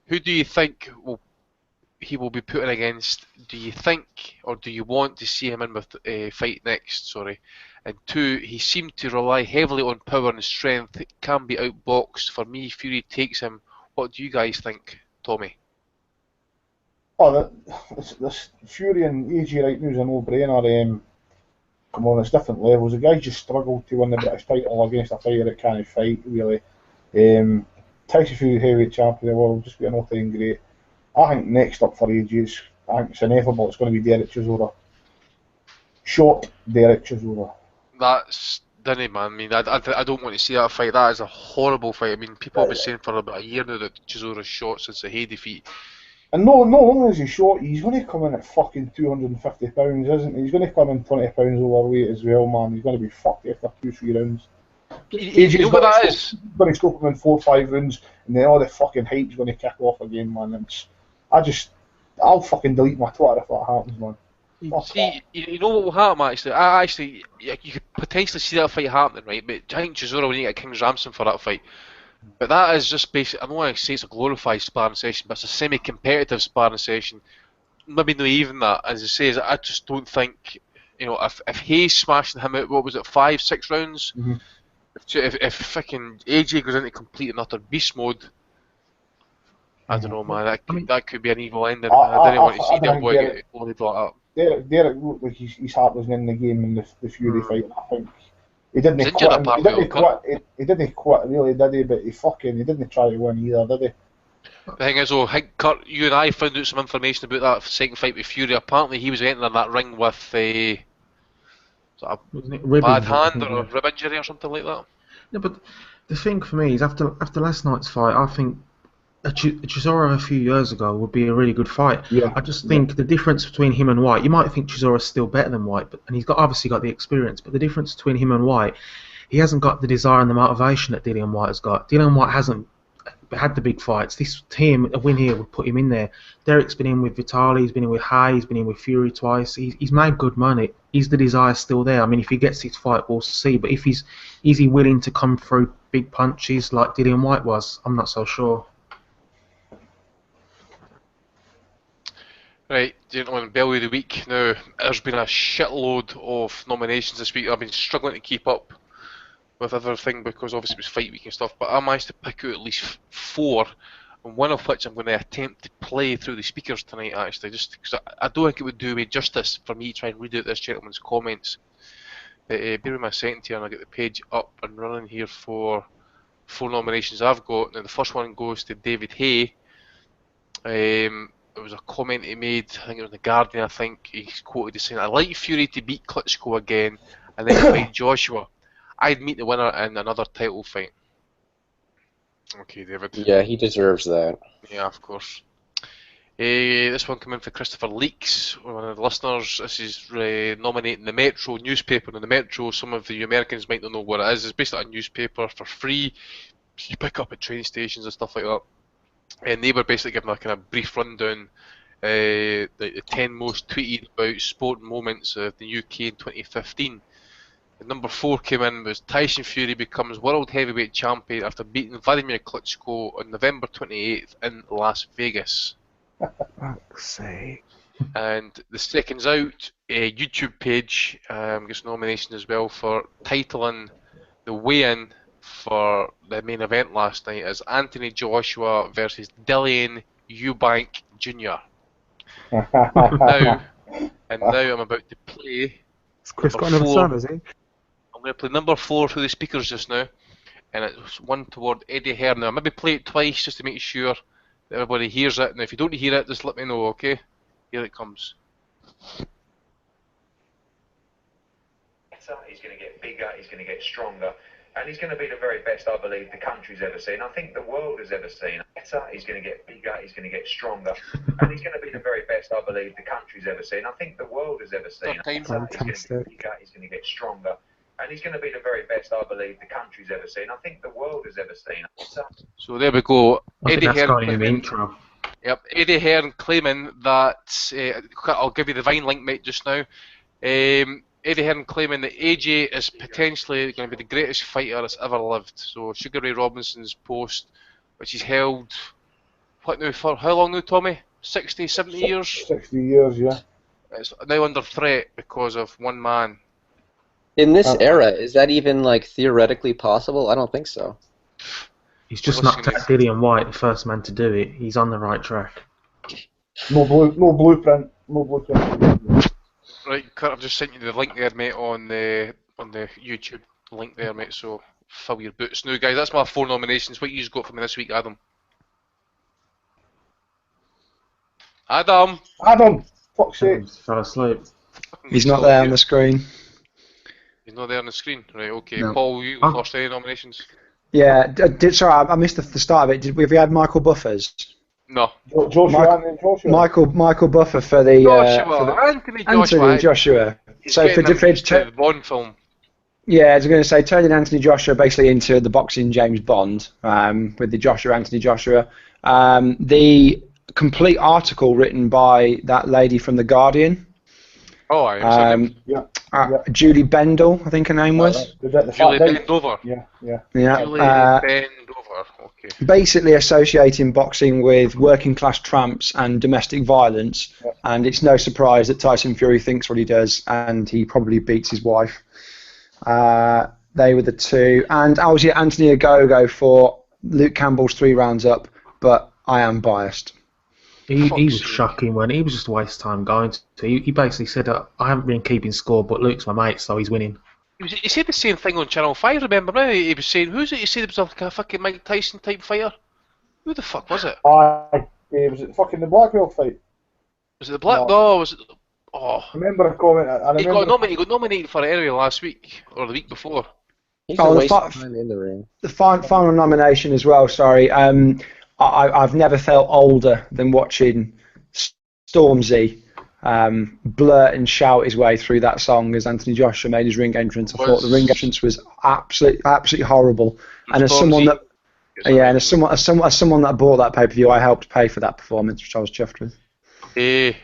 who do you think he will be putting against? Do you think, or do you want to see him in with a fight next? Sorry. And 2, he seemed to rely heavily on power and strength. It can be outboxed. For me, Fury takes him. What do you guys think, Tommy? Oh, this Fury and AJ right now is a no-brainer. Come on, it's different levels. The guy just struggled to win the British title against a fighter that can't fight, really. Tyson Fury, heavyweight champion of the world, just be an all-time great. I think next up for AJ, I think it's inevitable. It's going to be Derek Chisora. Short Derek Chisora. That's Dinny, man. I mean, I don't want to see that fight. That is a horrible fight. I mean, people have been saying for about a year now that Chisora's shot since the Hay defeat. And no only is he short, he's going to come in at fucking 250 pounds, isn't he? He's going to come in 20 pounds overweight as well, man. He's going to be fucked after 2-3 rounds. You know what that is? He's going to stop him in 4 or 5 rounds, and then all the fucking hype's going to kick off again, man. I'll fucking delete my Twitter if that happens, man. Fuck that. See, you know what will happen actually? I actually, you could potentially see that fight happening, right? But I think Chisora will need to get King's Ransom for that fight. But that is just basically, I don't want to say it's a glorified sparring session, but it's a semi-competitive sparring session. Maybe not even that. As I say, I just don't think, if Hayes smashing him out, what was it, 5, 6 rounds? Mhm. If fucking AJ goes into complete and utter beast mode, I don't know, man. I mean, That could be an evil ending. I, I didn't want to I, I see Del don't think Boy get bloodied like that. Derek looked like his heart wasn't in the game in the Fury Hmm. fight. I think he He's didn't injured quit. He apparently, didn't Kurt. quit. He didn't quit really, did he? But he didn't try to win either, did he? The thing is, though, I think Kurt, you and I found out some information about that second fight with Fury. Apparently, he was entering that ring with a wasn't it rib bad injury, I hand think, or a yeah. rib injury or something like that. No, but the thing for me is after last night's fight, I think a Chisora a few years ago would be a really good fight. Yeah. I just think the difference between him and White, you might think Chisora's still better than White, and he's obviously got the experience, but the difference between him and White, he hasn't got the desire and the motivation that Dillian White has got. Dillian White hasn't had the big fights. This team, a win here would put him in there. Derek's been in with Vitali, he's been in with Hay, he's been in with Fury twice. He's made good money. Is the desire still there? I mean, if he gets his fight, we'll see. But is he willing to come through big punches like Dillian White was? I'm not so sure. Right, gentlemen, Belly of the Week. Now, there's been a shitload of nominations this week. I've been struggling to keep up with everything because obviously it was fight week and stuff, but I managed to pick out at least 4, and one of which I'm going to attempt to play through the speakers tonight, actually, just because I don't think it would do me justice for me to try and read out this gentleman's comments. But bear with me a second here, and I'll get the page up and running here for 4 nominations I've got. Now, the first one goes to David Hay. There was a comment he made, I think it was in The Guardian, I think, he's quoted as saying, "I'd like Fury to beat Klitschko again and then fight Joshua. I'd meet the winner in another title fight." Okay, David. Yeah, he deserves that. Yeah, of course. This one came in for Christopher Leaks, one of the listeners. This is nominating the Metro newspaper. Now, the Metro, some of the Americans might not know what it is. It's basically a newspaper for free. You pick up at train stations and stuff like that. And they were basically giving a kind of brief rundown, the 10 most tweeted about sport moments of the UK in 2015. And number 4 came in was Tyson Fury becomes world heavyweight champion after beating Vladimir Klitschko on November 28th in Las Vegas. Fuck's sake. And the second's out, a YouTube page gets nomination as well for titling the weigh-in for the main event last night as Anthony Joshua versus Dillian Eubank Jr. Now I'm about to play. Has Chris got Number another 4. son, has he? I'm going to play number 4 through the speakers just now, and it's one toward Eddie Hearn. Now, maybe play it twice just to make sure that everybody hears it. Now, if you don't hear it, just let me know, okay? Here it comes. He's going to get bigger, he's going to get stronger, and he's going to be the very best, I believe, the country's ever seen. I think the world has ever seen. He's going to get bigger, he's going to get stronger, and he's going to be the very best, I believe, the country's ever seen. I think the world has ever seen. He's going to get bigger, he's going to get stronger, and he's going to be the very best, I believe, the country's ever seen. I think the world has ever seen. So there we go. I think Eddie that's Hearn got in the claiming, intro. yep, Eddie Hearn claiming that, I'll give you the Vine link, mate, just now. Eddie Hearn claiming that AJ is potentially going to be the greatest fighter that's ever lived. So Sugar Ray Robinson's post, which he's held, what now, for how long now, Tommy? 60, 70 years? 60 years, yeah. It's now under threat because of one man. In this era, is that even like theoretically possible? I don't think so. He's just Listen, knocked out Dillian White, the first man to do it. He's on the right track. No blueprint. Right, Kurt, I've just sent you the link there, mate, on the YouTube link there, mate. So fill your boots. Now, guys, that's my 4 nominations. What you've got for me this week, Adam? Adam, Fuck's sake. He fell asleep. He's not there on the screen. He's not there on the screen. Right, okay. No. Paul, you Oh. first any nominations? Yeah, sorry, I missed the start of it. Have you had Michael Buffers? No. Michael Buffer for the Anthony Anthony Joshua. He's So for getting into defense, the Bond film. yeah, I was going to say turning Anthony Joshua basically into the boxing James Bond with the Anthony Joshua. The complete article written by that lady from The Guardian Oh, I was her name. Yeah. Julie Bendel, I think her name was. The fat Julie dyke. Bendover. Yeah. Yeah. Julie Bendover. Okay. Basically associating boxing with working class tramps and domestic violence, and it's no surprise that Tyson Fury thinks what he does, and he probably beats his wife. They were the two, and I was at Anthony Ogogo for Luke Campbell's 3 rounds up, but I am biased. He was shocking when he was just a waste of time going to. He basically said, I haven't been keeping score, but Luke's my mate, so he's winning. He said the same thing on Channel 5, remember now? He was saying, who's it? He said it was like a fucking Mike Tyson type fighter. Who the fuck was it? Aye. Was it fucking the Blackwell fight? Was it the Black? No, was it? Oh. I remember a comment. He got nominated for it anyway last week, or the week before. He's a waste of time in the ring. The final nomination as well, sorry. I've never felt older than watching Stormzy blurt and shout his way through that song as Anthony Joshua made his ring entrance. I thought the ring entrance was absolutely horrible. And as someone that bought that pay-per-view, I helped pay for that performance, which I was chuffed with. Did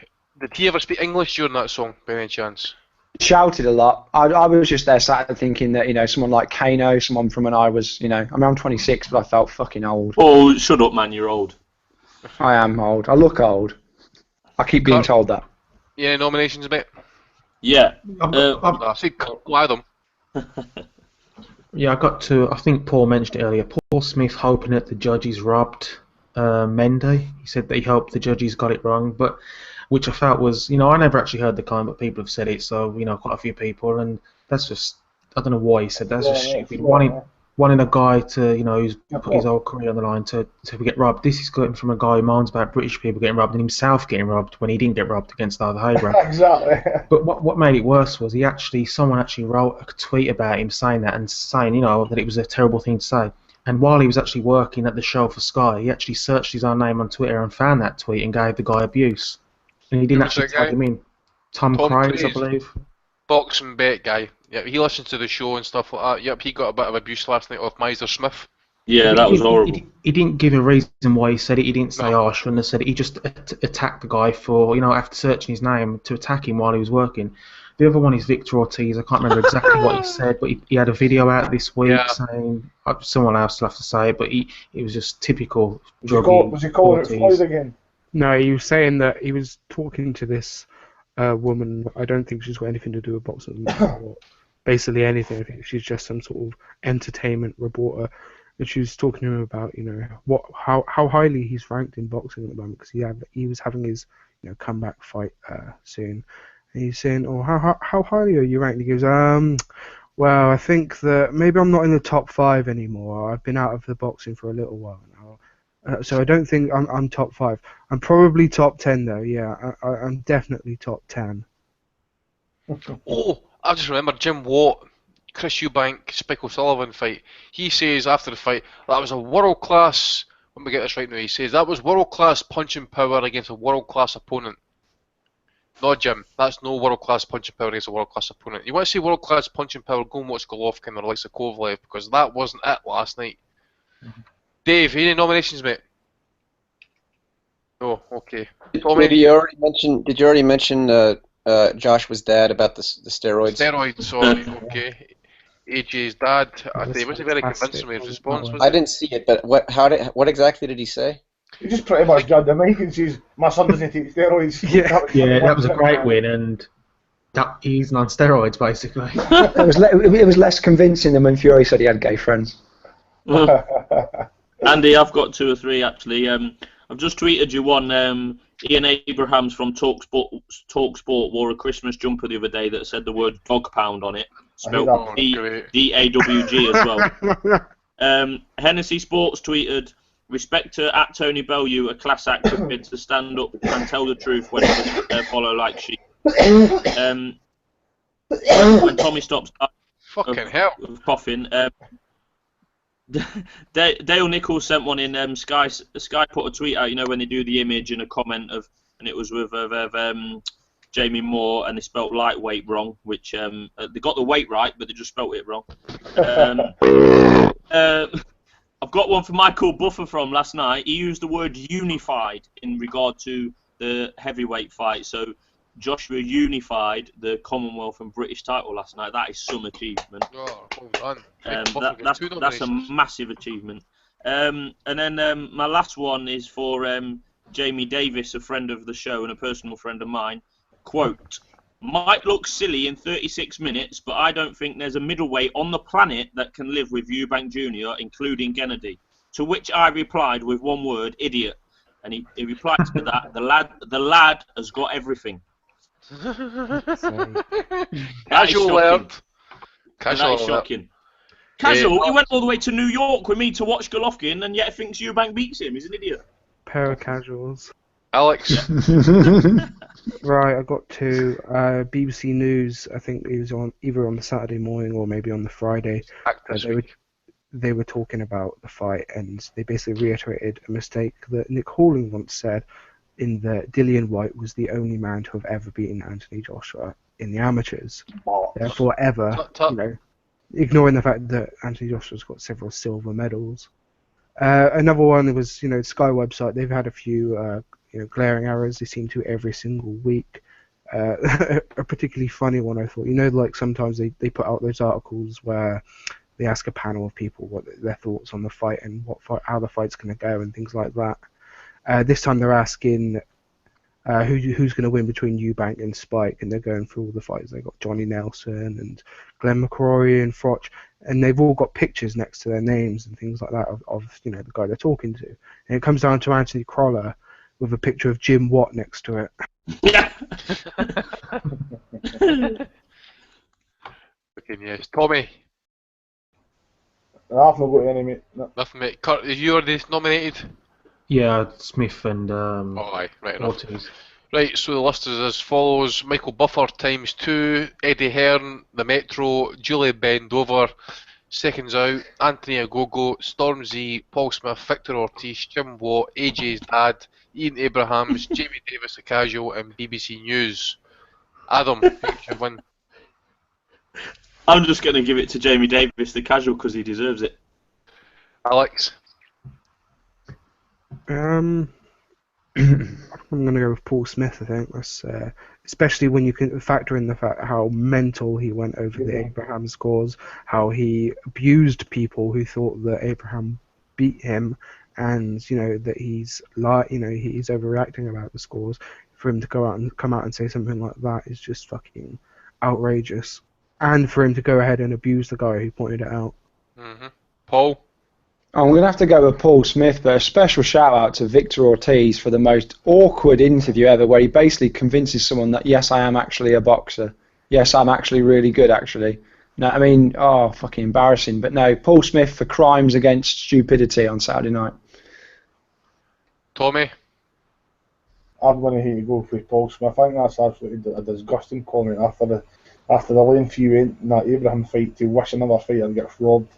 he ever speak English during that song, by any chance? Shouted a lot. I was just there sat thinking that, someone like Kano, someone from when I was, I'm 26, but I felt fucking old. Oh, shut up, man, you're old. I am old. I look old. I keep being told that. Yeah, nominations, mate? Yeah. I see them. Yeah, I got to. I think Paul mentioned it earlier. Paul Smith hoping that the judges robbed Mendy. He said that he hoped the judges got it wrong, but which I felt was, I never actually heard the comment, but people have said it, so quite a few people, and that's just, I don't know why he said that. That's just stupid. Wanting a guy to, who's put his whole career on the line to get robbed. This is coming from a guy who moans about British people getting robbed and himself getting robbed when he didn't get robbed against David Haber. Exactly. But what made it worse was someone actually wrote a tweet about him saying that and saying, that it was a terrible thing to say. And while he was actually working at the show for Sky, he actually searched his own name on Twitter and found that tweet and gave the guy abuse. And he didn't actually tag him in. Tom Cruise, I believe. Boxing bet guy. Yeah, he listened to the show and stuff like that. Yep, he got a bit of abuse last night off Miser Smith. Yeah, that was horrible. He didn't give a reason why he said it. He didn't say, I shouldn't have said it. He just attacked the guy for, after searching his name, to attack him while he was working. The other one is Victor Ortiz. I can't remember exactly what he said, but he had a video out this week saying, someone else will have to say it, but it was just typical druggy. Was he calling it Floyd again? No, he was saying that he was talking to this woman. I don't think she's got anything to do with boxing or basically anything. I think she's just some sort of entertainment reporter. And she was talking to him about, how highly he's ranked in boxing at the moment, because he was having his comeback fight soon. And he's saying, "Oh, how highly are you ranked?" He goes, well, I think that maybe I'm not in the top 5 anymore. I've been out of the boxing for a little while now, so I don't think I'm top 5. I'm probably top 10 though. Yeah, I'm definitely top 10. Oh, I just remember Jim Watt, Chris Eubank, Spike O'Sullivan fight. He says after the fight, that was a world-class, let me get this right now, he says that was world-class punching power against a world-class opponent. No, Jim, that's no world-class punching power against a world-class opponent. You want to see world-class punching power, go and watch Golovkin or Alexa Kovalev, because that wasn't it last night. Dave, any nominations, mate? Oh, okay. Did you already mention Josh was dad about the steroids? Steroids, sorry, okay. AJ's dad, he wasn't very convincing with his response, was I didn't see it, but what exactly did he say? He just pretty much grabbed the mic and says, "My son doesn't take steroids." That was a great win, and he's on steroids, basically. It was less convincing than when Fury said he had gay friends. Andy, I've got 2 or 3 actually. I've just tweeted you one. Ian Abrahams from Talksport wore a Christmas jumper the other day that said the word dog pound on it, spelled D-A-W-G as well. Hennessy Sports tweeted, "Respect to at Tony Bellew, a class act prepared to stand up and tell the truth when others follow like sheep." When Tommy stops fucking hell coughing, Dale Nichols sent one in. Sky put a tweet out, when they do the image and a comment and it was with Jamie Moore, and they spelt lightweight wrong, which they got the weight right, but they just spelt it wrong. I've got one for Michael Buffer from last night. He used the word unified in regard to the heavyweight fight. So Joshua unified the Commonwealth and British title last night. That is some achievement. Oh, well done. Two That's a nominations. massive achievement. And then my last one is for Jamie Davis, a friend of the show and a personal friend of mine. Quote, might look silly in 36 minutes, but I don't think there's a middleweight on the planet that can live with Eubank Jr., including Kennedy. To which I replied with one word, idiot. And he replied to that, the lad has got everything. Casual alert. That is shocking. Casual, he went all the way to New York with me to watch Golovkin, and yet thinks Eubank beats him. He's an idiot. Pair of casuals. Alex. Right, I got two. BBC News, I think it was on either on the Saturday morning or maybe on the Friday. They were talking about the fight, and they basically reiterated a mistake that Nick Halling once said, in that Dillian White was the only man to have ever beaten Anthony Joshua in the amateurs. Therefore, ignoring the fact that Anthony Joshua's got several silver medals. Another one was, Sky website. They've had a few, glaring errors. They seem to every single week. A particularly funny one, I thought. Like sometimes they put out those articles where they ask a panel of people what their thoughts on the fight and how the fight's going to go and things like that. This time they're asking who's going to win between Eubank and Spike, and they're going through all the fights. They've got Johnny Nelson and Glenn McCrory and Froch, and they've all got pictures next to their names and things like that of the guy they're talking to. And it comes down to Anthony Crolla with a picture of Jim Watt next to it. Yeah. Okay, yes. Tommy. I've not got any, mate. No. Nothing, mate. Kurt, are you already nominated? Yeah, Smith and aye, right enough. Ortiz. Right, so the list is as follows: Michael Buffer times 2, Eddie Hearn, The Metro, Julie Bendover, seconds out, Anthony Agogo, Stormzy, Paul Smith, Victor Ortiz, Jim Watt, AJ's dad, Ian Abrahams, Jamie Davis the Casual, and BBC News. Adam, who should win? I'm just going to give it to Jamie Davis, the Casual, because he deserves it. Alex? I'm going to go with Paul Smith, I think. That's, especially when you can factor in the fact how mental he went over the Abraham scores, how he abused people who thought that Abraham beat him, and that he's he's overreacting about the scores. For him to come out and say something like that is just fucking outrageous, and for him to go ahead and abuse the guy who pointed it out. Mm-hmm. Paul? I'm going to have to go with Paul Smith, but a special shout out to Victor Ortiz for the most awkward interview ever, where he basically convinces someone that, yes, I am actually a boxer. Yes, I'm actually really good, actually. No, I mean, fucking embarrassing. But no, Paul Smith for crimes against stupidity on Saturday night. Tommy? I'm going to have to go for Paul Smith. I think that's absolutely a disgusting comment after the length you went in that Abraham fight to wish another fighter to get robbed.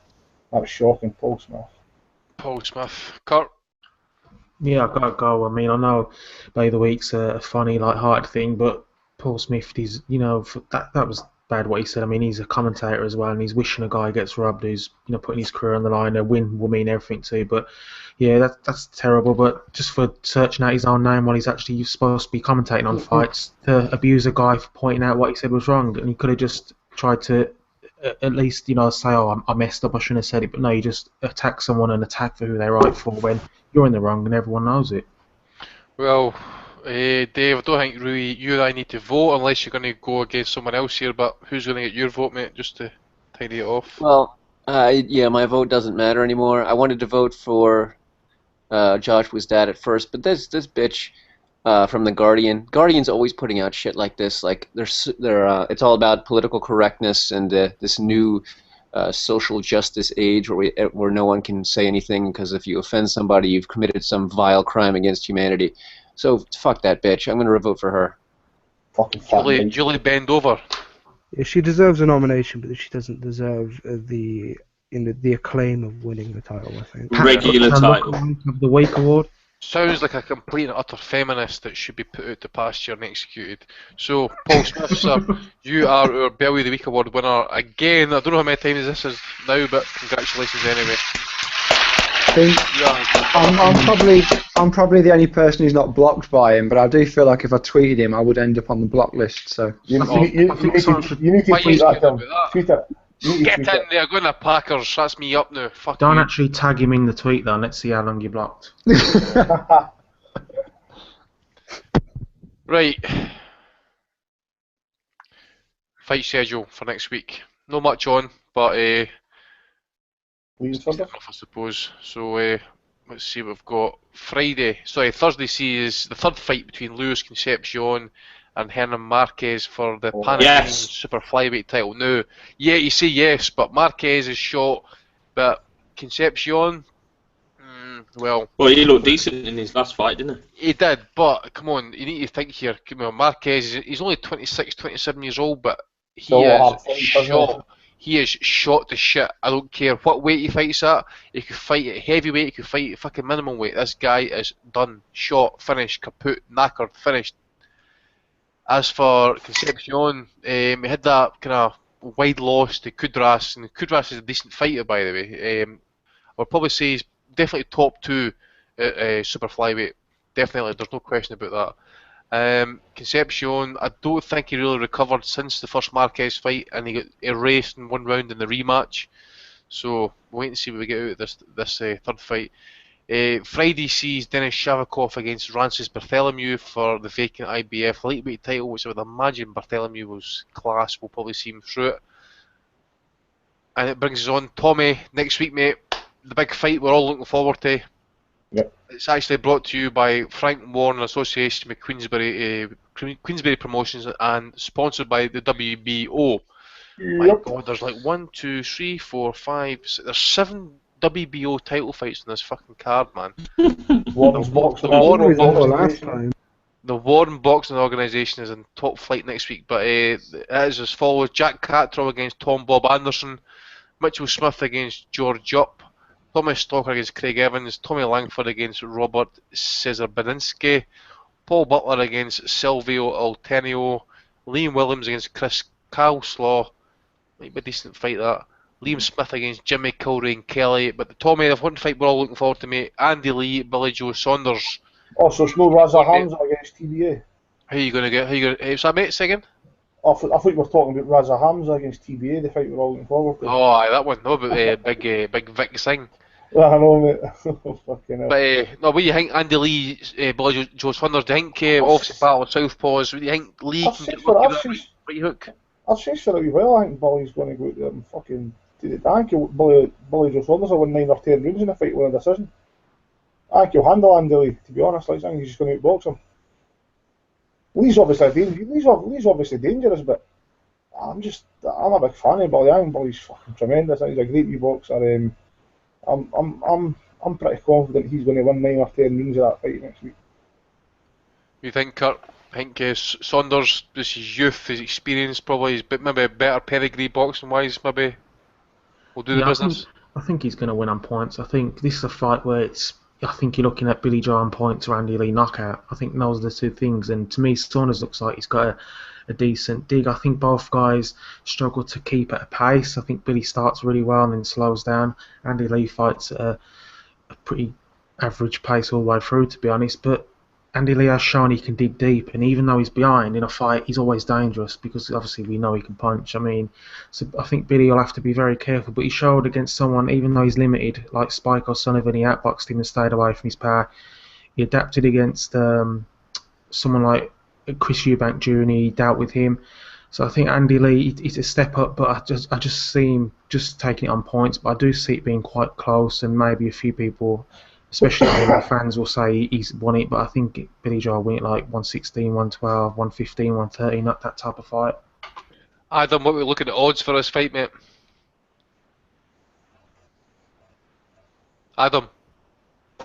That was shocking, Paul Smith. Paul Smith. Kurt? Yeah, I've got to go. I mean, I know Bay of the Week's a funny, light-hearted thing, but Paul Smith, that was bad what he said. I mean, he's a commentator as well, and he's wishing a guy gets robbed who's, putting his career on the line. A win will mean everything too, but yeah, that's terrible. But just for searching out his own name while he's actually supposed to be commentating on fights, to abuse a guy for pointing out what he said was wrong, and he could have just tried to at least, say, I messed up, I shouldn't have said it, but no, you just attack someone and attack for who they're right for when you're in the wrong and everyone knows it. Well, Dave, I don't think really you and I need to vote unless you're going to go against someone else here, but who's going to get your vote, mate, just to tidy it off? Well, yeah, my vote doesn't matter anymore. I wanted to vote for Joshua's dad at first, but this bitch from the Guardian's always putting out shit like this. Like it's all about political correctness and this new social justice age where no one can say anything because if you offend somebody, you've committed some vile crime against humanity. So fuck that bitch. I'm gonna vote for her. Fucking Julie Bendover. Yeah, she deserves a nomination, but she doesn't deserve the acclaim of winning the title, I think. Regular title. Of the Week award. Sounds like a complete and utter feminist that should be put out to pasture and executed. So, Paul Smith, sir, you are our Belly of the Week award winner again. I don't know how many times this is now, but congratulations anyway. think Yeah. I'm probably the only person who's not blocked by him, but I do feel like if I tweeted him, I would end up on the block list. So You, Oh, you, I you, think need someone to, should you need to why are you tweet that, scared Tim. about that? Tweet it. You need to Get tweet in it. there, go in the Packers. That's me up now. Fuck don't you. actually tag him in the tweet though. And let's see how long you're blocked. Right. Fight schedule for next week. Not much on, but Leave it's decent Sunday. enough, I suppose. So let's see what we've got. Thursday sees the third fight between Luis Concepcion and Hernan Marquez for the Pan American Yes. Super Flyweight title. Now, yeah, you say yes, but Marquez is shot, but Concepcion, well, Well, he looked decent in his last fight, didn't he? he did, but come on, you need to think here. Come on, Marquez, he's only 26, 27 years old, but Still he a is hard fight, doesn't shot. He is shot to shit. I don't care what weight he fights at. He could fight at heavyweight. He could fight at fucking minimum weight. This guy is done, shot, finished, kaput, knackered, finished. As for Concepcion, he had that kind of wide loss to Kudras, and Kudras is a decent fighter, by the way. I would probably say he's definitely top two at super flyweight. Definitely, there's no question about that. Concepcion, I don't think he really recovered since the first Marquez fight, and he got erased in one round in the rematch. So we'll wait and see what we get out of this third fight. Friday sees Denis Shavakov against Rancis Bartholomew for the vacant IBF lightweight title, which I would imagine Bartholomew was class. We'll probably see him through it. And it brings us on Tommy next week, mate. The big fight we're all looking forward to. Yep. It's actually brought to you by Frank Warren in association with Queensberry Promotions and sponsored by the WBO. My Yep. God, there's like 1, 2, 3, 4, 5, 6, there's 7 WBO title fights on this fucking card, man. Warren's The boxing. Warren It was more boxing last time. The Warren Boxing Organisation is in top flight next week, but it is as follows: Jack Cattrall against Tom Bob Anderson, Mitchell Smith against George Jupp, Thomas Stalker against Craig Evans, Tommy Langford against Robert Cesar-Baninsky, Paul Butler against Silvio Alternio, Liam Williams against Chris Calslaw. Might be a decent fight, that. Liam Smith against Jimmy Kilrain Kelly. But the Tommy, the one fight we're all looking forward to, mate. Andy Lee, Billy Joe Saunders. Also, it's no Raza Hamza against TBA. How you gonna get? How you gonna? What's that, mate? Second. I thought we were talking about Raza Hamza against TBA, the fight we're all looking forward to. Oh, aye, that one. No, about big Vic Singh. I know, mate. Fucking hell. But no, what do you think? Andy Lee, Billy Joe Saunders. Do you think obviously battle of southpaws? What do you think Lee I've can seen get for- lucky I've with that seen- right hook? I've said for a wee while, I think Billy's going to go out there and fucking do the tank. Billy Joe Saunders will win 9 or 10 rounds in a fight, win a decision. I think he'll handle Andy Lee, to be honest. I think he's just going to outbox him. Lee's obviously dangerous, but I'm a big fan of Billy. I think Billy's fucking tremendous. I think he's a great wee boxer. I'm pretty confident he's going to win 9 or 10 rounds of that fight next week. You think, Kurt? I think Saunders, this his youth, his experience, probably he's maybe a better pedigree boxing wise. Maybe will do the business. I think he's going to win on points. I think this is a fight where I think you're looking at Billy Joe on points or Andy Lee knockout. I think those are the two things. And to me, Saunders looks like he's got a decent dig. I think both guys struggle to keep at a pace. I think Billy starts really well and then slows down. Andy Lee fights at a pretty average pace all the way through, to be honest. But Andy Lee has shown he can dig deep, and even though he's behind in a fight, he's always dangerous because obviously we know he can punch. I mean, so I think Billy will have to be very careful, but he showed against someone, even though he's limited, like Spike O'Sullivan, he outboxed him and stayed away from his power. He adapted against someone like Chris Eubank Jr., he dealt with him. So I think Andy Lee, it's a step up, but I just see him just taking it on points, but I do see it being quite close, and maybe a few people, especially my fans, will say he's won it, but I think Billy Joe will win it like 116, 112, 115, 113, not that type of fight. Adam, what we looking at odds for this fight, mate? Adam.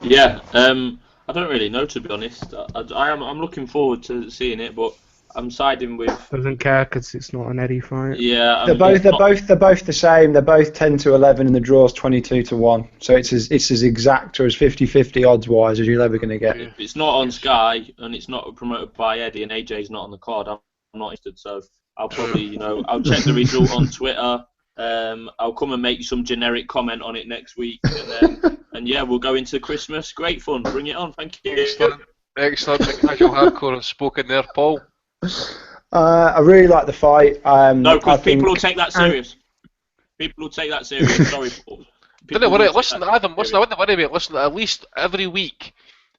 Yeah, I don't really know, to be honest. I'm looking forward to seeing it, but I'm siding with. Doesn't care because it's not an Eddie fight. Yeah, They're both the same. They're both 10-11, and the draw's 22-1. So it's as exact or as 50-50 odds wise as you're ever going to get. It's not on Sky, and it's not promoted by Eddie, and AJ's not on the card. I'm not interested, so I'll probably, I'll check the result on Twitter, I'll come and make some generic comment on it next week, and yeah, we'll go into Christmas. Great fun. Bring it on. Thank you. Excellent. Casual hardcore has spoken there, Paul. I really like the fight. No, because people will think- take that serious. People will take that serious. Sorry, Paul. Don't worry. Listen, Adam. Listen, I wouldn't worry about it. Listen, at least every week,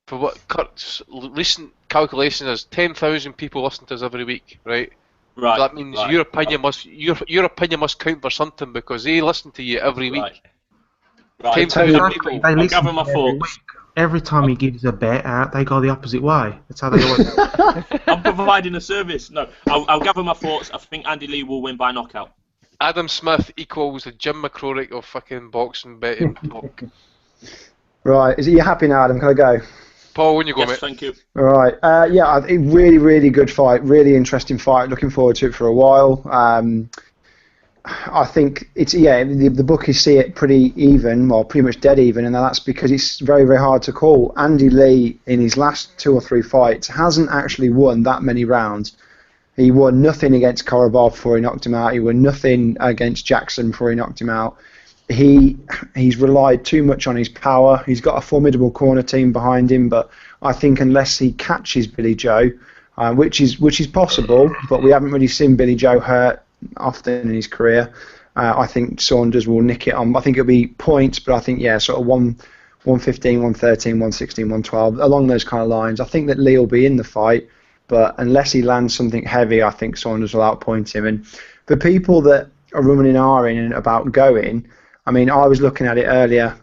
for what Kurt's recent calculation is, 10,000 people listen to us every week, right? Right. So that means right. your opinion must count for something because they listen to you every week. Right. 10,000 Exactly. people. They I'll listen gather my to every thoughts. week. Every time he gives a bet out, they go the opposite way. That's how they always. I'm providing a service. No, I'll gather my thoughts. I think Andy Lee will win by knockout. Adam Smith equals the Jim McCrory of fucking boxing betting talk. Right, is it you happy now, Adam? Can I go? Paul, when you go, Yes, mate. All thank you. right. A really good fight. Really interesting fight. Looking forward to it for a while. I think the bookies see it pretty even, well, pretty much dead even, and that's because it's very hard to call. Andy Lee, in his last 2 or 3 fights, hasn't actually won that many rounds. He won nothing against Korobov before he knocked him out. He won nothing against Jackson before he knocked him out. He's relied too much on his power. He's got a formidable corner team behind him, but I think unless he catches Billy Joe, which is possible, but we haven't really seen Billy Joe hurt often in his career. I think Saunders will nick it on. I think it'll be points, but I think sort of 115, 113, 116, 112 along those kind of lines. I think that Lee will be in the fight, but unless he lands something heavy, I think Saunders will outpoint him. And for people that are running and about going, I mean, I was looking at it earlier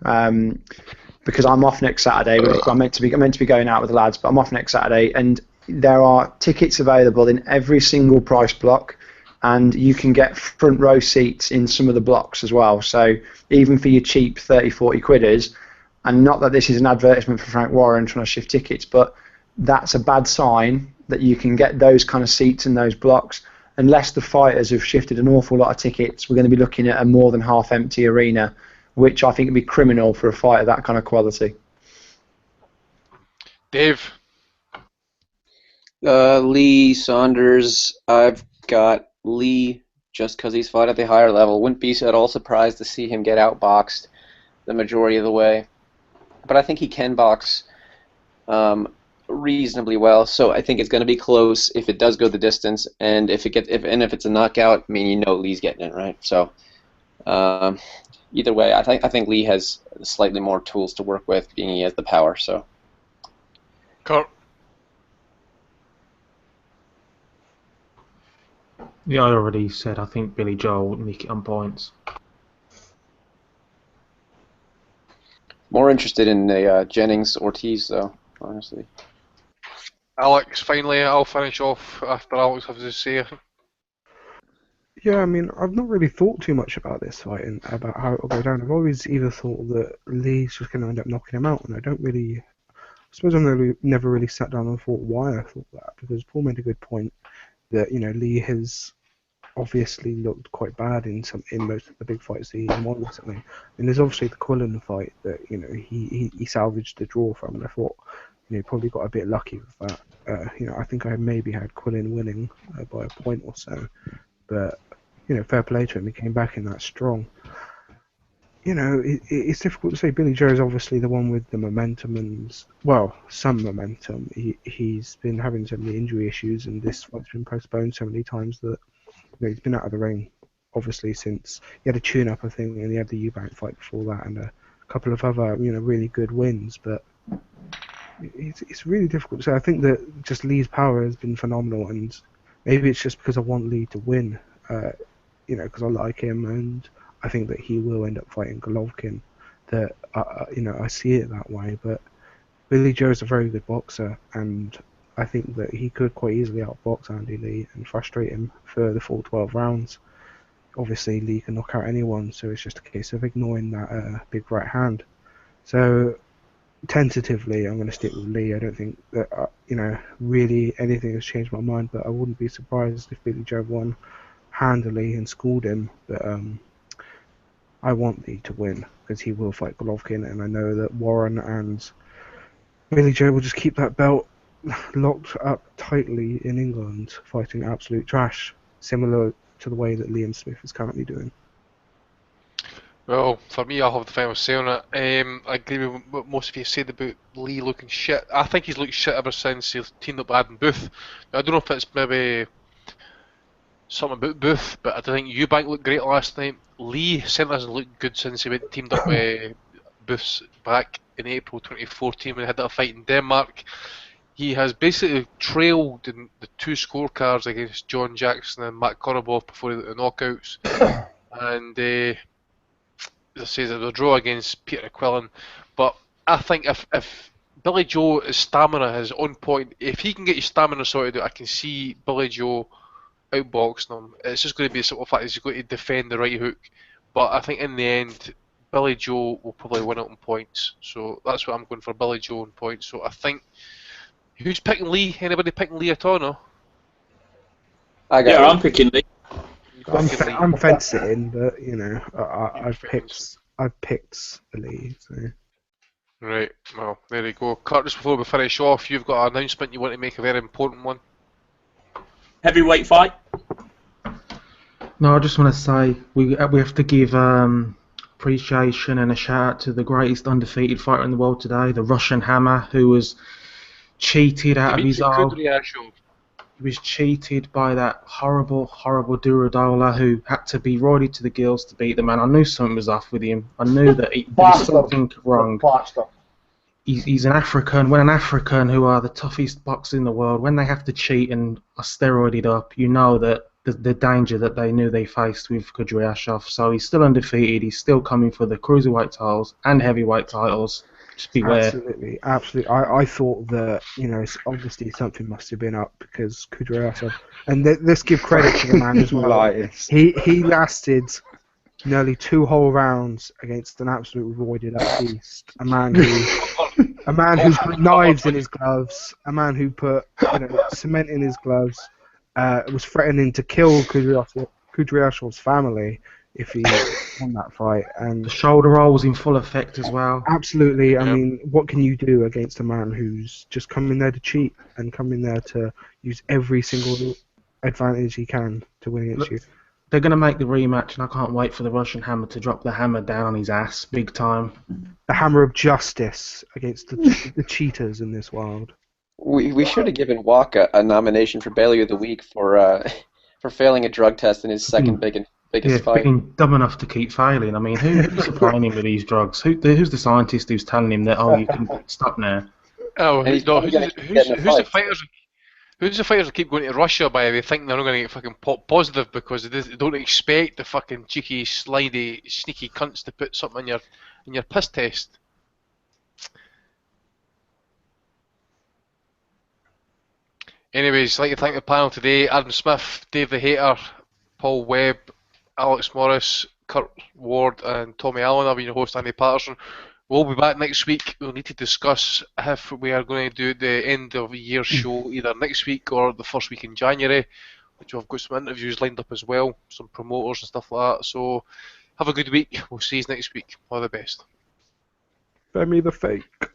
because I'm off next Saturday. I'm meant to be going out with the lads, but I'm off next Saturday, and there are tickets available in every single price block, and you can get front row seats in some of the blocks as well. So even for your cheap 30, 40 quidders, and not that this is an advertisement for Frank Warren trying to shift tickets, but that's a bad sign that you can get those kind of seats in those blocks. Unless the fighters have shifted an awful lot of tickets, we're going to be looking at a more than half-empty arena, which I think would be criminal for a fight of that kind of quality. Dave. Lee, Saunders. I've got Lee just because he's fought at the higher level. Wouldn't be at all surprised to see him get outboxed the majority of the way. But I think he can box reasonably well, so I think it's going to be close if it does go the distance, and if it's a knockout, I mean, Lee's getting it, right? So either way, I think Lee has slightly more tools to work with, being he has the power. So Kurt. Yeah, I already said I think Billy Joel will nick it on points. More interested in the Jennings Ortiz, though, honestly. Alex, finally, I'll finish off after Alex has to say. Yeah, I mean, I've not really thought too much about this fight and about how it'll go down. I've always either thought that Lee's just going to end up knocking him out, and I suppose I've never really sat down and thought why I thought that, because Paul made a good point that, Lee has obviously looked quite bad in most of the big fights that he won recently. And there's obviously the Quillen fight that, he salvaged the draw from, and I thought, probably got a bit lucky with that. I think I maybe had Quillen winning by a point or so, but fair play to him. He came back in that strong. It's difficult to say. Billy Joe is obviously the one with the momentum and some momentum. He's been having so many injury issues, and this fight's been postponed so many times that he's been out of the ring. Obviously, since he had a tune-up, I think, and he had the Eubank fight before that, and a couple of other really good wins, but. It's really difficult to say. I think that just Lee's power has been phenomenal, and maybe it's just because I want Lee to win, because I like him, and I think that he will end up fighting Golovkin. That I see it that way. But Billy Joe is a very good boxer, and I think that he could quite easily outbox Andy Lee and frustrate him for the full 12 rounds. Obviously, Lee can knock out anyone, so it's just a case of ignoring that big right hand. So. Tentatively, I'm going to stick with Lee. I don't think that really anything has changed my mind, but I wouldn't be surprised if Billy Joe won handily and schooled him. But I want Lee to win because he will fight Golovkin, and I know that Warren and Billy Joe will just keep that belt locked up tightly in England, fighting absolute trash, similar to the way that Liam Smith is currently doing. Well, for me, I'll have the final say on it. I agree with what most of you said about Lee looking shit. I think he's looked shit ever since he teamed up with Adam Booth. I don't know if it's maybe something about Booth, but I don't think Eubank looked great last night. Lee certainly hasn't looked good since he went teamed up with Booth's back in April 2014 when they had that fight in Denmark. He has basically trailed in the two scorecards against John Jackson and Matt Korobov before the knockouts. And as I say, there's a draw against Peter Quillen. But I think if Billy Joe's stamina is on point, if he can get his stamina sorted out, I can see Billy Joe outboxing him. It's just going to be a simple fact he's going to defend the right hook. But I think in the end, Billy Joe will probably win it on points. So that's what I'm going for, Billy Joe on points. So I think, who's picking Lee? Anybody picking Lee at all? No? Yeah, I'm picking Lee. I'm fencing, but you know, I've picked the Lee. So. Right, well, there you go. Curtis, before we finish off, you've got an announcement you want to make, a very important one. Heavyweight fight. No, I just want to say we have to give appreciation and a shout out to the greatest undefeated fighter in the world today, the Russian Hammer, who was cheated out of his He was cheated by that horrible Duradola who had to be roided to the gills to beat the man. I knew something was off with him. I knew that there was something wrong. He's an African. When an African, who are the toughest boxers in the world, when they have to cheat and are steroided up, you know that the danger that they knew they faced with Kudryashov. So he's still undefeated. He's still coming for the cruiserweight titles and heavyweight titles. Just beware. Absolutely. I thought that, you know, obviously something must have been up because Kudryashov, and let's give credit to the man as well. He lasted nearly 2 whole rounds against an absolute roided up beast. A man who put knives in his gloves. A man who put cement in his gloves. Was threatening to kill Kudryashov's family if he won that fight. And the shoulder roll was in full effect as well. Absolutely. I mean, what can you do against a man who's just come in there to cheat and come in there to use every single advantage he can to win against you? They're going to make the rematch, and I can't wait for the Russian Hammer to drop the hammer down on his ass, big time. The hammer of justice against the cheaters in this world. We should have given Waka a nomination for Bailey of the Week for failing a drug test in his second biggest fight. Being dumb enough to keep failing. I mean, who's supplying him with these drugs? Who's the scientist who's telling him that, you can stop now? Oh, who's the fighters? Who's the fighters that keep going to Russia by they think they're not going to get fucking pop positive because they don't expect the fucking cheeky, slidey, sneaky cunts to put something in your piss test? Anyways, I'd like to thank the panel today: Adam Smith, Dave the Hater, Paul Webb, Alex Morris, Kurt Ward, and Tommy Allen. I've been your host, Andy Patterson. We'll be back next week. We'll need to discuss if we are going to do the end of the year show either next week or the first week in January, which we've got some interviews lined up as well, some promoters and stuff like that. So have a good week. We'll see you next week. All the best. Send me the fake.